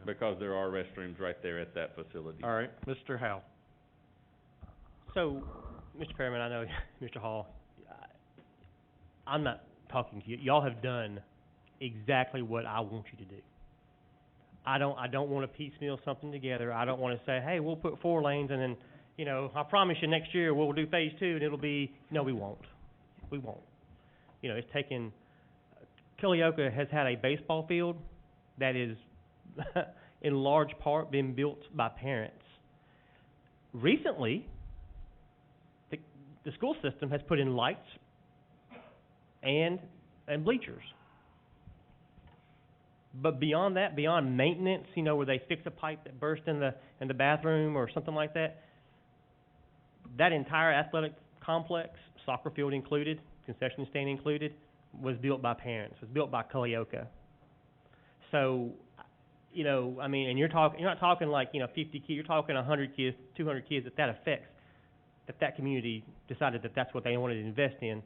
because there are restrooms right there at that facility. All right, Mr. Howe. So, Mr. Chairman, I know, Mr. Hall, I'm not talking to you. Y'all have done exactly what I want you to do. I don't want to piecemeal something together. I don't want to say, hey, we'll put 4 lanes and then, you know, I promise you next year we'll do phase 2 and it'll be, no, we won't. We won't. You know, it's taken, Keokuk has had a baseball field that is in large part been built by parents. Recently, the school system has put in lights and bleachers. But beyond that, beyond maintenance, you know, where they fix a pipe that burst in the bathroom or something like that, that entire athletic complex, soccer field included, concession stand included, was built by parents, was built by Keokuk. So, you know, I mean, and you're not talking like, you know, 50 kids, you're talking 100 kids, 200 kids that affects, that community decided that that's what they wanted to invest in.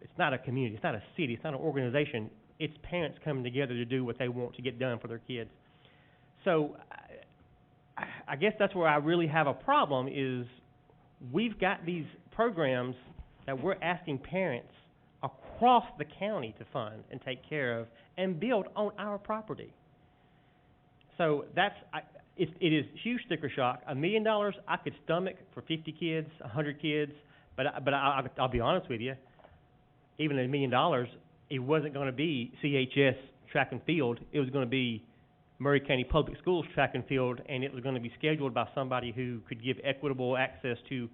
It's not a community, it's not a city, it's not an organization. It's parents coming together to do what they want to get done for their kids. So, I guess that's where I really have a problem is we've got these programs that we're asking parents across the county to fund and take care of and build on our property. So it is huge sticker shock. $1 million I could stomach for 50 kids, 100 kids, but I'll be honest with you, even $1 million, it wasn't going to be CHS track and field. It was going to be Murray County Public Schools track and field, and it was going to be scheduled by somebody who could give equitable access to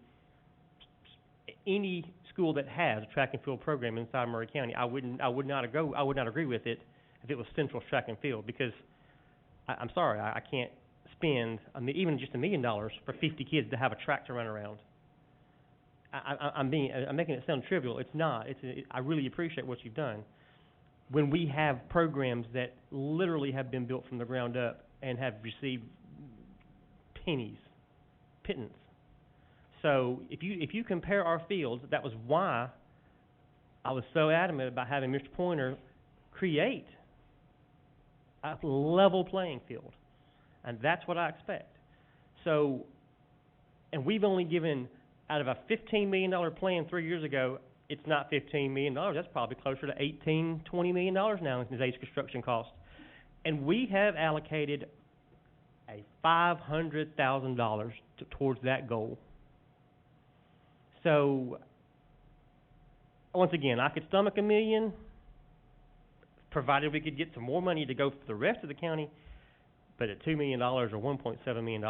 any school that has a track and field program inside Murray County. I would not agree with it if it was Central track and field, because I'm sorry, I can't spend even just $1 million for 50 kids to have a track to run around. I'm making it sound trivial. It's not. I really appreciate what you've done. when we have programs that literally have been built from the ground up and have received pittance. So if you compare our fields, that was why I was so adamant about having Mr. Pointer create a level playing field. And that's what I expect. So, and we've only given, out of a $15 million plan 3 years ago, it's not $15 million. That's probably closer to $18, $20 million now in today's construction cost. And we have allocated a $500,000 towards that goal. So, once again, I could stomach $1 million, provided we could get some more money to go for the rest of the county. But at $2 million or $1.7 million,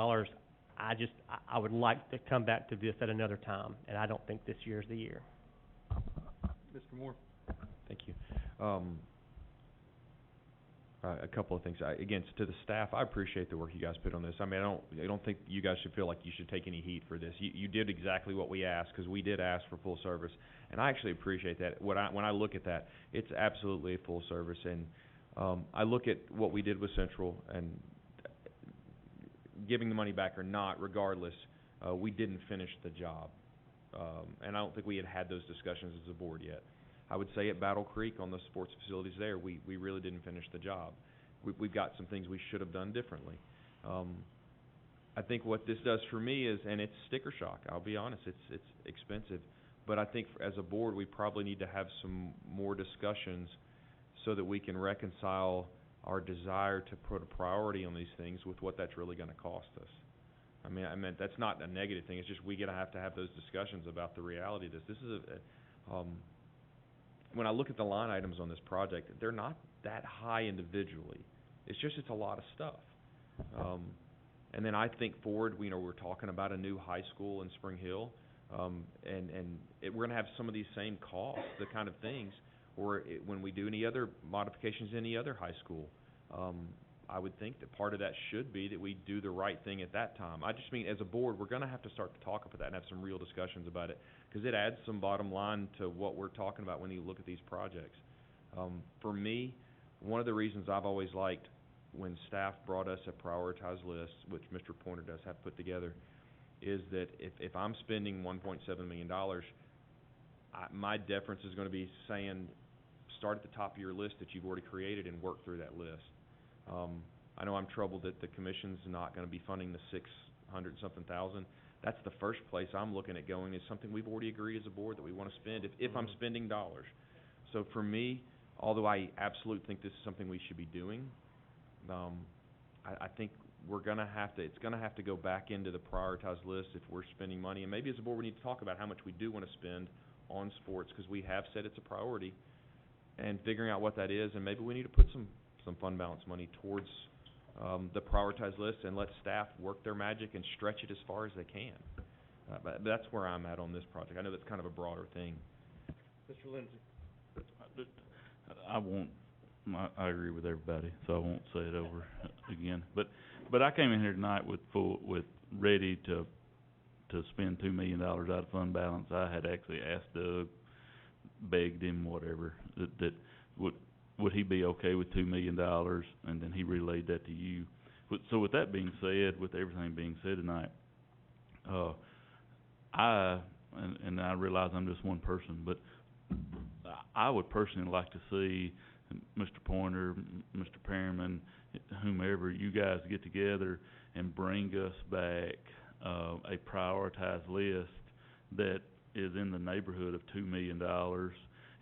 I would like to come back to this at another time, and I don't think this year is the year. Mr. Moore? Thank you. A couple of things. Again, to the staff, I appreciate the work you guys put on this. I mean, I don't think you guys should feel like you should take any heat for this. You did exactly what we asked, because we did ask for full service, and I actually appreciate that. When I look at that, it's absolutely a full service, and I look at what we did with Central, and giving the money back or not, regardless, we didn't finish the job, and I don't think we had those discussions as a board yet. I would say at Battle Creek on the sports facilities there, we really didn't finish the job. We've got some things we should have done differently. I think what this does for me is, and it's sticker shock, I'll be honest, it's expensive, but I think as a board we probably need to have some more discussions so that we can reconcile our desire to put a priority on these things with what that's really going to cost us. I mean, that's not a negative thing, it's just we have to have those discussions about the reality of this. This is when I look at the line items on this project, they're not that high individually. It's a lot of stuff. And then I think forward, we're talking about a new high school in Spring Hill, we're going to have some of these same costs, the kind of things, or when we do any other modifications in any other high school. I would think that part of that should be that we do the right thing at that time. I just mean, as a board, we're going to have to start to talk about that and have some real discussions about it, because it adds some bottom line to what we're talking about when you look at these projects. For me, one of the reasons I've always liked when staff brought us a prioritized list, which Mr. Pointer does have put together, is that if I'm spending $1.7 million, my deference is going to be saying, start at the top of your list that you've already created and work through that list. I know I'm troubled that the commission's not going to be funding the $600-something thousand. That's the first place I'm looking at going, is something we've already agreed as a board that we want to spend if I'm spending dollars. So for me, although I absolutely think this is something we should be doing, I think it's going to have to go back into the prioritized list if we're spending money. And maybe as a board we need to talk about how much we do want to spend on sports, because we have said it's a priority, and figuring out what that is, and maybe we need to put some fund balance money towards the prioritized list and let staff work their magic and stretch it as far as they can. But that's where I'm at on this project. I know that's kind of a broader thing. Mr. Lindsay? I agree with everybody, so I won't say it over again. But I came in here tonight with ready to spend $2 million out of fund balance. I had actually asked Doug, begged him, whatever, that would he be okay with $2 million, and then he relayed that to you. So with that being said, with everything being said tonight, I realize I'm just one person, but I would personally like to see Mr. Pointer, Mr. Perriman, whomever, you guys get together and bring us back a prioritized list that is in the neighborhood of $2 million,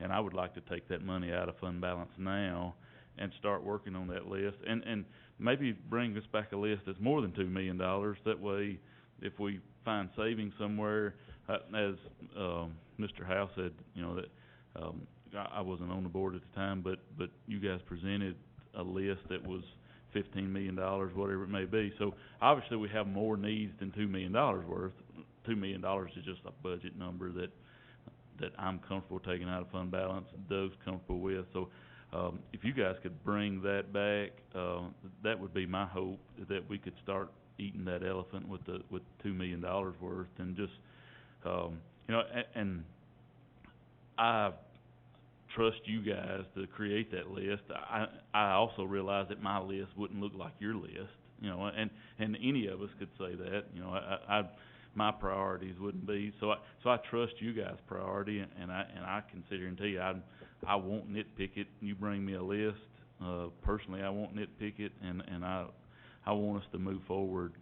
and I would like to take that money out of fund balance now and start working on that list, and maybe bring us back a list that's more than $2 million. That way, if we find savings somewhere, as Mr. Howe said, that I wasn't on the board at the time, but you guys presented a list that was $15 million, whatever it may be. So obviously we have more needs than $2 million worth. $2 million is just a budget number that I'm comfortable taking out of fund balance, Doug's comfortable with. So if you guys could bring that back, that would be my hope, that we could start eating that elephant with $2 million worth, and just and I trust you guys to create that list. I also realize that my list wouldn't look like your list, you know, and any of us could say that, you know, my priorities wouldn't be, so I trust you guys' priority, and I can sit here and tell you, I won't nitpick it. You bring me a list, personally, I won't nitpick it, and I want us to move forward,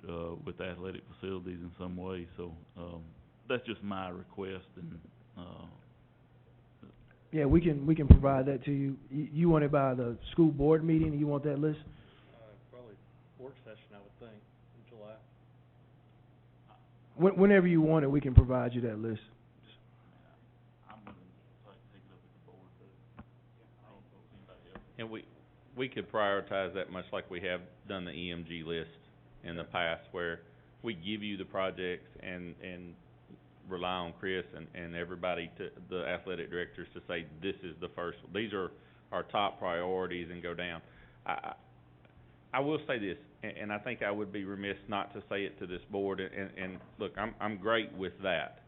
with athletic facilities in some way, so, that's just my request, and, Yeah, we can provide that to you. You want it by the school board meeting, you want that list? Probably work session, I would think, in July. Whenever you want it, we can provide you that list. I'm gonna, like, take it up with the board, but I don't know if anybody else. And we could prioritize that much like we have done the EMG list in the past, where we give you the projects and rely on Chris and everybody, to the athletic directors, to say, this is the first, these are our top priorities, and go down. I will say this, and I think I would be remiss not to say it to this board, and look, I'm great with that.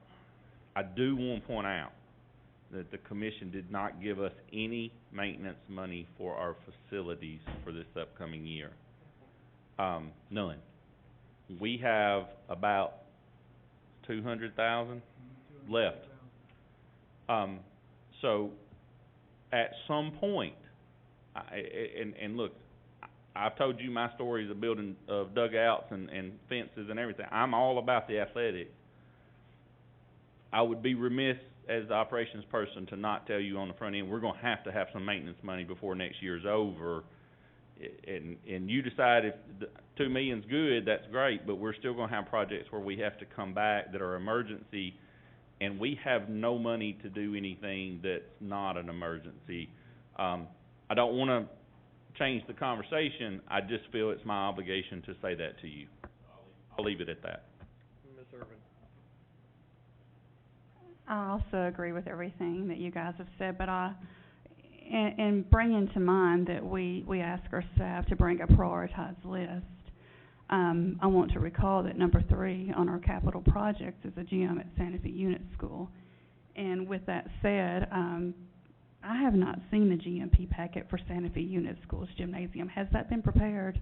I do want to point out that the commission did not give us any maintenance money for our facilities for this upcoming year. None. We have about 200,000 left. So at some point, and look, I've told you my stories of building of dugouts and fences and everything. I'm all about the athletics. I would be remiss as the operations person to not tell you on the front end, we're going to have some maintenance money before next year's over. And you decide if the $2 million's good, that's great, but we're still going to have projects where we have to come back that are emergency, and we have no money to do anything that's not an emergency. I don't want to change the conversation. I just feel it's my obligation to say that to you. I'll leave it at that. Ms. Irvin? I also agree with everything that you guys have said, but and bringing to mind that we ask our staff to bring a prioritized list. I want to recall that number 3 on our capital projects is a gym at Santa Fe Unit School. And with that said, I have not seen the GMP packet for Santa Fe Unit School's gymnasium. Has that been prepared?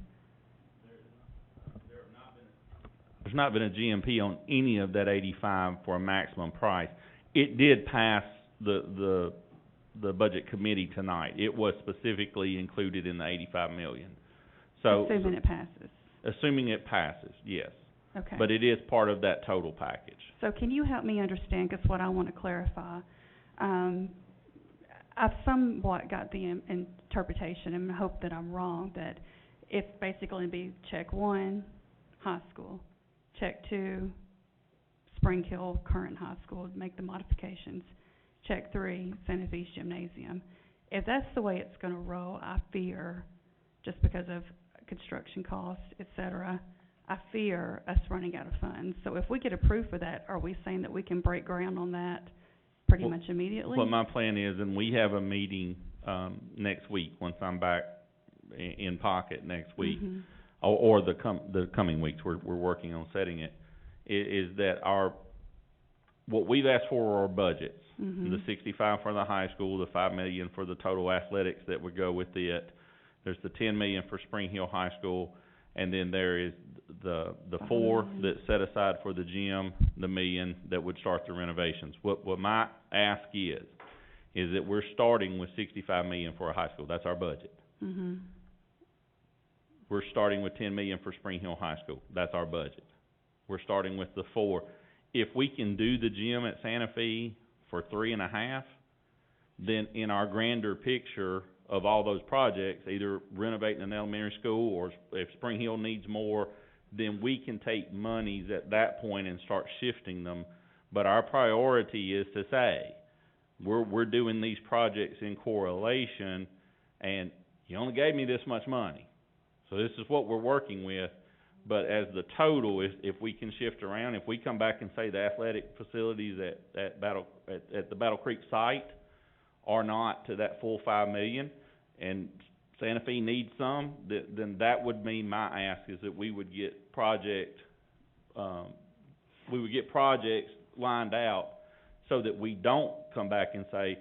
There's not been a GMP on any of that 85 for a maximum price. It did pass the budget committee tonight. It was specifically included in the 85 million. So assuming it passes. Assuming it passes, yes. Okay. But it is part of that total package. So can you help me understand, because what I want to clarify, I've somewhat got the interpretation, and hope that I'm wrong, that it's basically be check 1, high school, check 2, Spring Hill current high school, make the modifications, check 3, Santa Fe's gymnasium. If that's the way it's going to roll, I fear, just because of construction costs, et cetera, I fear us running out of funds. So if we get approved for that, are we saying that we can break ground on that pretty much immediately? What my plan is, and we have a meeting next week, once I'm back in pocket next week, or the coming weeks, we're working on setting it, is that what we've asked for are our budgets. The 65 for the high school, the 5 million for the total athletics that would go with it. There's the 10 million for Spring Hill High School, and then there is the 4 that's set aside for the gym, the $1 million that would start the renovations. What my ask is that we're starting with 65 million for a high school. That's our budget. We're starting with 10 million for Spring Hill High School. That's our budget. We're starting with the 4. If we can do the gym at Santa Fe for 3.5, then in our grander picture of all those projects, either renovating an elementary school or if Spring Hill needs more, then we can take monies at that point and start shifting them. But our priority is to say, we're doing these projects in correlation, and you only gave me this much money. So this is what we're working with. But as the total, if we can shift around, if we come back and say the athletic facilities at the Battle Creek site are not to that full 5 million, and Santa Fe needs some, then that would mean my ask is that we would get projects lined out so that we don't come back and say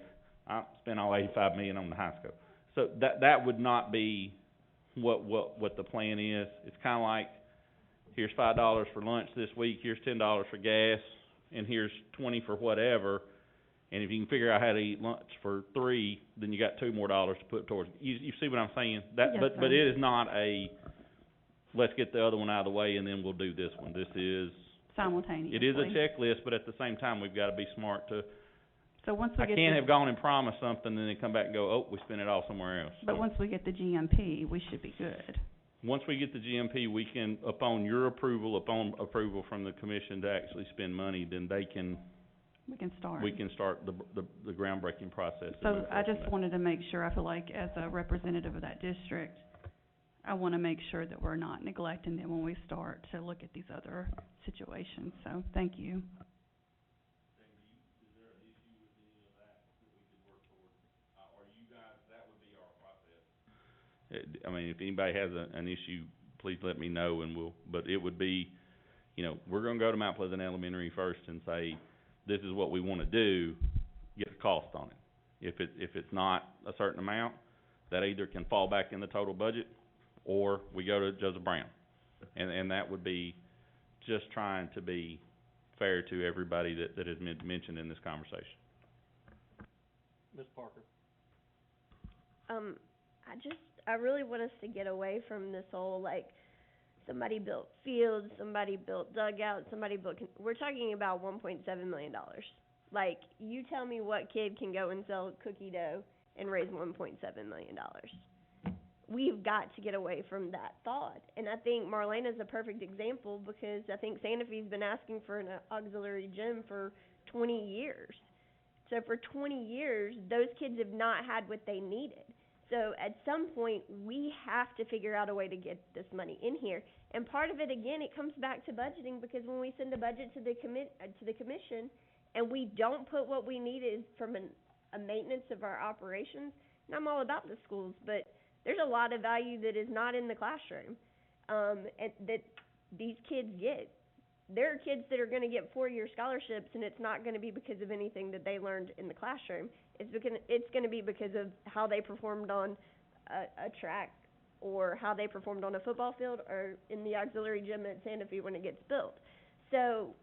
I spent all 85 million on the high school. So that would not be what the plan is. It's kinda like, here's $5 for lunch this week, here's $10 for gas, and here's 20 for whatever. And if you can figure out how to eat lunch for $3, then you got $2 more to put towards, you see what I'm saying? Yes, But sir. it is not a, let's get the other one out of the way and then we'll do this one. This is, Simultaneously. it is a checklist, but at the same time, we've gotta be smart to, So once we I get can't the, have gone and promised something and then come back and go, oh, we spent it all somewhere else. but So once we get the GMP, we should be good. once we get the GMP, we can, upon your approval, upon approval from the commission to actually spend money, then they can, We can start. we can start the groundbreaking process. and So move I forward from just there. wanted to make sure, I feel like as a representative of that district, I wanna make sure that we're not neglecting them when we start to look at these other situations, so thank you. I mean, if anybody has an issue, please let me know and but it would be, you know, we're gonna go to Mount Pleasant Elementary first and say, this is what we wanna do, get the cost on it. If it's not a certain amount, that either can fall back in the total budget, or we go to Joseph Brown. And that would be just trying to be fair to everybody that has been mentioned in this conversation. Ms. Parker? I really want us to get away from this whole, like, somebody built fields, somebody built dugouts, somebody built, we're talking about $1.7 million. Like, you tell me what kid can go and sell cookie dough and raise $1.7 million. We've got to get away from that thought. And I think Marlene is a perfect example, because I think Santa Fe's been asking for an auxiliary gym for 20 years. So for 20 years, those kids have not had what they needed. So at some point, we have to figure out a way to get this money in here. And part of it, again, it comes back to budgeting, because when we send a budget to the commission, and we don't put what we need is from a maintenance of our operations, and I'm all about the schools, but there's a lot of value that is not in the classroom, and that these kids get. There are kids that are gonna get 4-year scholarships, and it's not gonna be because of anything that they learned in the classroom. It's gonna be because of how they performed on a track, or how they performed on a football field, or in the auxiliary gym at Santa Fe when it gets built. So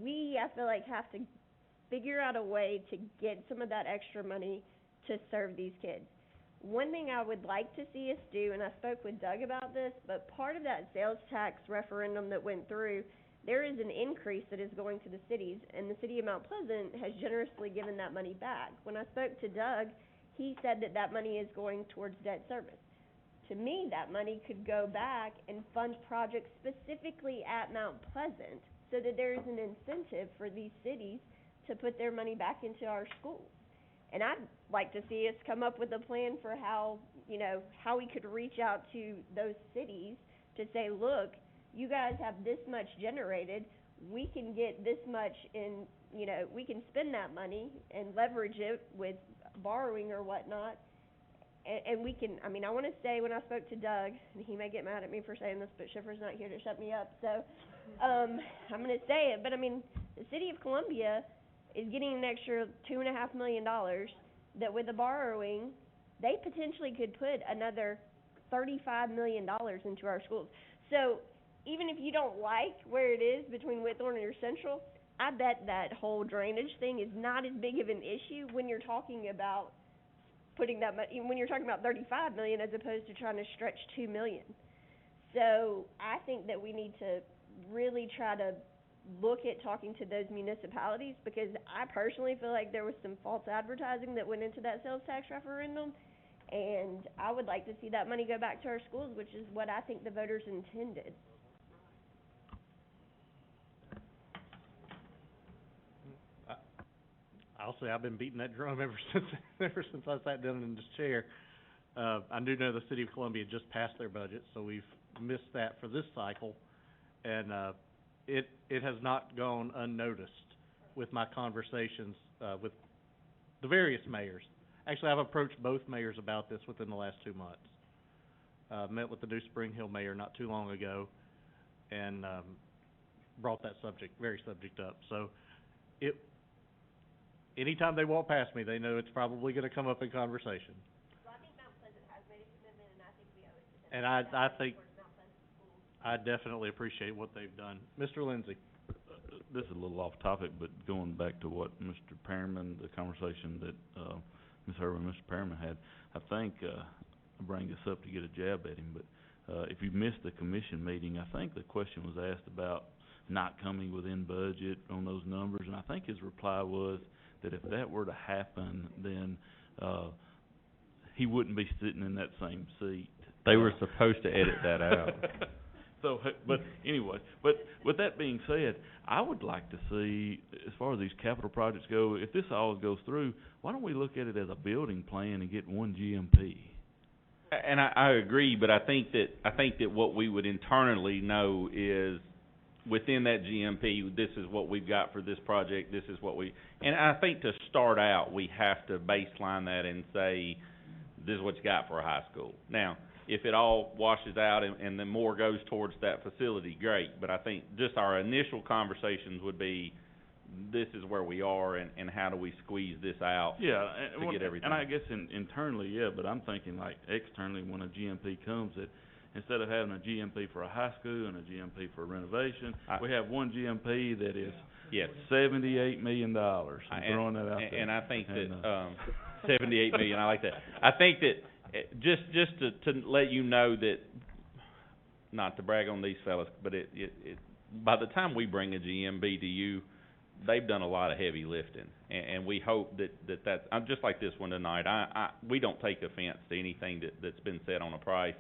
we, I feel like, have to figure out a way to get some of that extra money to serve these kids. One thing I would like to see us do, and I spoke with Doug about this, but part of that sales tax referendum that went through, there is an increase that is going to the cities, and the city of Mount Pleasant has generously given that money back. When I spoke to Doug, he said that that money is going towards debt service. To me, that money could go back and fund projects specifically at Mount Pleasant, so that there is an incentive for these cities to put their money back into our schools. And I'd like to see us come up with a plan for how, how we could reach out to those cities to say, look, you guys have this much generated, we can get this much in, we can spend that money and leverage it with borrowing or whatnot. And we can, I wanna say, when I spoke to Doug, and he may get mad at me for saying this, but Schiffer's not here to shut me up, so, I'm gonna say it, but the city of Columbia is getting an extra $2.5 million, that with the borrowing, they potentially could put another $35 million into our schools. So, even if you don't like where it is between Whitthorne and Central, I bet that whole drainage thing is not as big of an issue when you're talking about putting that money, when you're talking about $35 million as opposed to trying to stretch $2 million. So, I think that we need to really try to look at talking to those municipalities, because I personally feel like there was some false advertising that went into that sales tax referendum, and I would like to see that money go back to our schools, which is what I think the voters intended. I'll say I've been beating that drum ever since I sat down in this chair. I do know the city of Columbia just passed their budget, so we've missed that for this cycle, and it has not gone unnoticed with my conversations with the various mayors. Actually, I've approached both mayors about this within the last 2 months. Met with the new Spring Hill mayor not too long ago, and brought that very subject up. So anytime they walk past me, they know it's probably gonna come up in conversation. So I think Mount Pleasant has made a commitment, and I think we owe it to them. And I think, I definitely appreciate what they've done. Mr. Lindsay? This is a little off topic, but going back to what Mr. Perriman, the conversation that, Ms. Herman and Mr. Perriman had, I think, I bring this up to get a jab at him, but, if you missed the commission meeting, I think the question was asked about not coming within budget on those numbers, and I think his reply was that if that were to happen, then, he wouldn't be sitting in that same seat. They were supposed to edit that out. So, but anyway, but with that being said, I would like to see, as far as these capital projects go, if this all goes through, why don't we look at it as a building plan and get one GMP? And I agree, but I think that what we would internally know is within that GMP, this is what we've got for this project, this is what and I think to start out, we have to baseline that and say, this is what you got for a high school. Now, if it all washes out and then more goes towards that facility, great, but I think just our initial conversations would be, this is where we are and how do we squeeze this out to get everything. And I guess internally, yeah, but I'm thinking like externally when a GMP comes, that instead of having a GMP for a high school and a GMP for a renovation, we have one GMP that is $78 million. I'm throwing that out there. And I think that, 78 million, I like that. I think that, just to let you know that, not to brag on these fellas, but it by the time we bring a GMB to you, they've done a lot of heavy lifting, and we hope that's, I'm just like this one tonight, we don't take offense to anything that's been said on a price,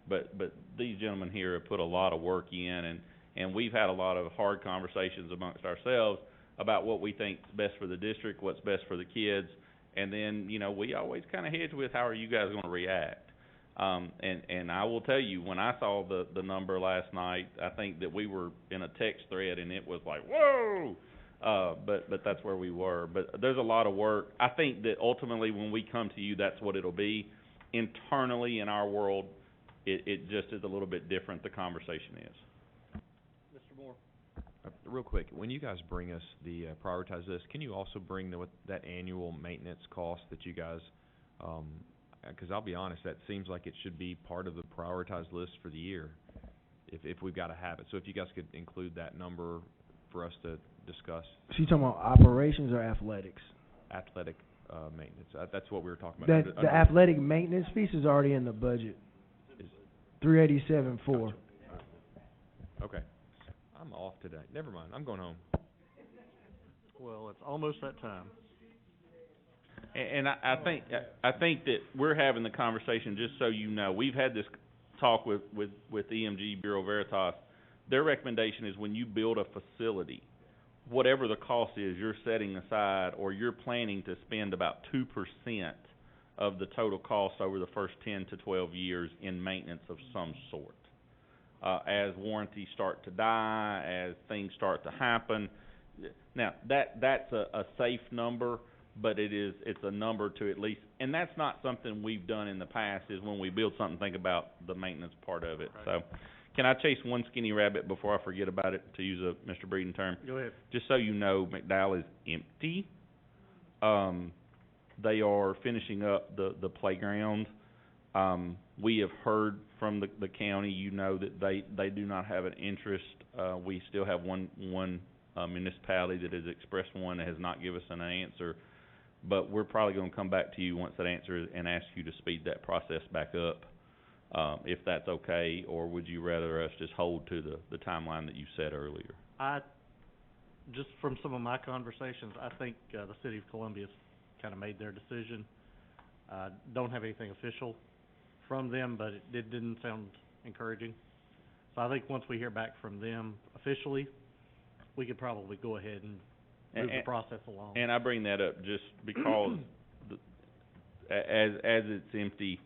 but these gentlemen here have put a lot of work in, and we've had a lot of hard conversations amongst ourselves about what we think's best for the district, what's best for the kids, and then, you know, we always kind of hedge with how are you guys going to react. And I will tell you, when I saw the number last night, I think that we were in a text thread and it was like, whoa! But that's where we were. But there's a lot of work. I think that ultimately when we come to you, that's what it'll be. Internally in our world, it just is a little bit different, the conversation is. Mr. Moore? Real quick, when you guys bring us the prioritized list, can you also bring that annual maintenance cost that you guys, because I'll be honest, that seems like it should be part of the prioritized list for the year, if we've got to have it. So if you guys could include that number for us to discuss. So you talking about operations or athletics? Athletic maintenance. That's what we were talking about. The athletic maintenance piece is already in the budget. 387.4. Okay. I'm off today. Never mind. I'm going home. Well, it's almost that time. And I think that we're having the conversation, just so you know, we've had this talk with EMG Bureau Veritas. Their recommendation is when you build a facility, whatever the cost is, you're setting aside or you're planning to spend about 2% of the total cost over the first 10 to 12 years in maintenance of some sort. As warranties start to die, as things start to happen. Now, that's a safe number, but it's a number to at least, and that's not something we've done in the past, is when we build something, think about the maintenance part of it. Right. So, can I chase one skinny rabbit before I forget about it, to use a Mr. Breeden term? Go ahead. Just so you know, McDowell is empty. They are finishing up the playground. We have heard from the county, you know, that they do not have an interest. We still have one municipality that has expressed one that has not given us an answer. But we're probably going to come back to you once that answer is and ask you to speed that process back up, if that's okay, or would you rather us just hold to the timeline that you said earlier? Just from some of my conversations, I think the city of Columbia's kind of made their decision. Don't have anything official from them, but it didn't sound encouraging. So I think once we hear back from them officially, we could probably go ahead and move the process along. And I bring that up just because as it's empty,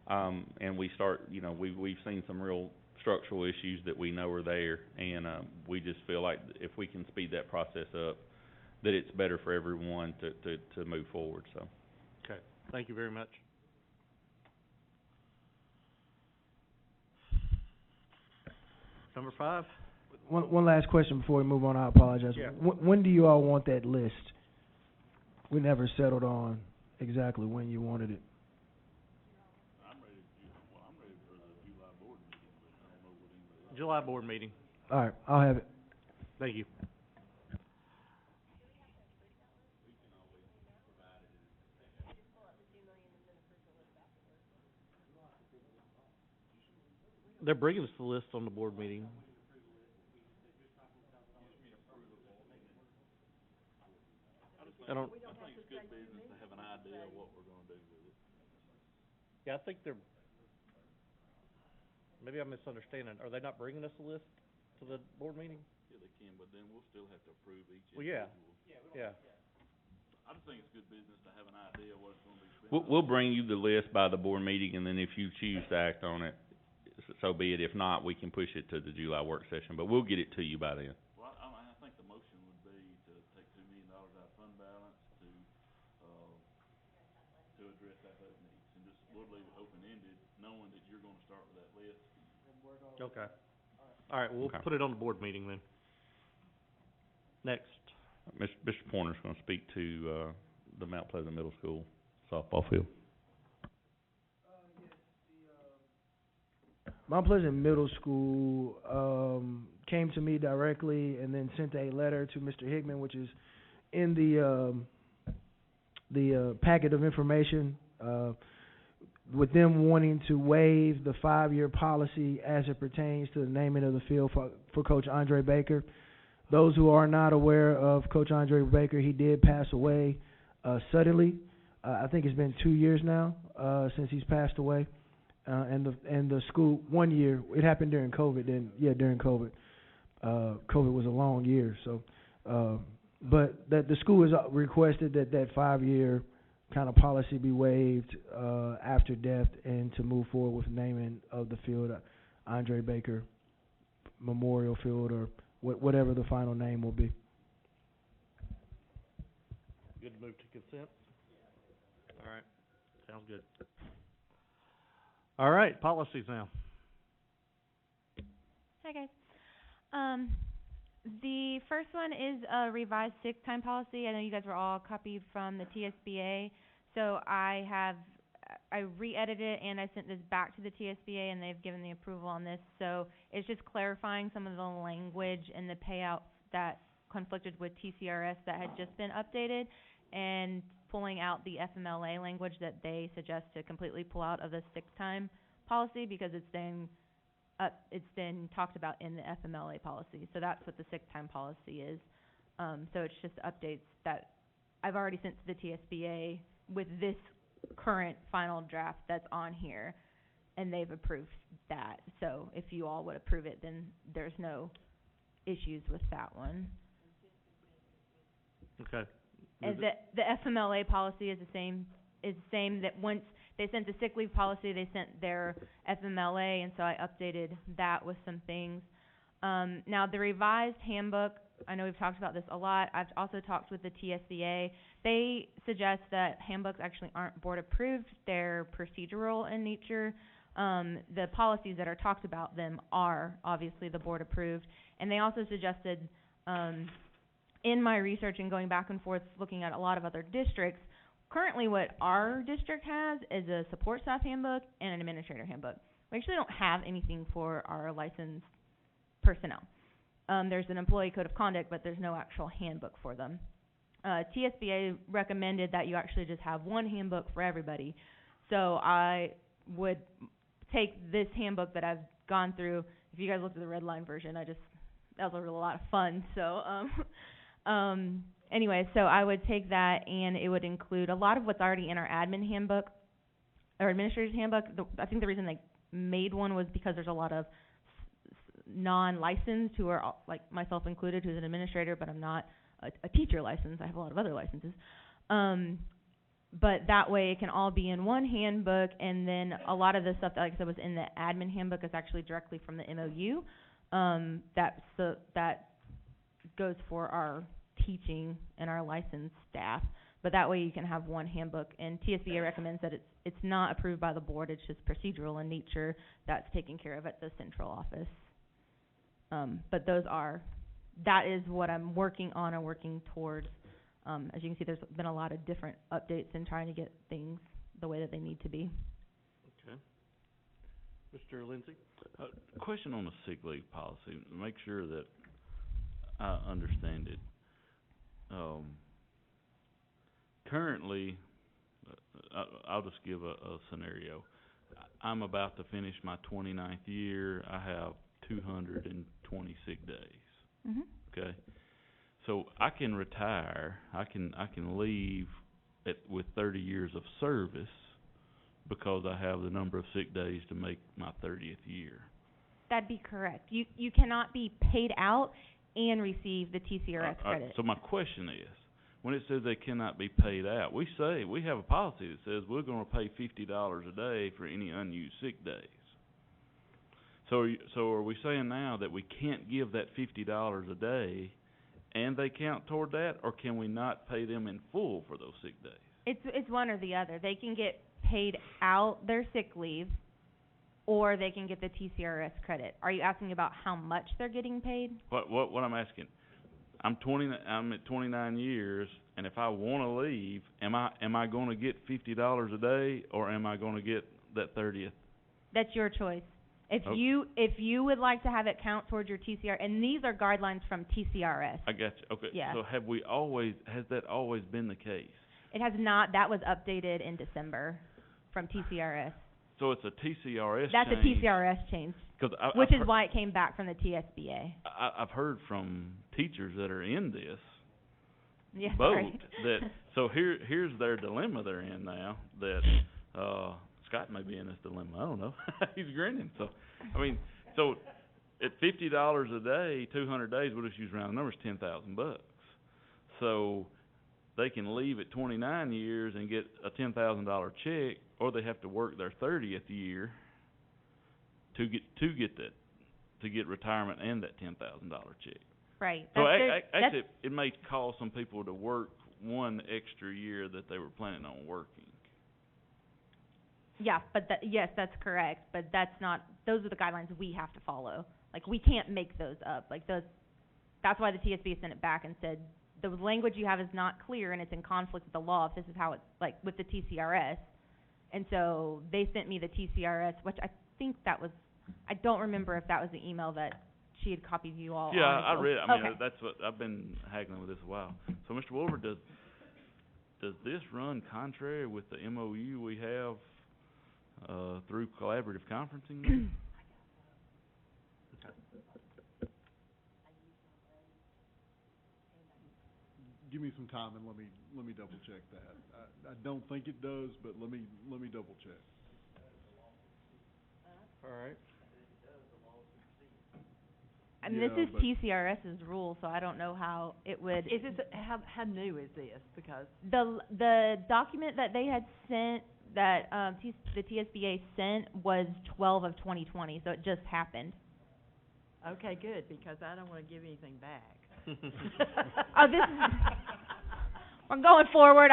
and we start, you know, we've seen some real structural issues that we know are there, and we just feel like if we can speed that process up, that it's better for everyone to move forward. So. Okay. Thank you very much. Number 5. One last question before we move on. I apologize. Yeah. When do you all want that list? We never settled on exactly when you wanted it. July board meeting. All right, I'll have it. Thank you. They're bringing us the list on the board meeting. I don't. I think it's good business to have an idea of what we're gonna do with it. Yeah, I think they're. Maybe I'm misunderstanding. Are they not bringing us a list to the board meeting? Yeah, they can, but then we'll still have to approve each Well, yeah. individual. Yeah. I just think it's good business to have an idea of what it's gonna be spent on. We'll bring you the list by the board meeting, and then if you choose to act on it, so be it. If not, we can push it to the July work session, but we'll get it to you by then. Well, I think the motion would be to take $2 million out of fund balance to address athletic needs, and just, we'll leave it open-ended, knowing that you're gonna start with that list. Okay. All right, we'll Okay. put it on the board meeting then. Next. Mr. Pointer's gonna speak to, the Mount Pleasant Middle School softball field. Mount Pleasant Middle School came to me directly and then sent a letter to Mr. Hickman, which is in the packet of information, with them wanting to waive the 5-year policy as it pertains to the naming of the field for Coach Andre Baker. Those who are not aware of Coach Andre Baker, he did pass away suddenly. I think it's been 2 years now since he's passed away. And the school, 1 year, it happened during COVID, during COVID. COVID was a long year, so, but that the school has requested that 5-year kind of policy be waived, after death, and to move forward with naming of the field, Andre Baker Memorial Field, or whatever the final name will be. Good to move to consent? All right, sounds good. All right, policies now. Hi, guys. The first one is a revised sick time policy. I know you guys were all copied from the TSBA, so I re-edited it and I sent this back to the TSBA and they've given the approval on this. So it's just clarifying some of the language and the payouts that conflicted with TCRS that had just been updated, and pulling out the FMLA language that they suggest to completely pull out of the sick time policy, because it's been talked about in the FMLA policy. So that's what the sick time policy is. So it's just updates that I've already sent to the TSBA with this current final draft that's on here, and they've approved that. So if you all would approve it, then there's no issues with that one. Okay. And the FMLA policy is the same, that once they sent the sick leave policy, they sent their FMLA, and so I updated that with some things. Now the revised handbook, I know we've talked about this a lot. I've also talked with the TSBA. They suggest that handbooks actually aren't board approved. They're procedural in nature. The policies that are talked about them are obviously the board approved. And they also suggested, in my research and going back and forth looking at a lot of other districts, currently what our district has is a support staff handbook and an administrator handbook. We actually don't have anything for our licensed personnel. There's an employee code of conduct, but there's no actual handbook for them. TSBA recommended that you actually just have one handbook for everybody. So I would take this handbook that I've gone through. If you guys looked at the red line version, that was a lot of fun. So, anyway, so I would take that, and it would include a lot of what's already in our admin handbook, or administrator's handbook. I think the reason they made one was because there's a lot of non-licensed who are, like myself included, who's an administrator, but I'm not a teacher license. I have a lot of other licenses. But that way it can all be in one handbook, and then a lot of the stuff that, like I said, was in the admin handbook is actually directly from the MOU. That goes for our teaching and our licensed staff. But that way you can have one handbook, and TSBA recommends that it's not approved by the board. It's just procedural in nature. That's taken care of at the central office. But that is what I'm working on or working towards As you can see, there's been a lot of different updates in trying to get things the way that they need to be. Okay. Mr. Lindsay? Question on the sick leave policy, make sure that I understand it. Currently, I'll just give a scenario. I'm about to finish my 29th year. I have 220 sick days. Mhm. Okay, so I can retire. I can leave with 30 years of service because I have the number of sick days to make my 30th year. That'd be correct. You cannot be paid out and receive the TCRS credit. So my question is, when it says they cannot be paid out, we have a policy that says we're going to pay $50 a day for any unused sick days. So are we saying now that we can't give that $50 a day and they count toward that, or can we not pay them in full for those sick days? It's one or the other. They can get paid out their sick leave, or they can get the TCRS credit. Are you asking about how much they're getting paid? What I'm asking, I'm at 29 years, and if I want to leave, am I going to get $50 a day, or am I going to get that 30th? That's your choice. If you would like to have it count towards your TCR, and these are guidelines from TCRS. I got you. Okay. Yeah. So has that always been the case? It has not. That was updated in December from TCRS. So it's a TCRS That's change. a TCRS change, which is why it came back from the TSBA. I've heard from teachers that are in this boat that so here's their dilemma they're in now, that Scott may be in this dilemma, I don't know. He's grinning. So so at $50 a day, 200 days, we'll just use round numbers, $10,000. So they can leave at 29 years and get a $10,000 check, or they have to work their 30th year to get retirement and that $10,000 check. Right. So actually, it may cause some people to work one extra year that they were planning on working. Yeah, but yes, that's correct. But those are the guidelines we have to follow. Like, we can't make those up. Like, that's why the TSB sent it back and said, the language you have is not clear and it's in conflict with the law if this is how it's, like, with the TCRS. And so they sent me the TCRS, which I think I don't remember if that was the email that she had copied you all on. Yeah, I read it. Okay. That's what, I've been haggling with this a while. So, Mr. Wolver, does this run contrary with the MOU we have through collaborative conferencing? Give me some time and let me double check that. I don't think it does, but let me double check. All right. And this is TCRS's rule, so I don't know how it would. Is this, how new is this? Because the document that they had sent, that the TSBA sent, was 12 of 2020, so it just happened. okay, good, because I don't want to give anything back. We're going forward.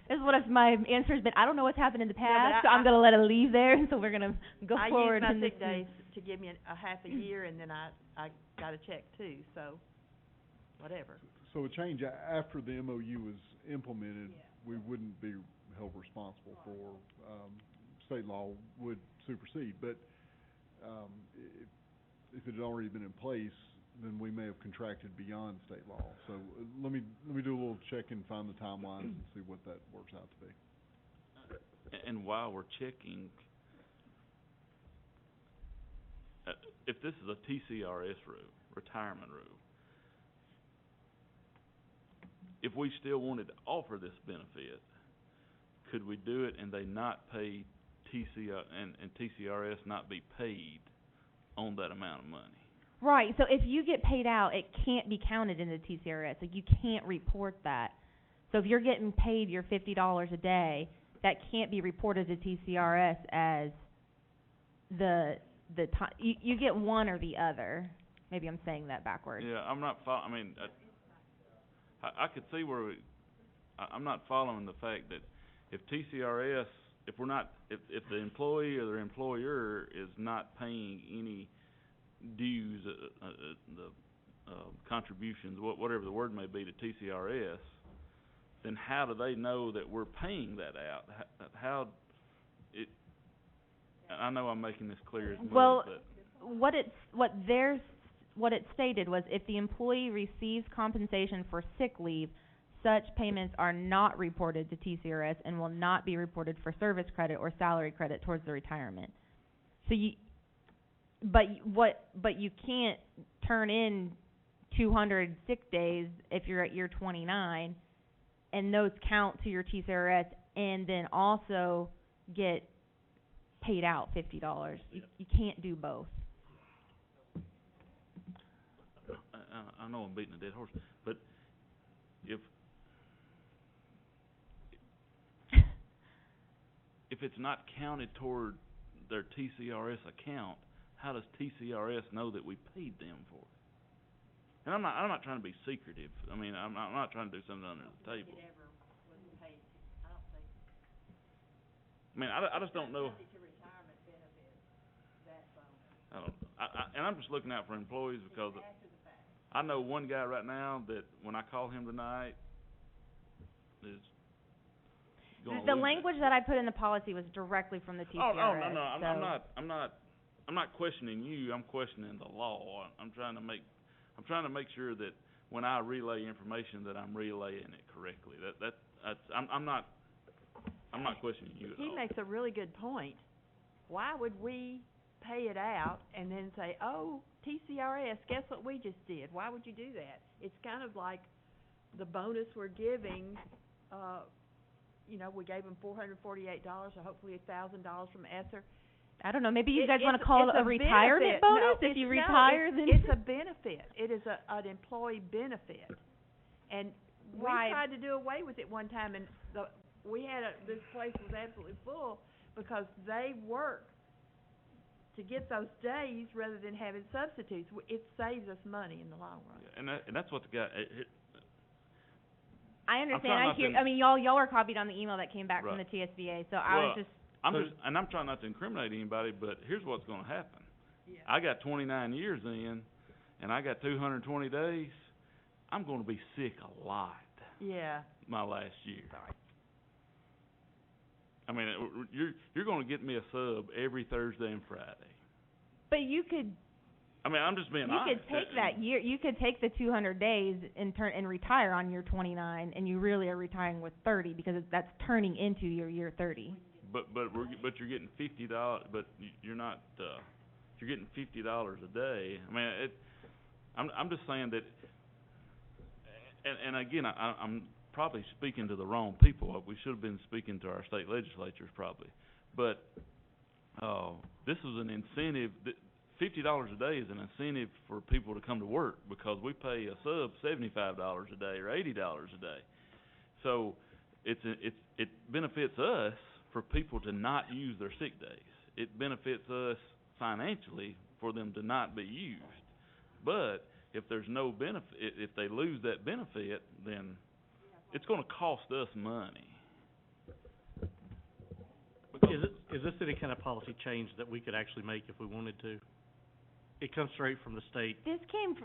This is what my answer's been. I don't know what's happened in the past, so I'm going to let it leave there, so we're going to go forward. I used my sick days to give me a half a year, and then I got a check too, so whatever. So a change after the MOU was implemented, we wouldn't be held responsible for, state law would supersede, but if it had already been in place, then we may have contracted beyond state law. So let me do a little check and find the timelines and see what that works out to be. And while we're checking, if this is a TCRS rule, retirement rule, if we still wanted to offer this benefit, could we do it and they not pay and TCRS not be paid on that amount of money? Right. So if you get paid out, it can't be counted in the TCRS. Like, you can't report that. So if you're getting paid your $50 a day, that can't be reported to TCRS as the time. You get one or the other. Maybe I'm saying that backwards. Yeah, I'm not I could see where I'm not following the fact that if TCRS, if the employee or their employer is not paying any dues, the contributions, whatever the word may be, to TCRS, then how do they know that we're paying that out? How it, I know I'm making this clear as mud, Well, but what it stated was if the employee receives compensation for sick leave, such payments are not reported to TCRS and will not be reported for service credit or salary credit towards the retirement. So but you can't turn in 200 sick days if you're at year 29, and those count to your TCRS, and then also get paid out $50. You can't do both. I know I'm beating a dead horse, but if it's not counted toward their TCRS account, how does TCRS know that we paid them for it? And I'm not trying to be secretive. I mean, I'm not trying to do something under the table. I mean, I just don't know. And I'm just looking out for employees because I know one guy right now that when I call him tonight is going The language that I put in the policy was directly from the TCRS. Oh no, I'm not questioning you. I'm questioning the law. I'm trying to make sure that when I relay information that I'm relaying it correctly. I'm not questioning you at all. He makes a really good point. Why would we pay it out and then say, oh, TCRS, guess what we just did? Why would you do that? It's kind of like the bonus we're giving, we gave them $448, so hopefully $1,000 from ESSER. I don't know, maybe you guys want to call it a retirement benefit. bonus? No, if you no, retire, then... It's a benefit. It is an employee benefit. And we Right. tried to do away with it one time, and this place was absolutely full because they work to get those days rather than having substitutes. It saves us money in the long run. Yeah, and that's what the guy. I understand. I mean, y'all are copied on the email that came back from the TSBA, so I was just... And I'm trying not to incriminate anybody, but here's what's going to happen. Yeah. I got 29 years in, and I got 220 days. I'm going to be sick a lot. Yeah. My last year. I mean, you're going to get me a sub every Thursday and Friday. But you could... I mean, I'm just being honest. You could take that year. You could take the 200 days and retire on year 29, and you really are retiring with 30 because that's turning into your year 30. But you're getting $50. But you're not. You're getting $50 a day. I mean, I'm just saying that. And again, I'm probably speaking to the wrong people. We should have been speaking to our state legislatures probably. But this is an incentive. $50 a day is an incentive for people to come to work because we pay a sub $75 a day or $80 a day. So it benefits us for people to not use their sick days. It benefits us financially for them to not be used. But if there's no benefit, if they lose that benefit, then it's going to cost us money. Is this any kind of policy change that we could actually make if we wanted to? It comes straight from the state. This came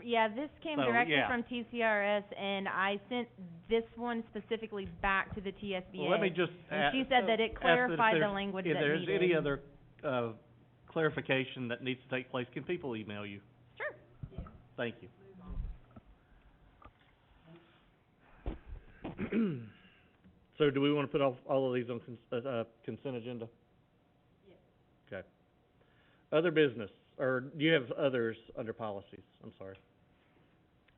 directly from TCRS, and I sent this one specifically back to the TSBA. Well, let me just and she said that it clarified the language that needed. If there's any other clarification that needs to take place, can people email you? Sure. Yeah. Thank you. So do we want to put all of these on consent agenda? Yes. Okay. Other business, or do you have others under policies? I'm sorry.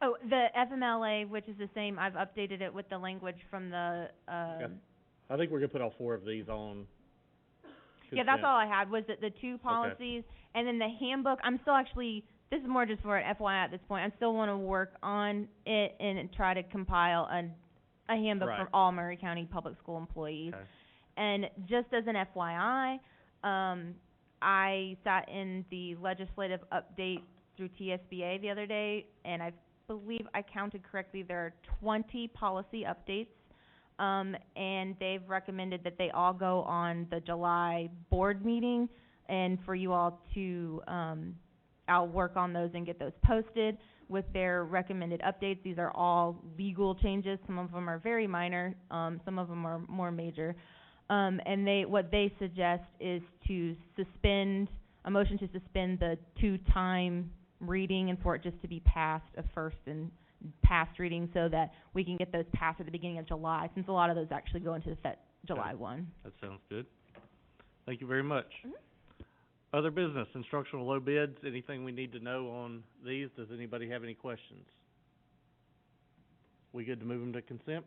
Oh, the FMLA, which is the same, I've updated it with the language from the, Okay. I think we're going to put all four of these on consent. Yeah, that's all I had, was the two policies, and then the handbook, I'm still actually, this is more just for an FYI at this point, I still want to work on it and try to compile a handbook for all Murray County public school employees. Okay. And just as an FYI, I sat in the legislative update through TSBA the other day, and I believe I counted correctly, there are 20 policy updates, and they've recommended that they all go on the July board meeting, and for you all to, I'll work on those and get those posted. with their recommended updates. These are all legal changes. Some of them are very minor, some of them are more major. And what they suggest is to a motion to suspend the 2-time reading and for it just to be passed a first and past reading so that we can get those passed at the beginning of July, since a lot of those actually go into effect July 1. That sounds good. Thank you very much. Other business, instructional low bids, anything we need to know on these? Does anybody have any questions? We good to move them to consent?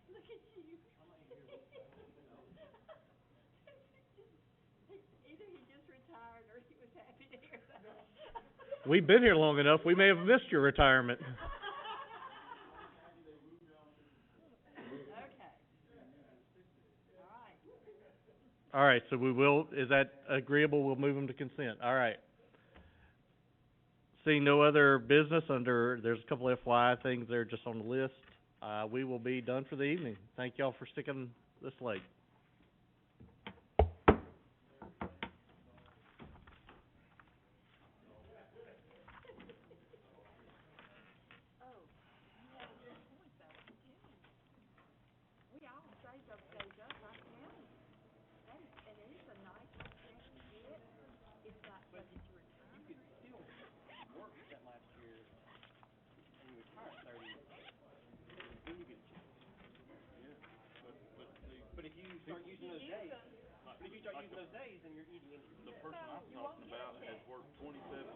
Look at you. Either he just retired or he was happy to hear that. We've been here long enough, we may have missed your retirement. All right, so is that agreeable? We'll move them to consent. All right. Seeing no other business there's a couple FYI things there just on the list. We will be done for the evening. Thank y'all for sticking this late. The person I'm talking about has worked 27